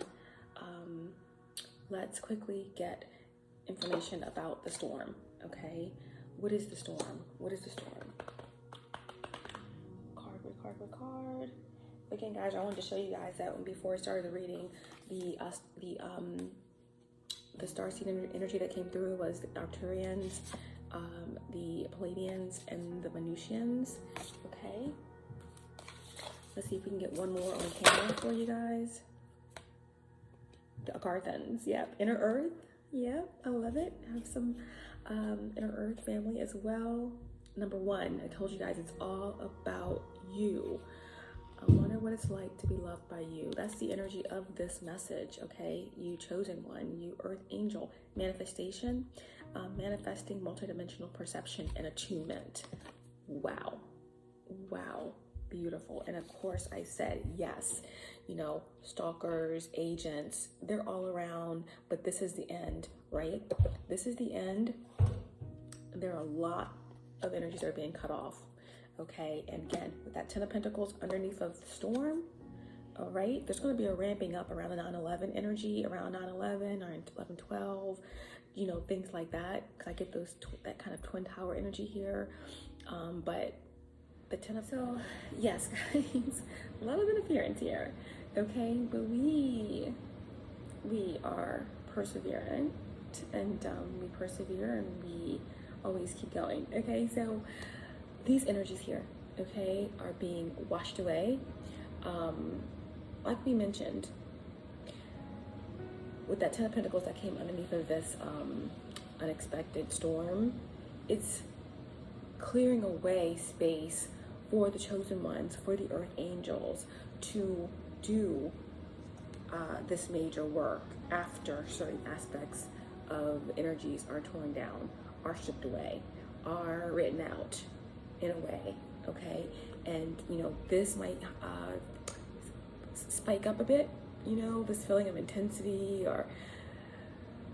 let's quickly get information about the storm. Okay, What is the storm? What is the storm? Card. Again, guys, I wanted to show you guys that before I started the reading, the starseed energy that came through was the Arcturians, the Palladians, and the Venusians. Okay. Let's see if we can get one more on camera for you guys. The Garthans, yep. Inner Earth, yep. I love it. I have some Inner Earth family as well. Number one, I told you guys it's all about you. I wonder what it's like to be loved by you. That's the energy of this message, okay? You chosen one, you Earth Angel. Manifestation, manifesting multidimensional perception and attunement. Wow. Wow. Beautiful. And of course I said, yes, you know, stalkers, agents, they're all around, but this is the end, right? This is the end. There are a lot of energies that are being cut off. Okay, and again, with that 10 of Pentacles underneath of the storm, all right, there's going to be a ramping up around the 9/11 energy, around 9/11 or 11/12, you know, things like that. I get those that kind of twin tower energy here, but the 10 of, so yes, guys, a lot of interference here. Okay, but we are perseverant, and we persevere, and we always keep going. Okay, so these energies here, okay, are being washed away. Like we mentioned, with that 10 of Pentacles that came underneath of this unexpected storm, it's clearing away space for the chosen ones, for the Earth Angels to do this major work after certain aspects of energies are torn down, are stripped away, are written out in a way, okay? And, you know, this might spike up a bit, you know, this feeling of intensity or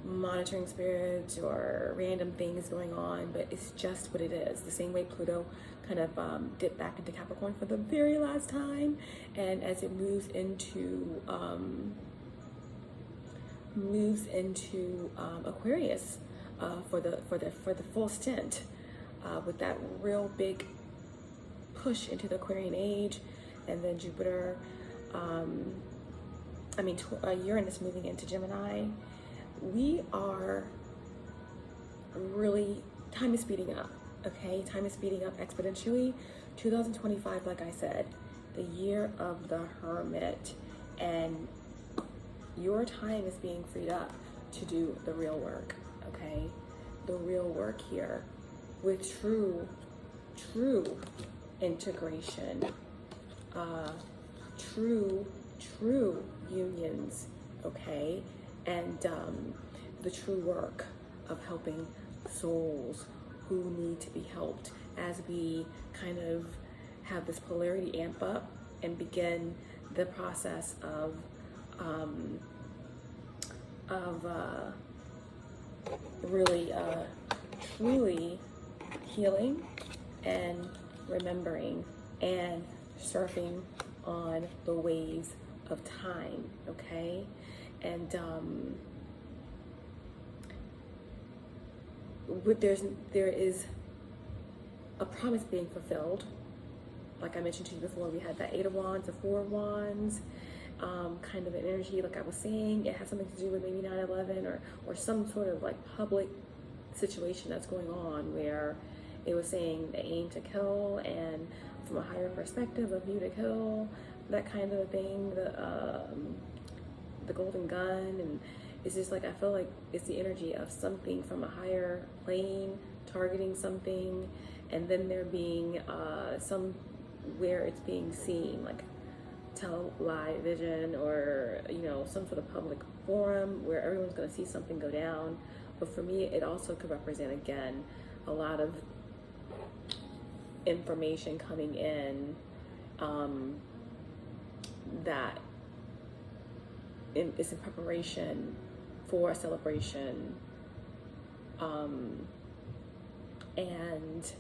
monitoring spirits or random things going on, but it's just what it is. The same way Pluto kind of dipped back into Capricorn for the very last time, and as it moves into Aquarius for the full stint, with that real big push into the Aquarian age, and then Jupiter, Uranus moving into Gemini. We are really, time is speeding up, okay? Time is speeding up exponentially. 2025, like I said, the year of the Hermit, and your time is being freed up to do the real work, okay? The real work here with true integration, true unions, okay? And the true work of helping souls who need to be helped, as we kind of have this polarity amp up and begin the process of really truly healing and remembering and surfing on the waves of time, okay? And there is a promise being fulfilled. Like I mentioned to you before, we had that 8 of Wands, the 4 of Wands, kind of an energy, like I was saying. It has something to do with maybe 9/11 or some sort of like public situation that's going on, where it was saying the aim to kill, and from a higher perspective, a view to kill, that kind of thing, the golden gun. And it's just like, I feel like it's the energy of something from a higher plane targeting something, and then there being somewhere it's being seen, like television, or, you know, some sort of public forum where everyone's going to see something go down. But for me, it also could represent, again, a lot of information coming in that is in preparation for a celebration, and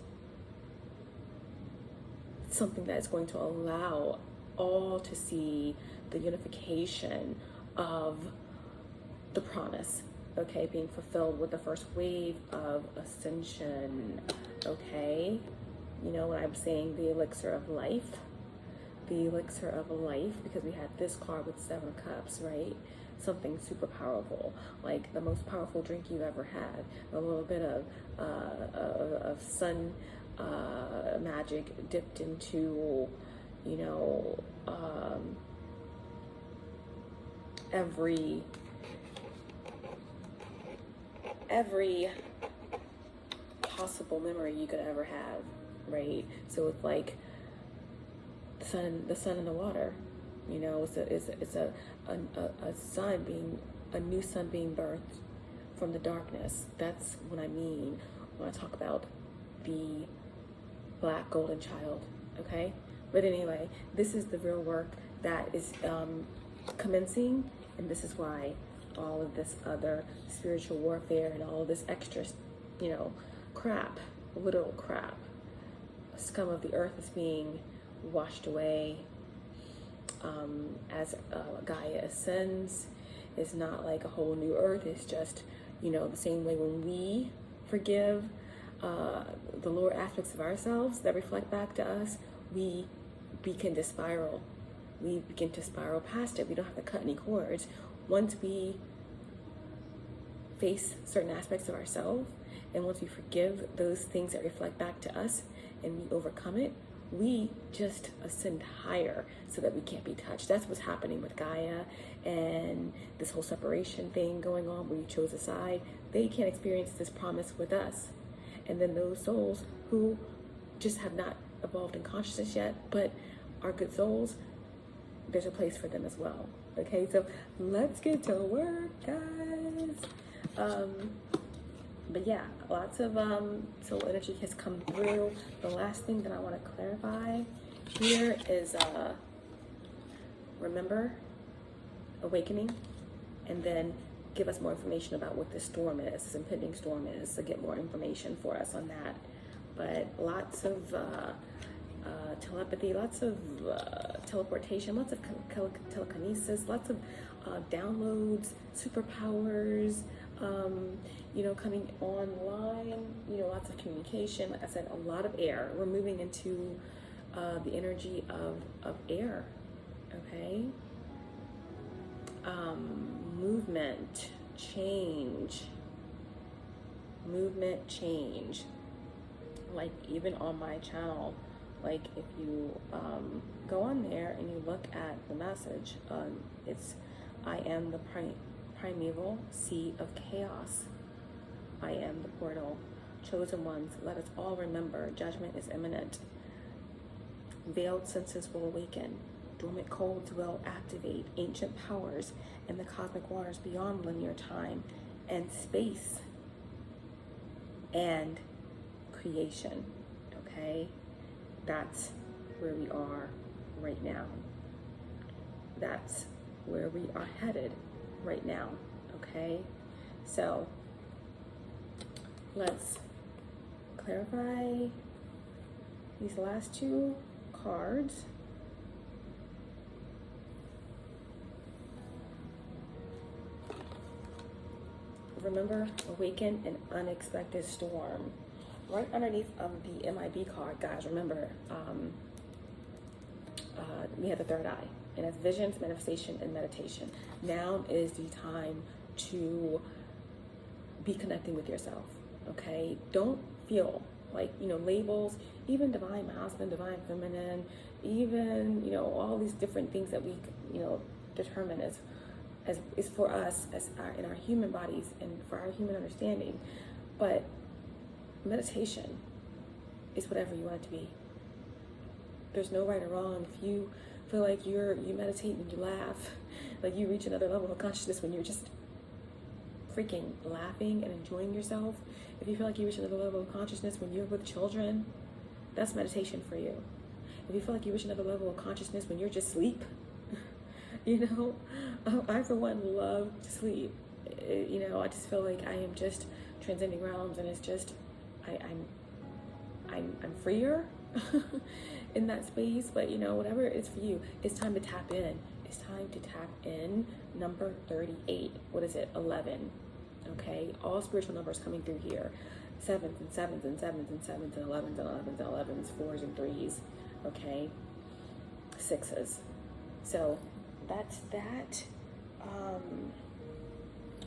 something that's going to allow all to see the unification of the promise, okay, being fulfilled with the first wave of ascension, okay? You know what I'm saying, the elixir of life, because we had this card with 7 of Cups, right? Something super powerful, like the most powerful drink you've ever had, a little bit of sun magic dipped into, you know, every possible memory you could ever have, right? So it's like the sun and the water, you know, it's a new sun being birthed from the darkness. That's what I mean when I talk about the black golden child, okay? But anyway, this is the real work that is commencing, and this is why all of this other spiritual warfare and all of this extra, you know, crap, literal crap, scum of the earth is being washed away as Gaia ascends. It's not like a whole new earth. It's just, you know, the same way when we forgive the lower aspects of ourselves that reflect back to us, we begin to spiral. We begin to spiral past it. We don't have to cut any cords. Once we face certain aspects of ourselves, and once we forgive those things that reflect back to us and we overcome it, we just ascend higher so that we can't be touched. That's what's happening with Gaia and this whole separation thing going on where you chose a side. They can't experience this promise with us. And then those souls who just have not evolved in consciousness yet, but are good souls, there's a place for them as well. Okay, so let's get to work, guys. But yeah, lots of soul energy has come through. The last thing that I want to clarify here is remember, awakening, and then give us more information about what this storm is, this impending storm is, to get more information for us on that. But lots of telepathy, lots of teleportation, lots of telekinesis, lots of downloads, superpowers, you know, coming online, you know, lots of communication. Like I said, a lot of air. We're moving into the energy of air, okay? Movement, change. Like even on my channel, like if you go on there and you look at the message, it's I am the primeval sea of chaos. I am the portal. Chosen ones, let us all remember, judgment is imminent. Veiled senses will awaken. Dormant codes will activate. Ancient powers in the cosmic waters beyond linear time and space and creation. Okay? That's where we are right now. That's where we are headed right now. Okay? So let's clarify these last 2 cards. Remember, awaken an unexpected storm. Right underneath the MIB card, guys, remember, we have the third eye, and it's visions, manifestation, and meditation. Now is the time to be connecting with yourself, okay? Don't feel like, you know, labels, even divine masculine, divine feminine, even, you know, all these different things that we, you know, determine as is for us as in our human bodies and for our human understanding. But meditation is whatever you want it to be. There's no right or wrong. If you feel like you meditate and you laugh, like you reach another level of consciousness when you're just freaking laughing and enjoying yourself. If you feel like you reach another level of consciousness when you're with children, that's meditation for you. If you feel like you reach another level of consciousness when you're just asleep, you know, I for one love to sleep. You know, I just feel like I am just transcending realms, and it's just I'm freer in that space. But you know, whatever it is for you, it's time to tap in. It's time to tap in. Number 38. What is it? 11. Okay, all spiritual numbers coming through here. Sevens and sevens and sevens and sevens and 11s and 11s and 11s, 4s and 3s. Okay, 6s. So that's that.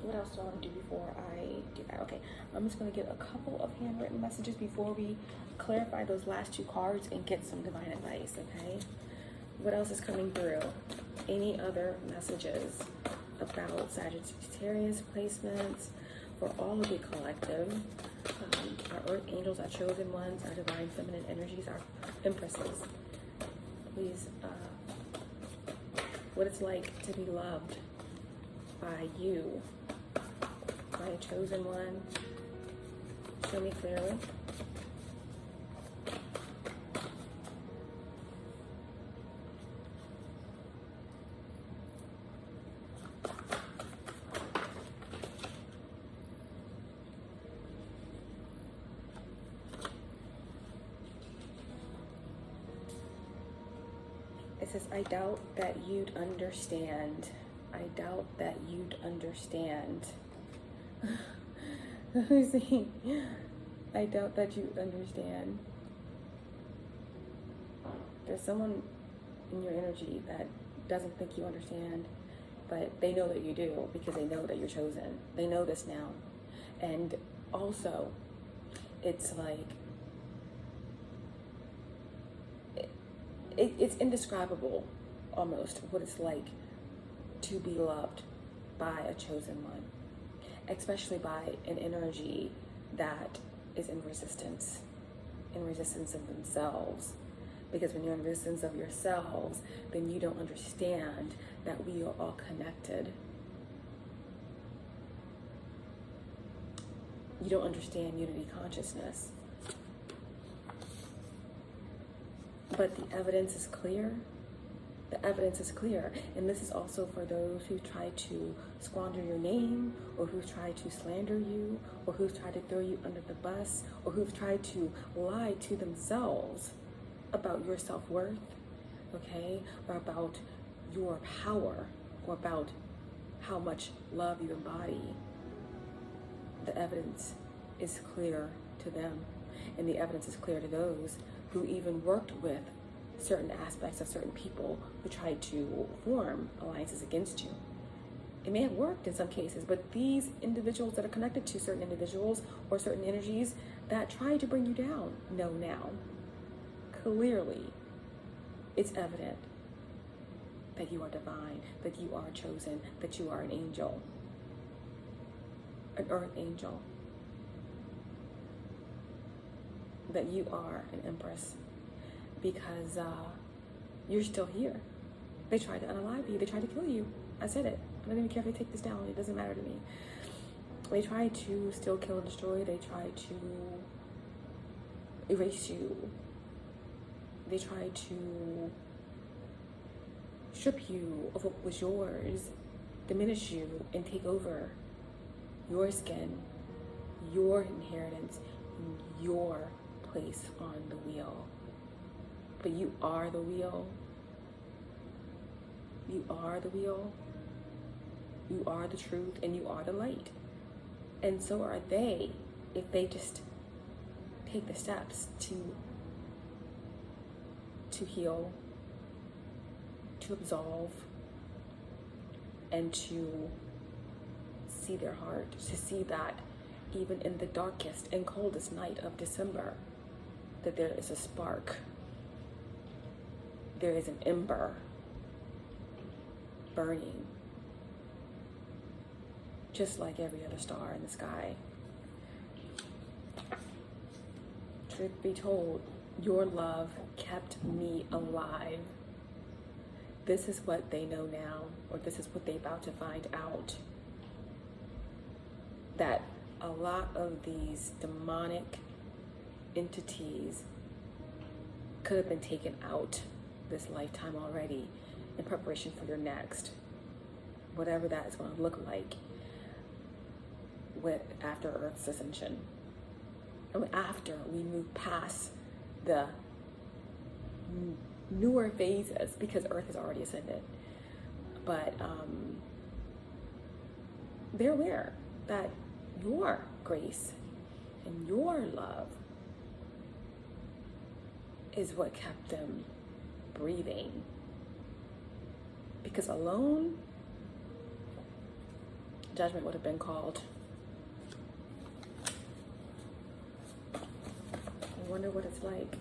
What else do I want to do before I do that? Okay, I'm just going to get a couple of handwritten messages before we clarify those last 2 cards and get some divine advice, okay? What else is coming through? Any other messages about Sagittarius placements for all of the collective? Our earth angels, our chosen ones, our divine feminine energies, our empresses. Please, what it's like to be loved by you, by a chosen one. Show me clearly. It says, I doubt that you'd understand. I doubt that you'd understand. Let me see. I doubt that you understand. There's someone in your energy that doesn't think you understand, but they know that you do because they know that you're chosen. They know this now. And also, it's like, it's indescribable almost what it's like to be loved by a chosen one, especially by an energy that is in resistance of themselves. Because when you're in resistance of yourselves, then you don't understand that we are all connected. You don't understand unity consciousness. But the evidence is clear. The evidence is clear. And this is also for those who try to squander your name, or who've tried to slander you, or who've tried to throw you under the bus, or who've tried to lie to themselves about your self-worth, okay? Or about your power, or about how much love you embody. The evidence is clear to them. And the evidence is clear to those who even worked with certain aspects of certain people who tried to form alliances against you. It may have worked in some cases, but these individuals that are connected to certain individuals or certain energies that try to bring you down know now, clearly, it's evident that you are divine, that you are chosen, that you are an angel, an earth angel, that you are an empress, because you're still here. They tried to unalive you. They tried to kill you. I said it. I don't even care if they take this down. It doesn't matter to me. They tried to still kill and destroy. They tried to erase you. They tried to strip you of what was yours, diminish you, and take over your skin, your inheritance, your place on the wheel. But you are the wheel. You are the wheel. You are the truth, and you are the light. And so are they, if they just take the steps to heal, to absolve, and to see their heart, to see that even in the darkest and coldest night of December, that there is a spark. There is an ember burning, just like every other star in the sky. Truth be told, your love kept me alive. This is what they know now, or this is what they're about to find out. That a lot of these demonic entities could have been taken out this lifetime already in preparation for your next, whatever that is going to look like after Earth's ascension. And after we move past the newer phases, because Earth has already ascended. But they're aware that your grace and your love is what kept them breathing. Because alone, judgment would have been called. I wonder what it's like.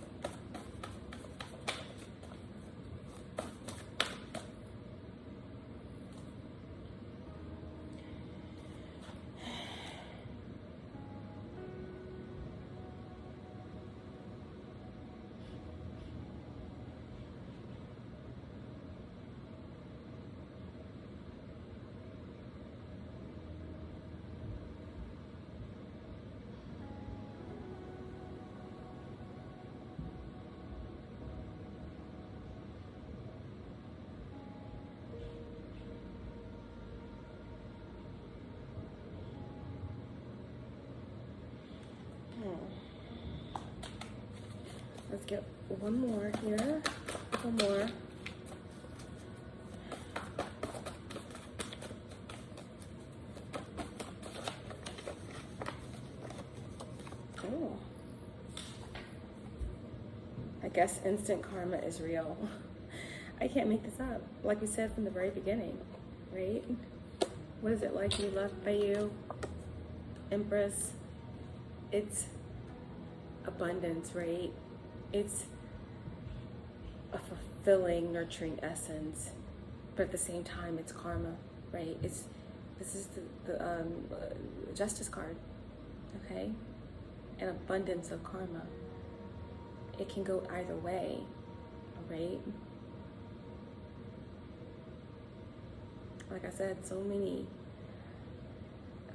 Let's get one more here. One more. Oh. I guess instant karma is real. I can't make this up. Like we said from the very beginning, right? What is it like to be loved by you, Empress? It's abundance, right? It's a fulfilling, nurturing essence, but at the same time, it's karma, right? This is the justice card, okay? An abundance of karma. It can go either way, right? Like I said, so many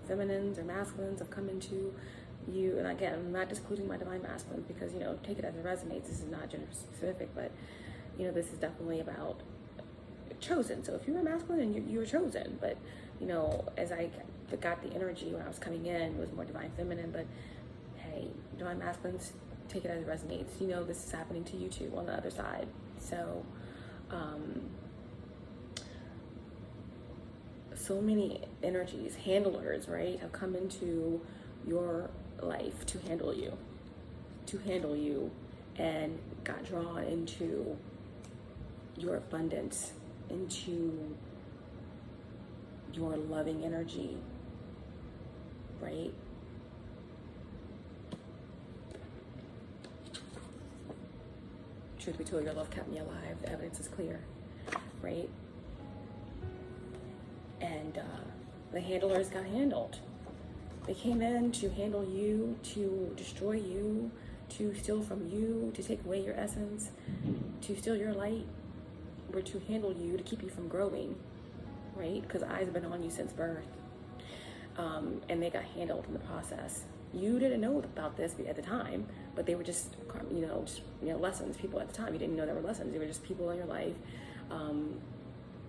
feminines or masculines have come into you, and again, I'm not excluding my divine masculines because, you know, take it as it resonates. This is not gender specific, but, you know, this is definitely about chosen. So if you were masculine and you were chosen, but, you know, as I got the energy when I was coming in, it was more divine feminine, but hey, divine masculines, take it as it resonates. You know, this is happening to you too on the other side. So, so many energies, handlers, right, have come into your life to handle you, and got drawn into your abundance, into your loving energy, right? Truth be told, your love kept me alive. The evidence is clear, right? And the handlers got handled. They came in to handle you, to destroy you, to steal from you, to take away your essence, to steal your light, or to handle you, to keep you from growing, right? Because eyes have been on you since birth. And they got handled in the process. You didn't know about this at the time, but they were just, lessons, people at the time. You didn't know there were lessons. They were just people in your life,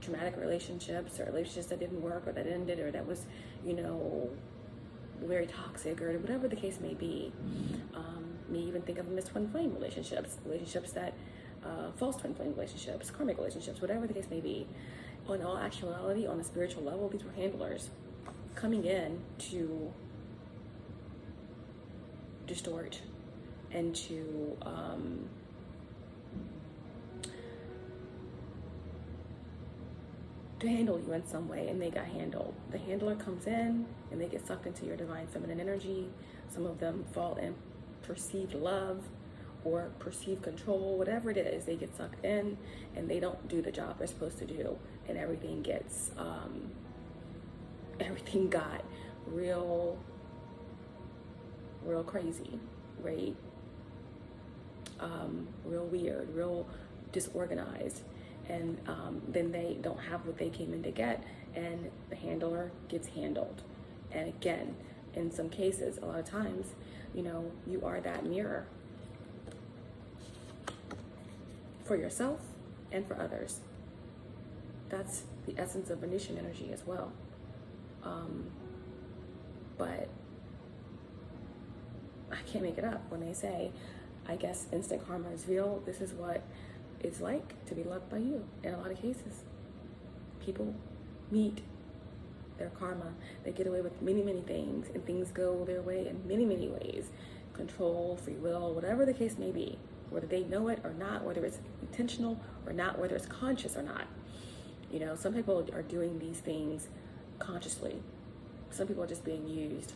traumatic relationships, or relationships that didn't work, or that ended, or that was, very toxic, or whatever the case may be. May even think of them as twin flame relationships that, false twin flame relationships, karmic relationships, whatever the case may be. In all actuality, on a spiritual level, these were handlers coming in to distort and to handle you in some way, and they got handled. The handler comes in and they get sucked into your divine feminine energy. Some of them fall in perceived love or perceived control, whatever it is, they get sucked in and they don't do the job they're supposed to do, and everything gets everything got real crazy, right? Real weird, real disorganized. And then they don't have what they came in to get, and the handler gets handled. And again, in some cases, a lot of times, you are that mirror for yourself and for others. That's the essence of Venusian energy as well. But I can't make it up when they say, I guess instant karma is real. This is what it's like to be loved by you. In a lot of cases, people meet their karma. They get away with many, many things, and things go their way in many, many ways. Control, free will, whatever the case may be, whether they know it or not, whether it's intentional or not, whether it's conscious or not. You know, some people are doing these things consciously. Some people are just being used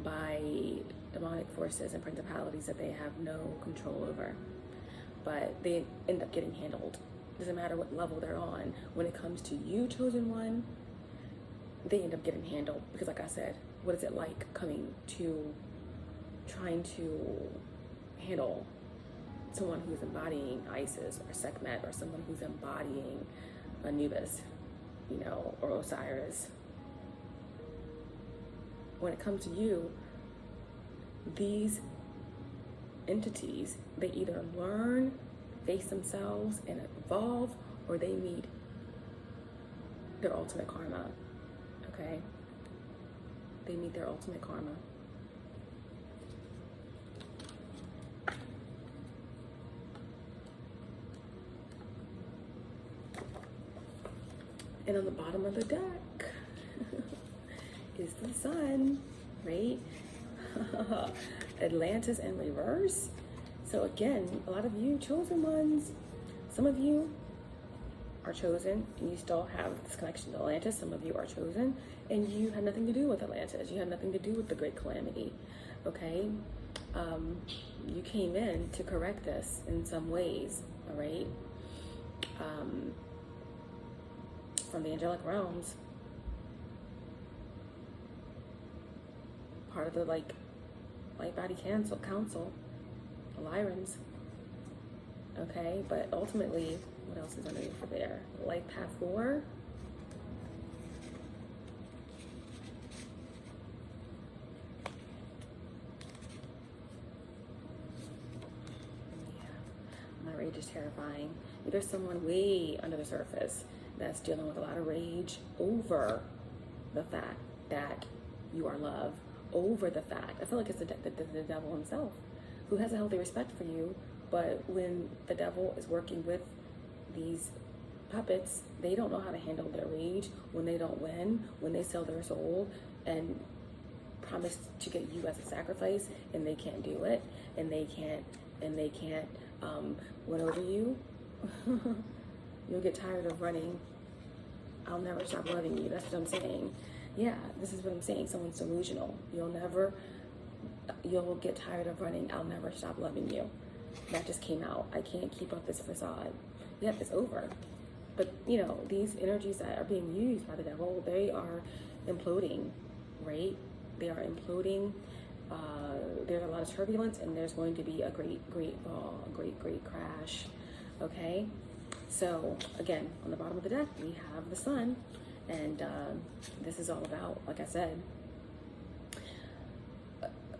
by demonic forces and principalities that they have no control over. But they end up getting handled. Doesn't matter what level they're on. When it comes to you, chosen one, they end up getting handled. Because like I said, what is it like trying to handle someone who's embodying Isis or Sekhmet, or someone who's embodying Anubis, you know, or Osiris? When it comes to you, these entities, they either learn, face themselves, and evolve, or they meet their ultimate karma, okay? They meet their ultimate karma. And on the bottom of the deck is the sun, right? Atlantis in reverse. So again, a lot of you chosen ones, some of you are chosen and you still have this connection to Atlantis. Some of you are chosen and you had nothing to do with Atlantis. You had nothing to do with the Great Calamity, okay? You came in to correct this in some ways, all right? From the angelic realms, part of the light body council, Lyrans, okay? But ultimately, what else is underneath for there? Life path 4. Yeah, my rage is terrifying. There's someone way under the surface that's dealing with a lot of rage over the fact that you are love, over the fact, I feel like it's the devil himself, who has a healthy respect for you, but when the devil is working with these puppets, they don't know how to handle their rage when they don't win, when they sell their soul and promise to get you as a sacrifice, and they can't do it, and they can't win over you. You'll get tired of running. I'll never stop loving you. That's what I'm saying. Yeah, this is what I'm saying. Someone's delusional. You'll get tired of running. I'll never stop loving you. That just came out. I can't keep up this facade. Yep, it's over. But, you know, these energies that are being used by the devil, they are imploding, right? They are imploding. There's a lot of turbulence, and there's going to be a great fall, a great crash, okay? So, again, on the bottom of the deck, we have the sun, and this is all about, like I said,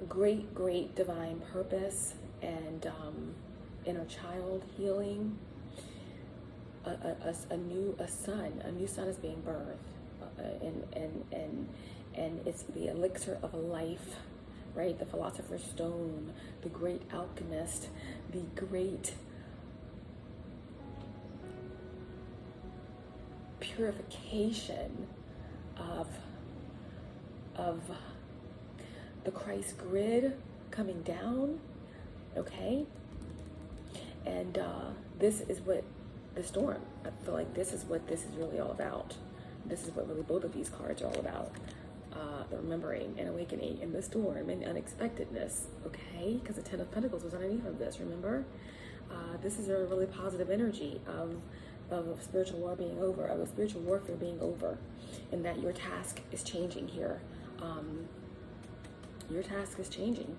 great divine purpose and inner child healing. A new sun is being birthed, and it's the elixir of life, right? The philosopher's stone, the great alchemist, the great purification of the Christ grid coming down, okay? And this is what the storm, I feel like this is what this is really all about. This is what really both of these cards are all about. The remembering and awakening and the storm and unexpectedness, okay? Because the Ten of Pentacles was underneath of this, remember? This is a really positive energy of spiritual war being over, of a spiritual warfare being over, and that your task is changing here. Your task is changing,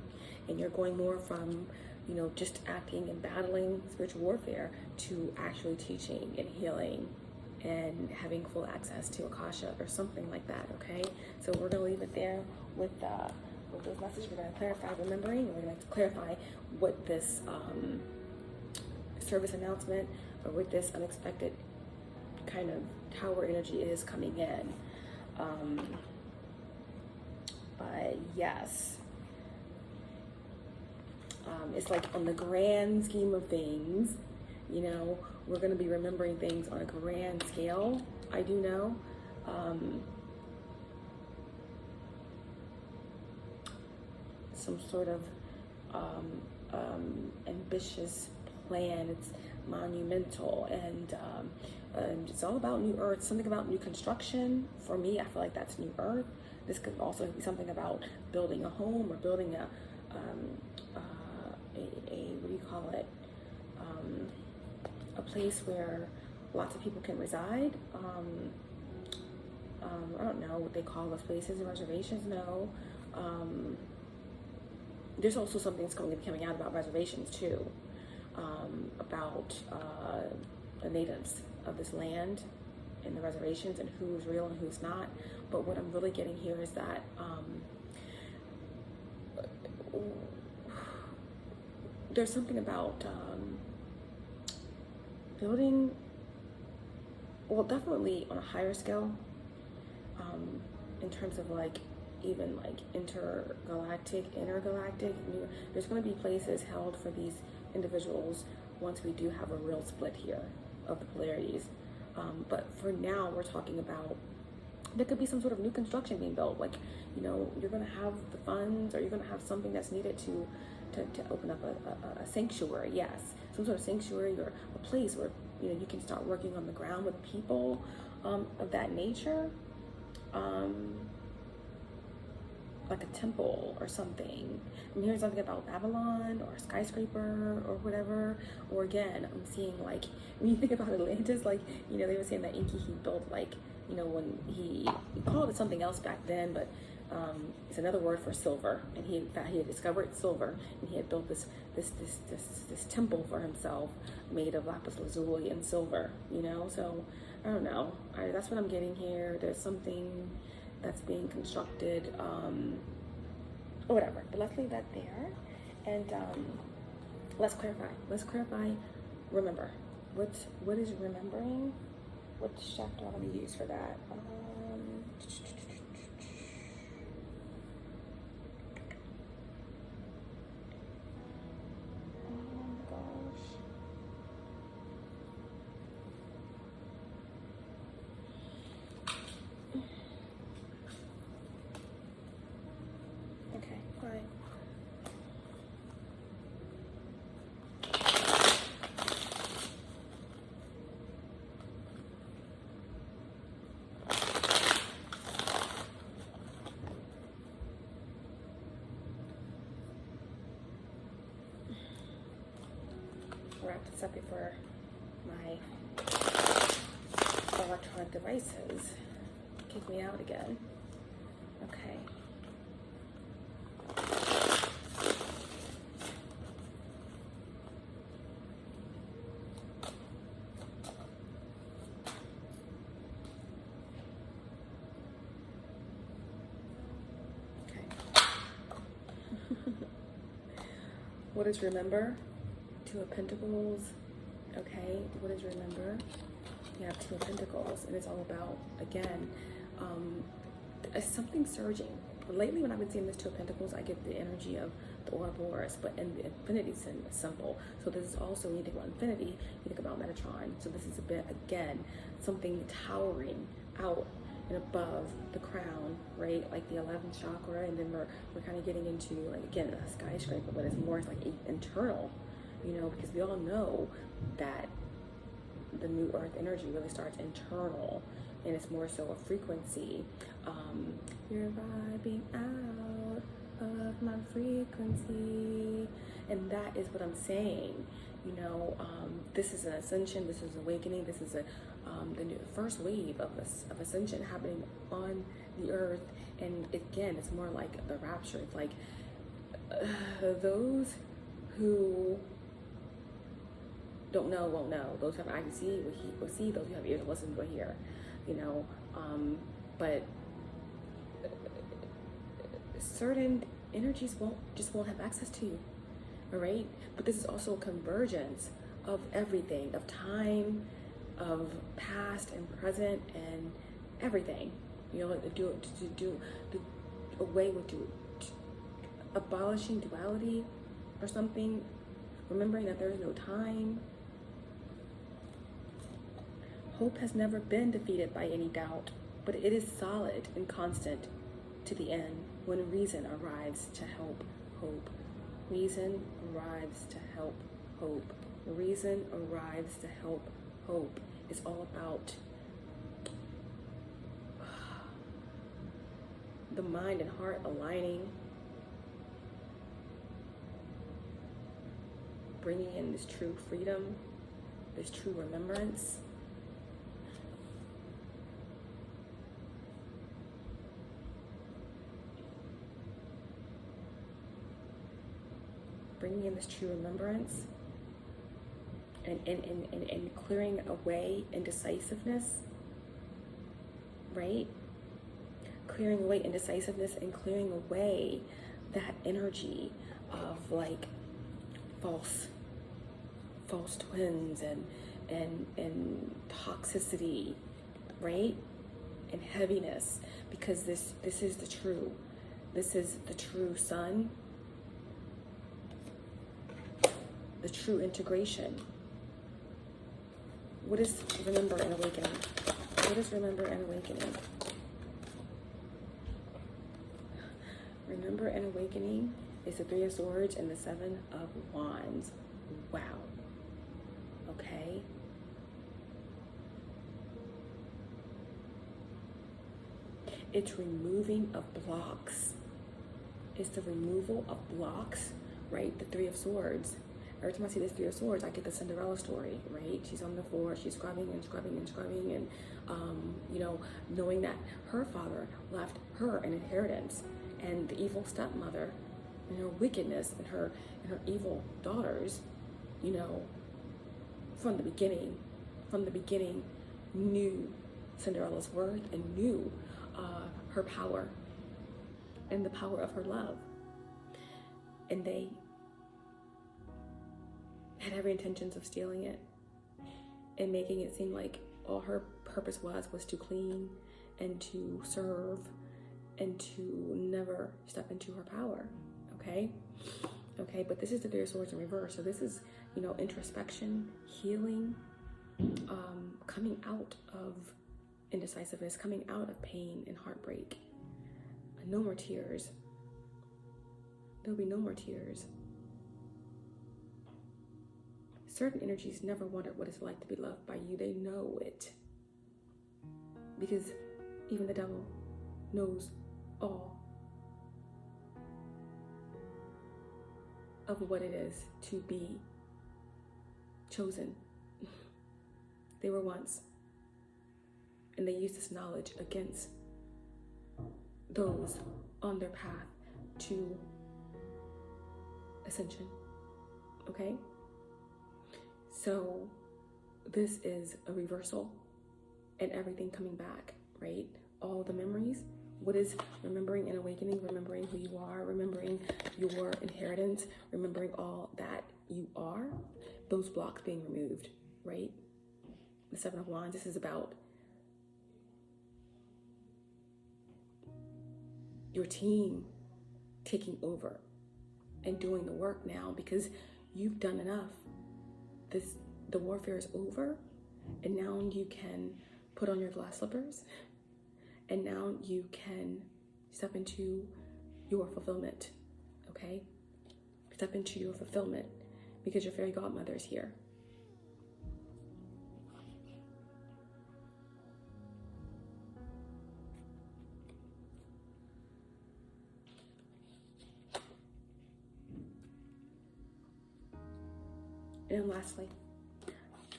and you're going more from, you know, just acting and battling spiritual warfare to actually teaching and healing and having full access to Akasha or something like that, okay? So we're going to leave it there with those messages. We're going to clarify remembering, and we're going to clarify what this service announcement or what this unexpected kind of tower energy is coming in. But yes, it's like on the grand scheme of things, you know, we're going to be remembering things on a grand scale. I do know. some sort of ambitious plan. It's monumental, and it's all about new earth, something about new construction. For me, I feel like that's new earth. This could also be something about building a home, or building a what do you call it, a place where lots of people can reside. I don't know what they call those places, reservations. No. There's also something that's going to be coming out about reservations too, about the natives of this land and the reservations, and who's real and who's not. But what I'm really getting here is that there's something about building, well, definitely on a higher scale, in terms of like even like intergalactic, there's going to be places held for these individuals once we do have a real split here of the polarities. But for now, we're talking about, there could be some sort of new construction being built. Like, you know, you're going to have the funds, or you're going to have something that's needed to open up a sanctuary. Yes, some sort of sanctuary, or a place where, you know, you can start working on the ground with people of that nature. Like a temple or something. I'm hearing something about Babylon or a skyscraper or whatever. Or again, I'm seeing, like, when you think about Atlantis, like, you know, they were saying that Enki, he built, like, you know, when he called it something else back then, but it's another word for silver. And he had discovered silver, and he had built this temple for himself made of lapis lazuli and silver, you know. So I don't know, that's what I'm getting here. There's something that's being constructed, or whatever, but let's leave that there. And let's clarify. Remember, what is remembering? What chapter I'm going to use for that? Wrap this up before my electronic devices kick me out again. Okay. What is remember? Two of Pentacles. Okay, what is remember? You have Two of Pentacles, and it's all about, again, something surging. Lately, when I've been seeing this Two of Pentacles, I get the energy of the Ouroboros, but in the infinity symbol. So this is also, when you think about infinity, you think about Metatron. So this is a bit, again, something towering out and above the crown, right? Like the 11th chakra, and then we're kind of getting into, like, again, a skyscraper, but it's more like internal. You know, because we all know that the new earth energy really starts internal, and it's more so a frequency. You're vibing out of my frequency, and that is what I'm saying. You know, this is an ascension, this is awakening, this is the first wave of ascension happening on the earth. And again, it's more like the rapture. It's like those who don't know won't know. Those who have eyes to see will see. Those who have ears to listen will hear. You know, but certain energies won't have access to you. All right. But this is also a convergence of everything, of time, of past and present, and everything. You know, to do away with abolishing duality or something. Remembering that there is no time. Hope has never been defeated by any doubt, but it is solid and constant to the end when reason arrives to help hope. Reason arrives to help hope. Reason arrives to help hope. It's all about the mind and heart aligning, bringing in this true freedom, this true remembrance. Bringing in this true remembrance and clearing away indecisiveness, right? Clearing away indecisiveness and clearing away that energy of like false twins and toxicity, right? And heaviness, because this is the true. This is the true sun, the true integration. What is remember and awakening? What is remember and awakening? Remember and awakening is the Three of Swords and the Seven of Wands. Wow. Okay. It's removing of blocks. It's the removal of blocks, right? The Three of Swords. Every time I see this Three of Swords, I get the Cinderella story, right? She's on the floor, she's scrubbing and scrubbing and scrubbing, and you know, knowing that her father left her an inheritance, and the evil stepmother and her wickedness and her evil daughters, you know, from the beginning, knew Cinderella's worth and knew her power and the power of her love, and they had every intentions of stealing it and making it seem like all her purpose was to clean and to serve and to never step into her power. Okay, but this is the Three of Swords in reverse. So this is, you know, introspection, healing, coming out of indecisiveness, coming out of pain and heartbreak. No more tears. There'll be no more tears. Certain energies never wondered what it's like to be loved by you. They know it. Because even the devil knows all of what it is to be chosen. They were once, and they used this knowledge against those on their path to ascension. Okay? So this is a reversal and everything coming back, right? All the memories. What is remembering and awakening? Remembering who you are, remembering your inheritance, remembering all that you are. Those blocks being removed, right? The Seven of Wands, this is about your team taking over and doing the work now, because you've done enough. The warfare is over, and now you can put on your glass slippers, and now you can step into your fulfillment, okay? Step into your fulfillment, because your fairy godmother is here. And then lastly,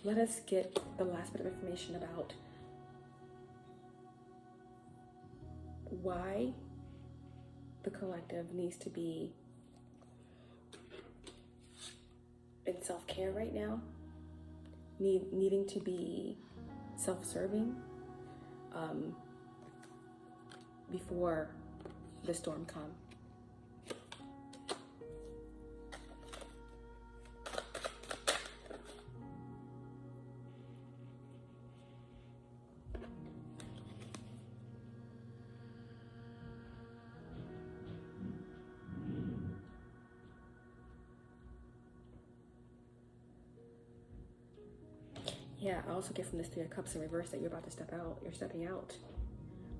let us get the last bit of information about why the collective needs to be in self-care right now, needing to be self-serving before the storm comes. Yeah, I also get from this Three of Cups in reverse that you're about to step out. You're stepping out.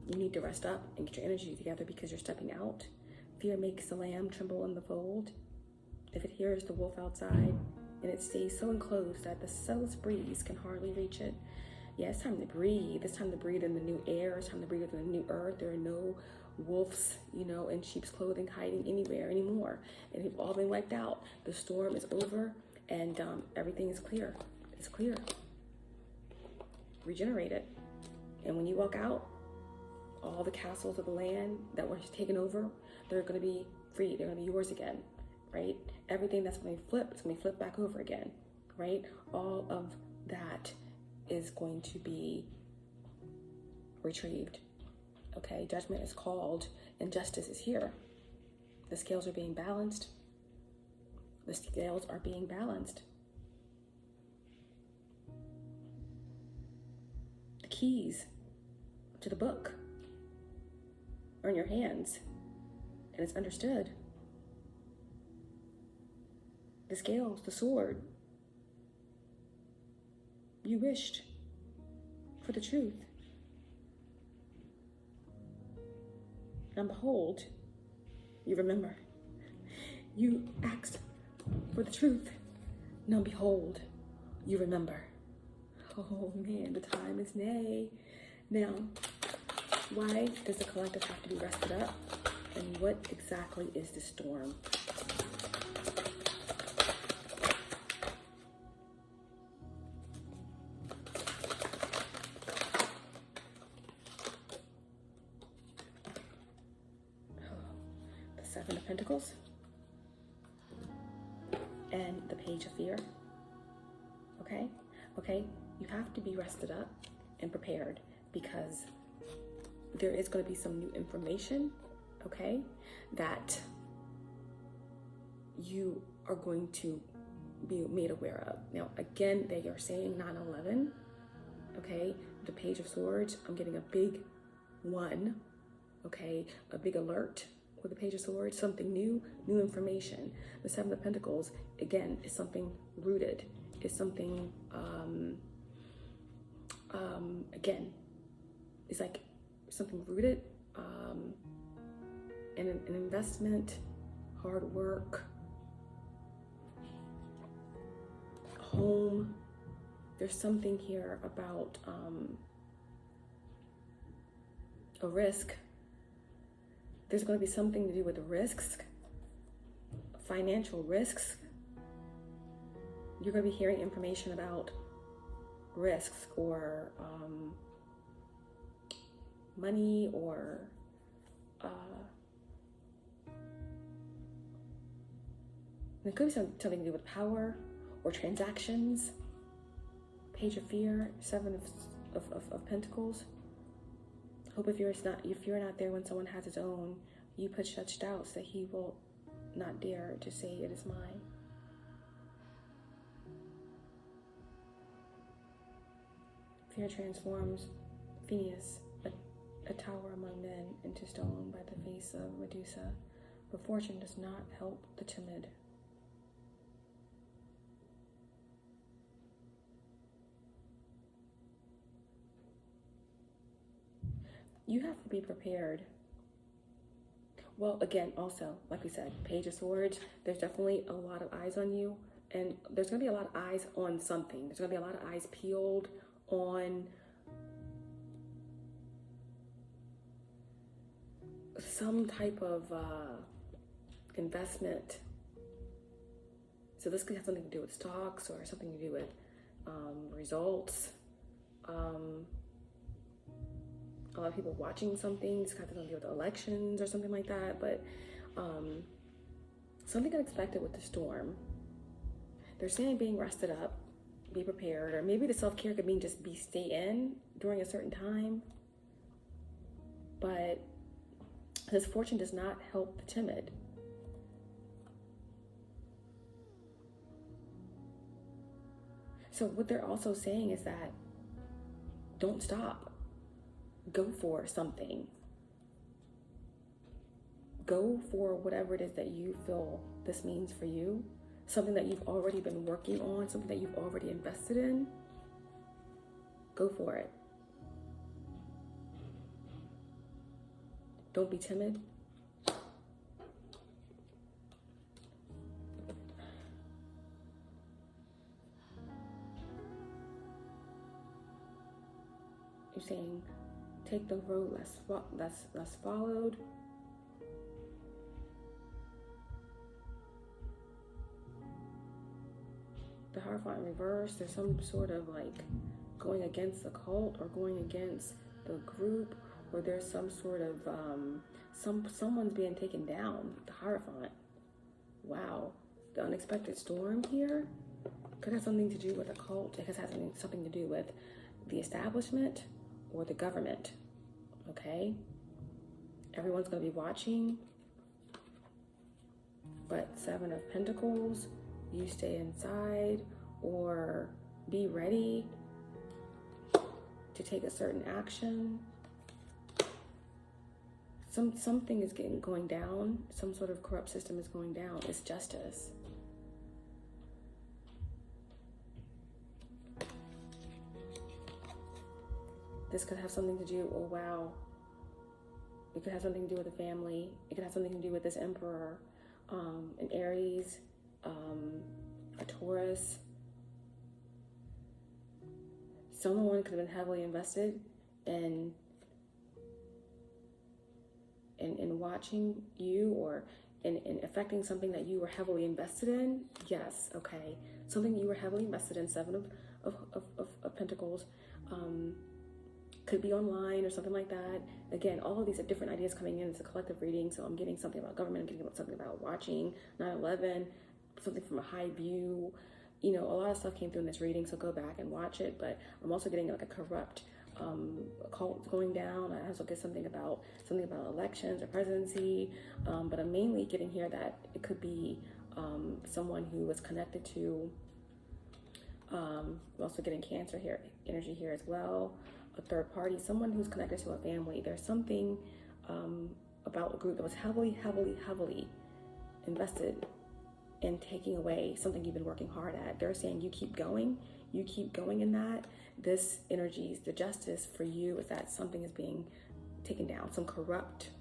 You need to rest up and get your energy together because you're stepping out. fear makes the lamb tremble in the fold, if it hears the wolf outside, and it stays so enclosed that the subtlest breeze can hardly reach it. Yeah, it's time to breathe. It's time to breathe in the new air. It's time to breathe in the new earth. There are no wolves, in sheep's clothing hiding anywhere anymore. And they've all been wiped out. The storm is over, and everything is clear. It's clear. Regenerate it. And when you walk out, all the castles of the land that were taken over, they're going to be free. They're going to be yours again, right? Everything that's going to be flipped, it's going to be flipped back over again, right? All of that is going to be retrieved, okay? Judgment is called and justice is here. The scales are being balanced. The scales are being balanced. The keys to the book are in your hands, and it's understood. The scales, the sword, you wished for the truth. And behold, you remember. You asked for the truth. Now behold, you remember. Oh man, the time is nay. Now, why does the collective have to be rested up? And what exactly is the storm? The Seven of Pentacles and the Page of Fear. Okay, you have to be rested up and prepared, because there is going to be some new information, okay, that you are going to be made aware of. Now, again, they are saying 9/11, okay, the Page of Swords, I'm getting a big one, okay, a big alert with the Page of Swords, something new information. The Seven of Pentacles, again, is something rooted, is something, again, it's like something rooted, and an investment, hard work, home. There's something here about a risk. There's going to be something to do with risks, financial risks. You're going to be hearing information about risks, or money, or it could be something to do with power or transactions. Page of Fear, Seven of Pentacles. Hope if you're not there when someone has his own, you put such doubts that he will not dare to say it is mine. Fear transforms Phineas, a tower among men, into stone by the face of Medusa, but fortune does not help the timid. You have to be prepared. Well, again, also, like we said, Page of Swords, there's definitely a lot of eyes on you, and there's going to be a lot of eyes on something. There's going to be a lot of eyes peeled on some type of investment. So this could have something to do with stocks, or something to do with results. A lot of people watching something. It's got something to do with elections or something like that. But something unexpected with the storm. They're saying being rested up, be prepared, or maybe the self-care could mean just stay in during a certain time. But his fortune does not help the timid. So what they're also saying is that don't stop. Go for something. Go for whatever it is that you feel this means for you. Something that you've already been working on, something that you've already invested in. Go for it. Don't be timid. You're saying, take the road less followed. The Hierophant in reverse, there's some sort of like going against the cult or going against the group, or there's some sort of someone's being taken down. The Hierophant. Wow. The unexpected storm here could have something to do with a cult. It could have something to do with the establishment or the government. Okay? Everyone's going to be watching. But Seven of Pentacles, you stay inside or be ready to take a certain action. Something is going down. Some sort of corrupt system is going down. It's justice. This could have something to do, oh wow. It could have something to do with the family. It could have something to do with this emperor, an Aries, a Taurus. Someone could have been heavily invested in watching you, or in affecting something that you were heavily invested in. Yes, okay. Something you were heavily invested in, Seven of Pentacles. Could be online or something like that. Again, all of these are different ideas coming in. It's a collective reading, so I'm getting something about government, I'm getting something about watching 9/11, something from a high view. You know, a lot of stuff came through in this reading, so go back and watch it. But I'm also getting like a corrupt cult going down. I also get something about elections or presidency. But I'm mainly getting here that it could be someone who was connected to. I'm also getting Cancer here, energy here as well. A third party, someone who's connected to a family. There's something about a group that was heavily invested in taking away something you've been working hard at. They're saying you keep going in that. This energy, the justice for you is that something is being taken down, some corrupt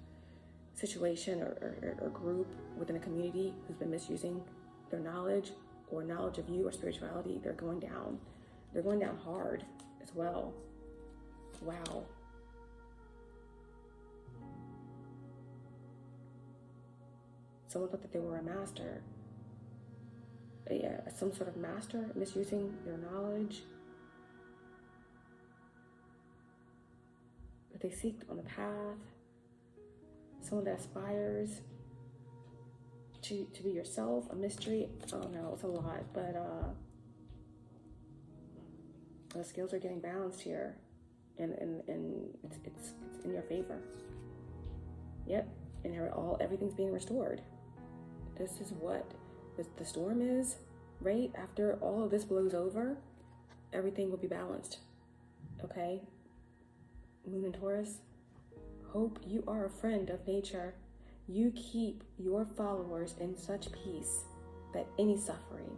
situation or group within a community who's been misusing their knowledge or knowledge of you or spirituality. They're going down hard as well. Wow. Someone thought that they were a master. Yeah, some sort of master misusing their knowledge that they seek on the path. Someone that aspires to be yourself, a mystery. I don't know, it's a lot, but the scales are getting balanced here. And it's in your favor. Yep, and everything's being restored. This is what the storm is, right? After all of this blows over, everything will be balanced. Okay? Moon and Taurus, hope you are a friend of nature. You keep your followers in such peace that any suffering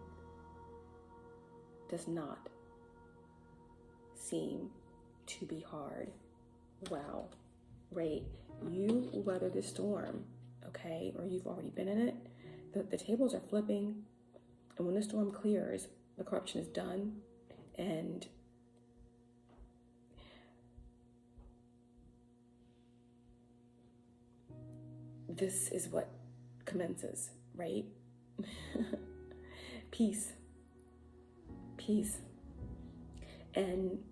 does not seem to be hard. Wow. Right. You weather the storm, okay? Or you've already been in it. The tables are flipping, and when the storm clears, the corruption is done, and this is what commences, right? Peace. And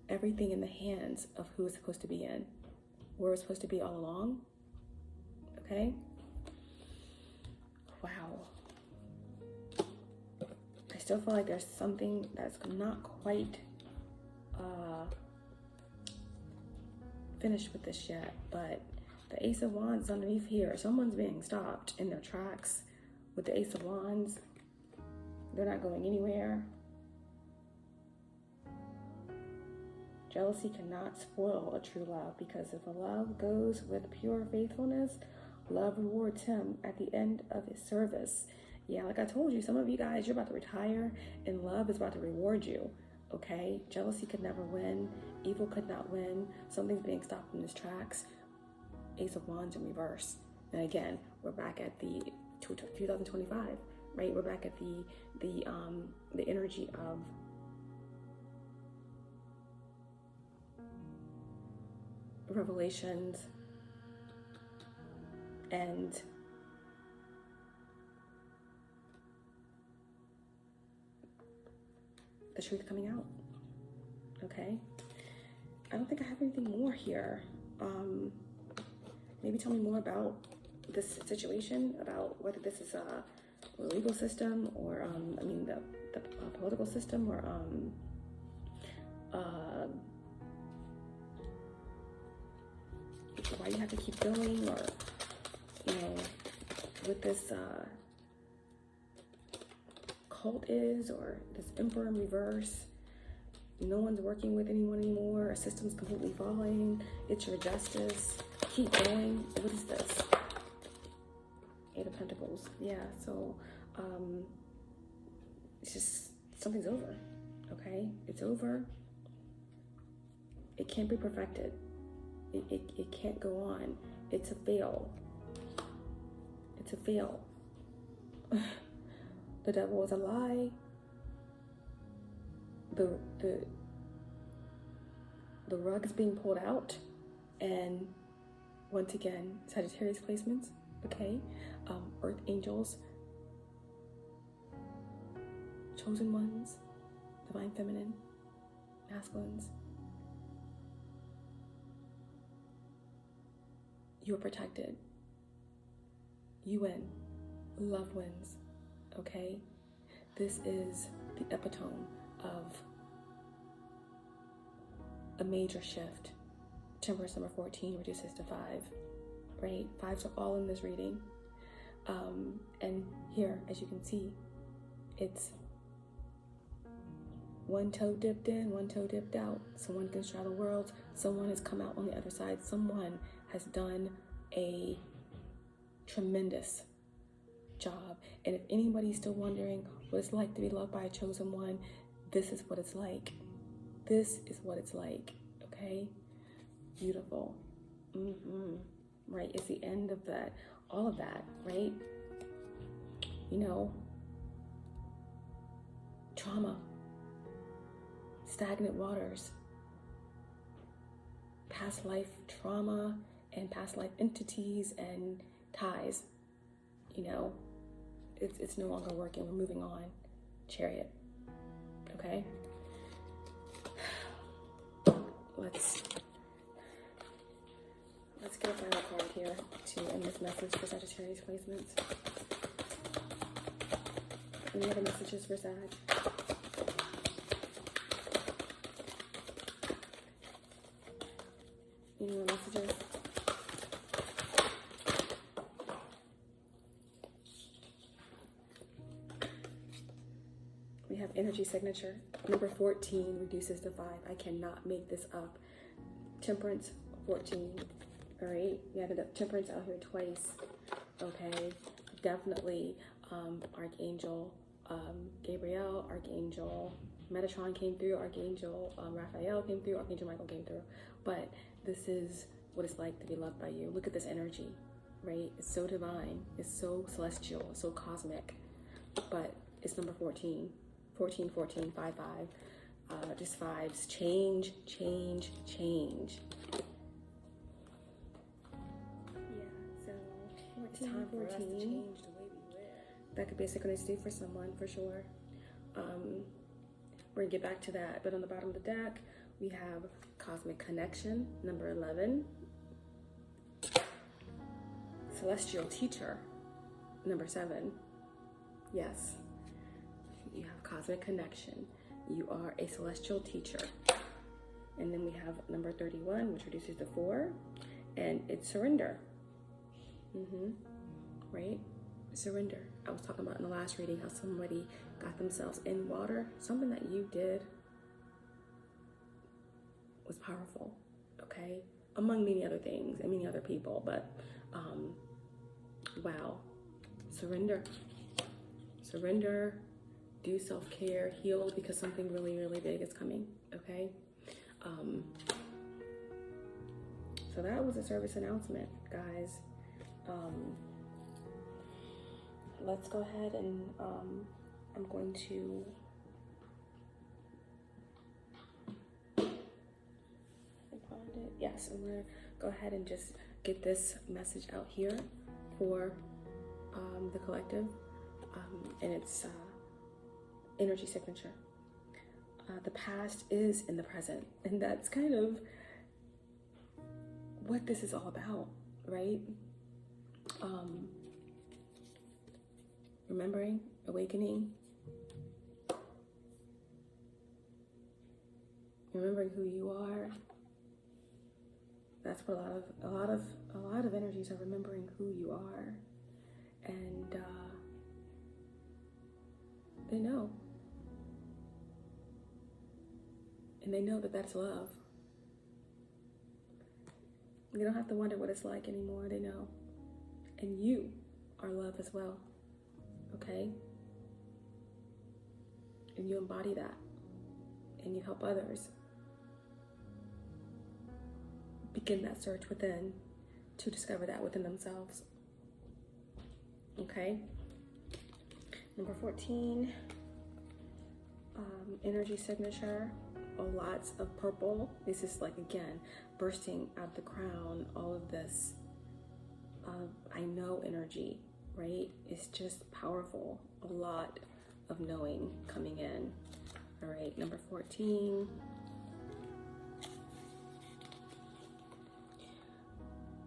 everything in the hands of who it's supposed to be in, where it's supposed to be all along. Okay? Wow. I still feel like there's something that's not quite finished with this yet, but the Ace of Wands is underneath here. Someone's being stopped in their tracks with the Ace of Wands. They're not going anywhere. Jealousy cannot spoil a true love, because if a love goes with pure faithfulness, love rewards him at the end of his service. Yeah, like I told you, some of you guys, you're about to retire and love is about to reward you, okay? Jealousy could never win. Evil could not win. Something's being stopped in its tracks. Ace of Wands in reverse. And again, we're back at the 2025, right? We're back at the energy of revelations and the truth coming out. Okay, I don't think I have anything more here. Maybe tell me more about this situation, about whether this is a legal system or the political system, or why you have to keep going, or what this cult is, or this emperor in reverse. No one's working with anyone anymore. A system's completely falling. It's your justice. Keep going. What is this? Eight of Pentacles. Yeah, so it's just, something's over. Okay? It's over. It can't be perfected. It can't go on. It's a fail. It's a fail. The devil is a lie. The rug is being pulled out, and once again, Sagittarius placements, okay, earth angels, chosen ones, divine feminine, masculines. You are protected. You win. Love wins. Okay? This is the epitome of a major shift. Temperance number 14 reduces to 5. Right? 5s are all in this reading. And here, as you can see, it's one toe dipped in, one toe dipped out. Someone can straddle worlds. Someone has come out on the other side. Someone has done a tremendous job. And if anybody's still wondering what it's like to be loved by a chosen one, this is what it's like. This is what it's like. Okay? Beautiful. Right? It's the end of that. All of that, right? Trauma. Stagnant waters. Past life trauma and past life entities and ties. It's no longer working. We're moving on. Chariot. Okay? Let's get a final card here to end this message for Sagittarius placements. Any other messages for Sag? Any more messages? We have energy signature. Number 14 reduces to 5. I cannot make this up. Temperance 14. All right, we have temperance out here twice. Okay, definitely Archangel Gabriel, Archangel Metatron came through, Archangel Raphael came through, Archangel Michael came through. But this is what it's like to be loved by you. Look at this energy, right? It's so divine, it's so celestial, it's so cosmic. But it's number 14, 14, 14, 5, 5. Just 5s. Change, change, change. It's time for us to change the way we live. That could be a synchronicity for someone, for sure. We're gonna get back to that. But on the bottom of the deck, we have Cosmic Connection, number 11. Celestial Teacher, number 7. Yes, you have Cosmic Connection. You are a celestial teacher. And then we have number 31, which reduces to 4. And it's surrender. Right? Surrender. I was talking about in the last reading how somebody got themselves in water. Something that you did was powerful, okay? Among many other things and many other people, but wow. Surrender. Surrender. Do self-care. Heal, because something really, really big is coming, okay? So that was a service announcement, guys. Let's go ahead and I'm going to yes, yes, I'm going to go ahead and just get this message out here for the collective and its energy signature. The past is in the present, and that's kind of what this is all about, right? Remembering, awakening, remembering who you are. That's what a lot of energies are, remembering who you are, and they know, and they know that that's love. You don't have to wonder what it's like anymore. They know, and you are love as well. Okay, and you embody that, and you help others begin that search within to discover that within themselves. Okay, number 14, energy signature. Lots of purple. This is like, again, bursting out the crown, all of this I know energy, right? It's just powerful. A lot of knowing coming in. All right, number 14.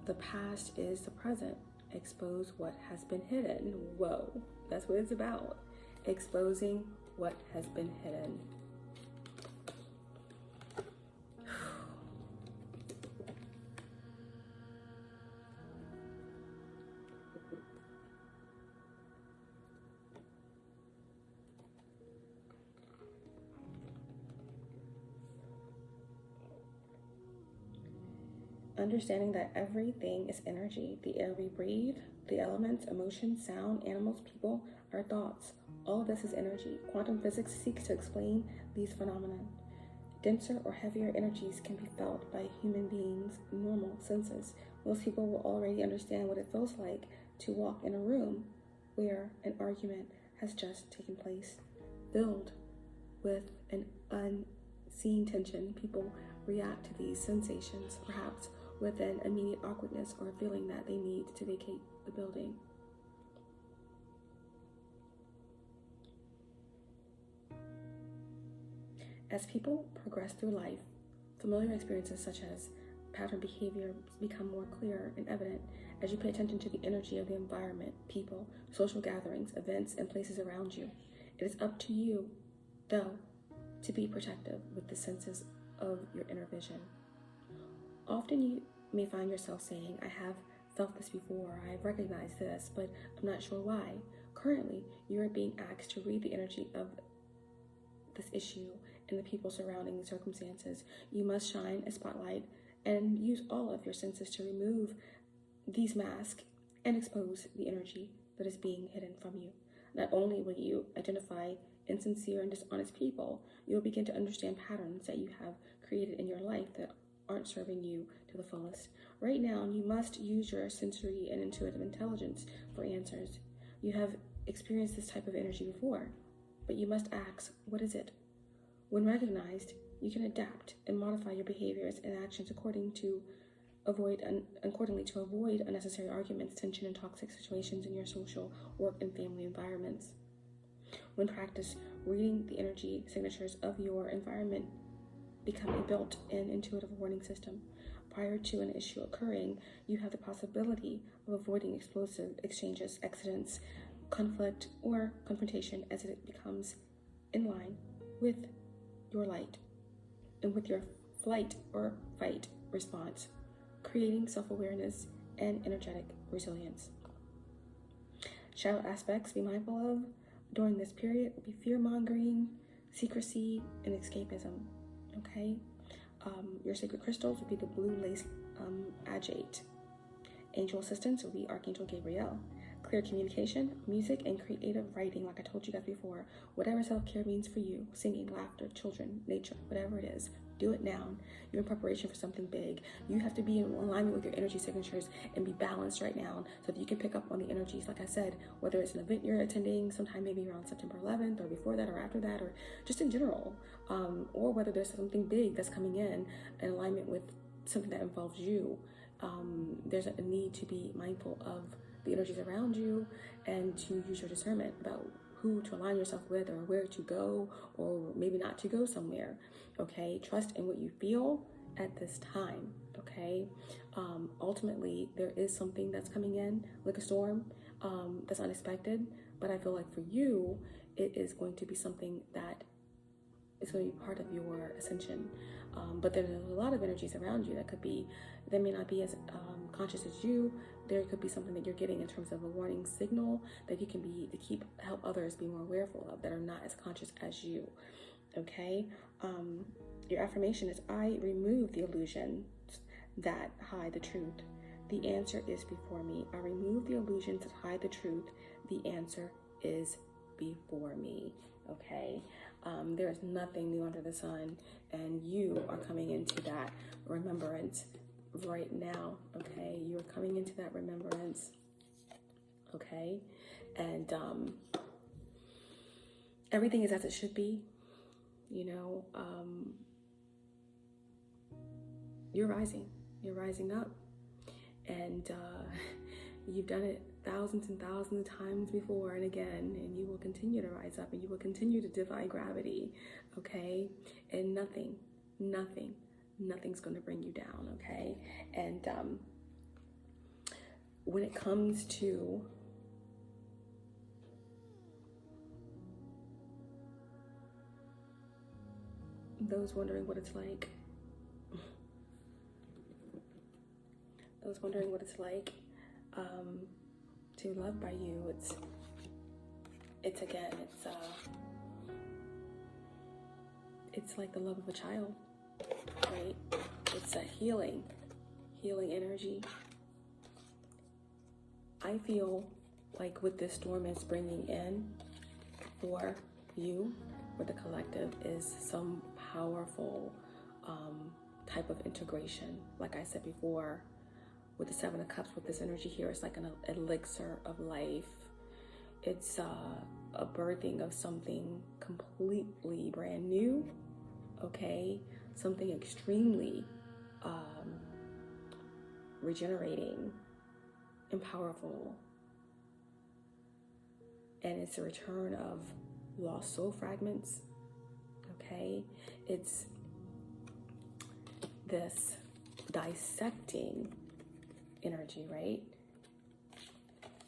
The past is the present. Expose what has been hidden. Whoa, that's what it's about. Exposing what has been hidden. Understanding that everything is energy. The air we breathe, the elements, emotions, sound, animals, people, our thoughts. All of this is energy. Quantum physics seeks to explain these phenomena. Denser or heavier energies can be felt by human beings' normal senses. Most people will already understand what it feels like to walk in a room where an argument has just taken place, filled with an unseen tension. People react to these sensations, perhaps with an immediate awkwardness or a feeling that they need to vacate the building. As people progress through life, familiar experiences such as pattern behavior become more clear and evident as you pay attention to the energy of the environment, people, social gatherings, events, and places around you. It is up to you, though, to be protective with the senses of your inner vision. Often you may find yourself saying, I have felt this before, I have recognized this, but I'm not sure why. Currently, you are being asked to read the energy of this issue and the people surrounding the circumstances. You must shine a spotlight and use all of your senses to remove these masks and expose the energy that is being hidden from you. Not only will you identify insincere and dishonest people, you will begin to understand patterns that you have created in your life that aren't serving you to the fullest. Right now, you must use your sensory and intuitive intelligence for answers. You have experienced this type of energy before, but you must ask, what is it? When recognized, you can adapt and modify your behaviors and actions accordingly to avoid unnecessary arguments, tension, and toxic situations in your social, work, and family environments. When practice reading the energy signatures of your environment become a built-in intuitive warning system. Prior to an issue occurring, you have the possibility of avoiding explosive exchanges, accidents, conflict, or confrontation as it becomes in line with your light and with your flight or fight response, creating self-awareness and energetic resilience. Shadow aspects be mindful of during this period will be fear-mongering, secrecy, and escapism. Okay? Your sacred crystals will be the blue lace agate. Angel assistants will be Archangel Gabriel. Clear communication, music, and creative writing, like I told you guys before. Whatever self-care means for you, singing, laughter, children, nature, whatever it is, do it now. You're in preparation for something big. You have to be in alignment with your energy signatures and be balanced right now so that you can pick up on the energies. Like I said, whether it's an event you're attending sometime maybe around September 11th or before that or after that or just in general, or whether there's something big that's coming in alignment with something that involves you. There's a need to be mindful of the energies around you and to use your discernment about who to align yourself with or where to go, or maybe not to go somewhere. Okay, trust in what you feel at this time. Okay, ultimately there is something that's coming in like a storm, that's unexpected, but I feel like for you it is going to be something that is going to be part of your ascension. But there's a lot of energies around you that could be, they may not be as conscious as you. There could be something that you're getting in terms of a warning signal that you can be, to help others be more awareful of, that are not as conscious as you. Okay, your affirmation is, I remove the illusions that hide the truth. The answer is before me. I remove the illusions that hide the truth. The answer is before me. Okay, there is nothing new under the sun, and you are coming into that remembrance right now. Okay, you're coming into that remembrance. Okay, and everything is as it should be. You know, you're rising up, and you've done it thousands and thousands of times before and again, and you will continue to rise up, and you will continue to defy gravity. Okay, and nothing's going to bring you down. Okay, and when it comes to those wondering what it's like, to love by you, it's like the love of a child, right? It's a healing energy. I feel like what this storm is bringing in for you, for the collective, is some powerful type of integration. Like I said before, with the Seven of Cups, with this energy here, it's like an elixir of life. It's a birthing of something completely brand new. Okay, something extremely regenerating and powerful. And it's a return of lost soul fragments. Okay, it's this dissecting energy, right?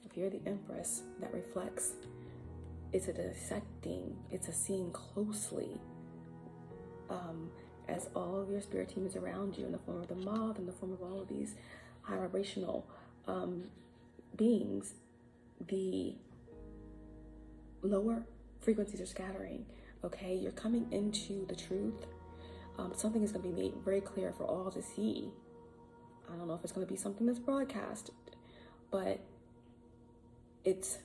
If you're the Empress, that reflects, it's a dissecting, it's a seeing closely, as all of your spirit team is around you in the form of the moth, in the form of all of these high vibrational beings. The lower frequencies are scattering. Okay, you're coming into the truth. Something is going to be made very clear for all to see. I don't know if it's going to be something that's broadcast, but it's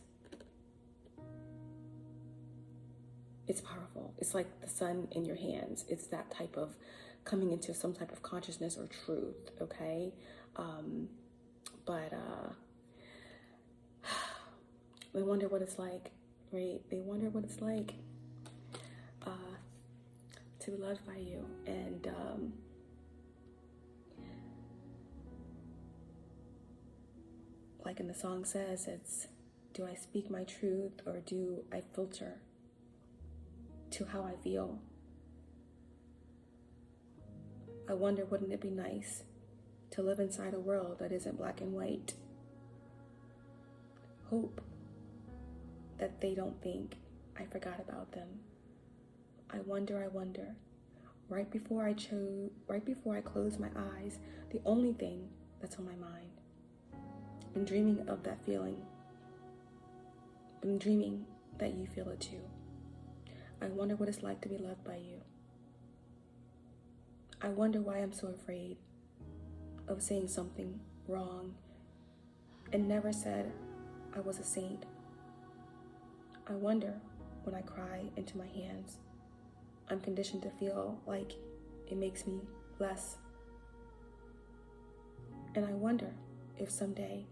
powerful. It's like the sun in your hands. It's that type of coming into some type of consciousness or truth. Okay, but they wonder what it's like, right? They wonder what it's like to be loved by you. And like in the song says, it's, do I speak my truth or do I filter to how I feel? I wonder, wouldn't it be nice to live inside a world that isn't black and white? Hope that they don't think I forgot about them. I wonder, right before I close my eyes, the only thing that's on my mind, been dreaming of that feeling, been dreaming that you feel it too. I wonder what it's like to be loved by you. I wonder why I'm so afraid of saying something wrong and never said I was a saint. I wonder when I cry into my hands, I'm conditioned to feel like it makes me less. And I wonder if someday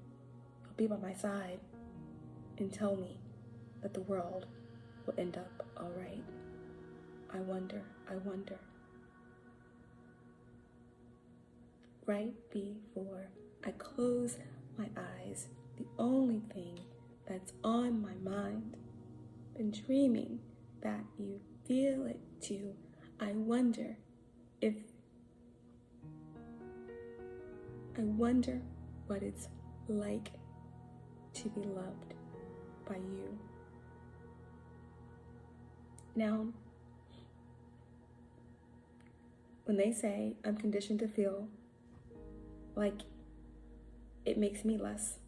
you'll be by my side and tell me that the world will end up all right. I wonder. right before I close my eyes, the only thing that's on my mind, been dreaming that you feel it too. I wonder what it's like to be loved by you. Now, when they say I'm conditioned to feel like it makes me less,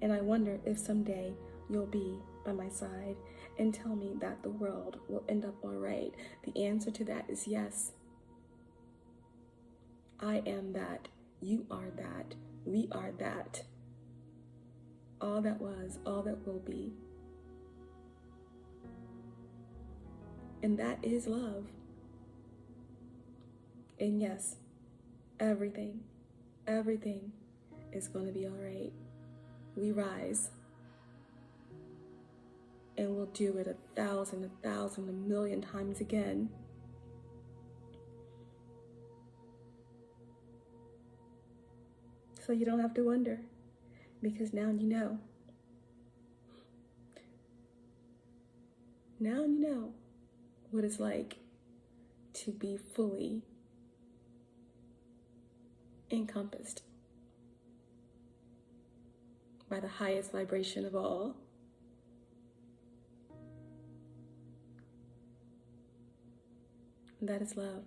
and I wonder if someday you'll be by my side and tell me that the world will end up all right, the answer to that is yes. I am that. You are that. We are that. All that was, all that will be. And that is love. And yes, everything is going to be all right. We rise. And we'll do it 1,000, 1,000,000,000 times again. So you don't have to wonder, because now you know. Now you know what it's like to be fully encompassed by the highest vibration of all. And that is love.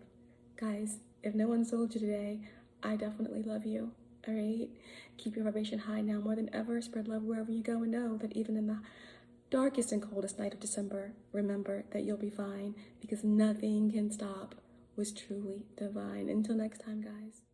Guys, if no one told you today, I definitely love you. All right? Keep your vibration high now more than ever. Spread love wherever you go, and know that even in the darkest and coldest night of December, remember that you'll be fine, because nothing can stop what's truly divine. Until next time, guys.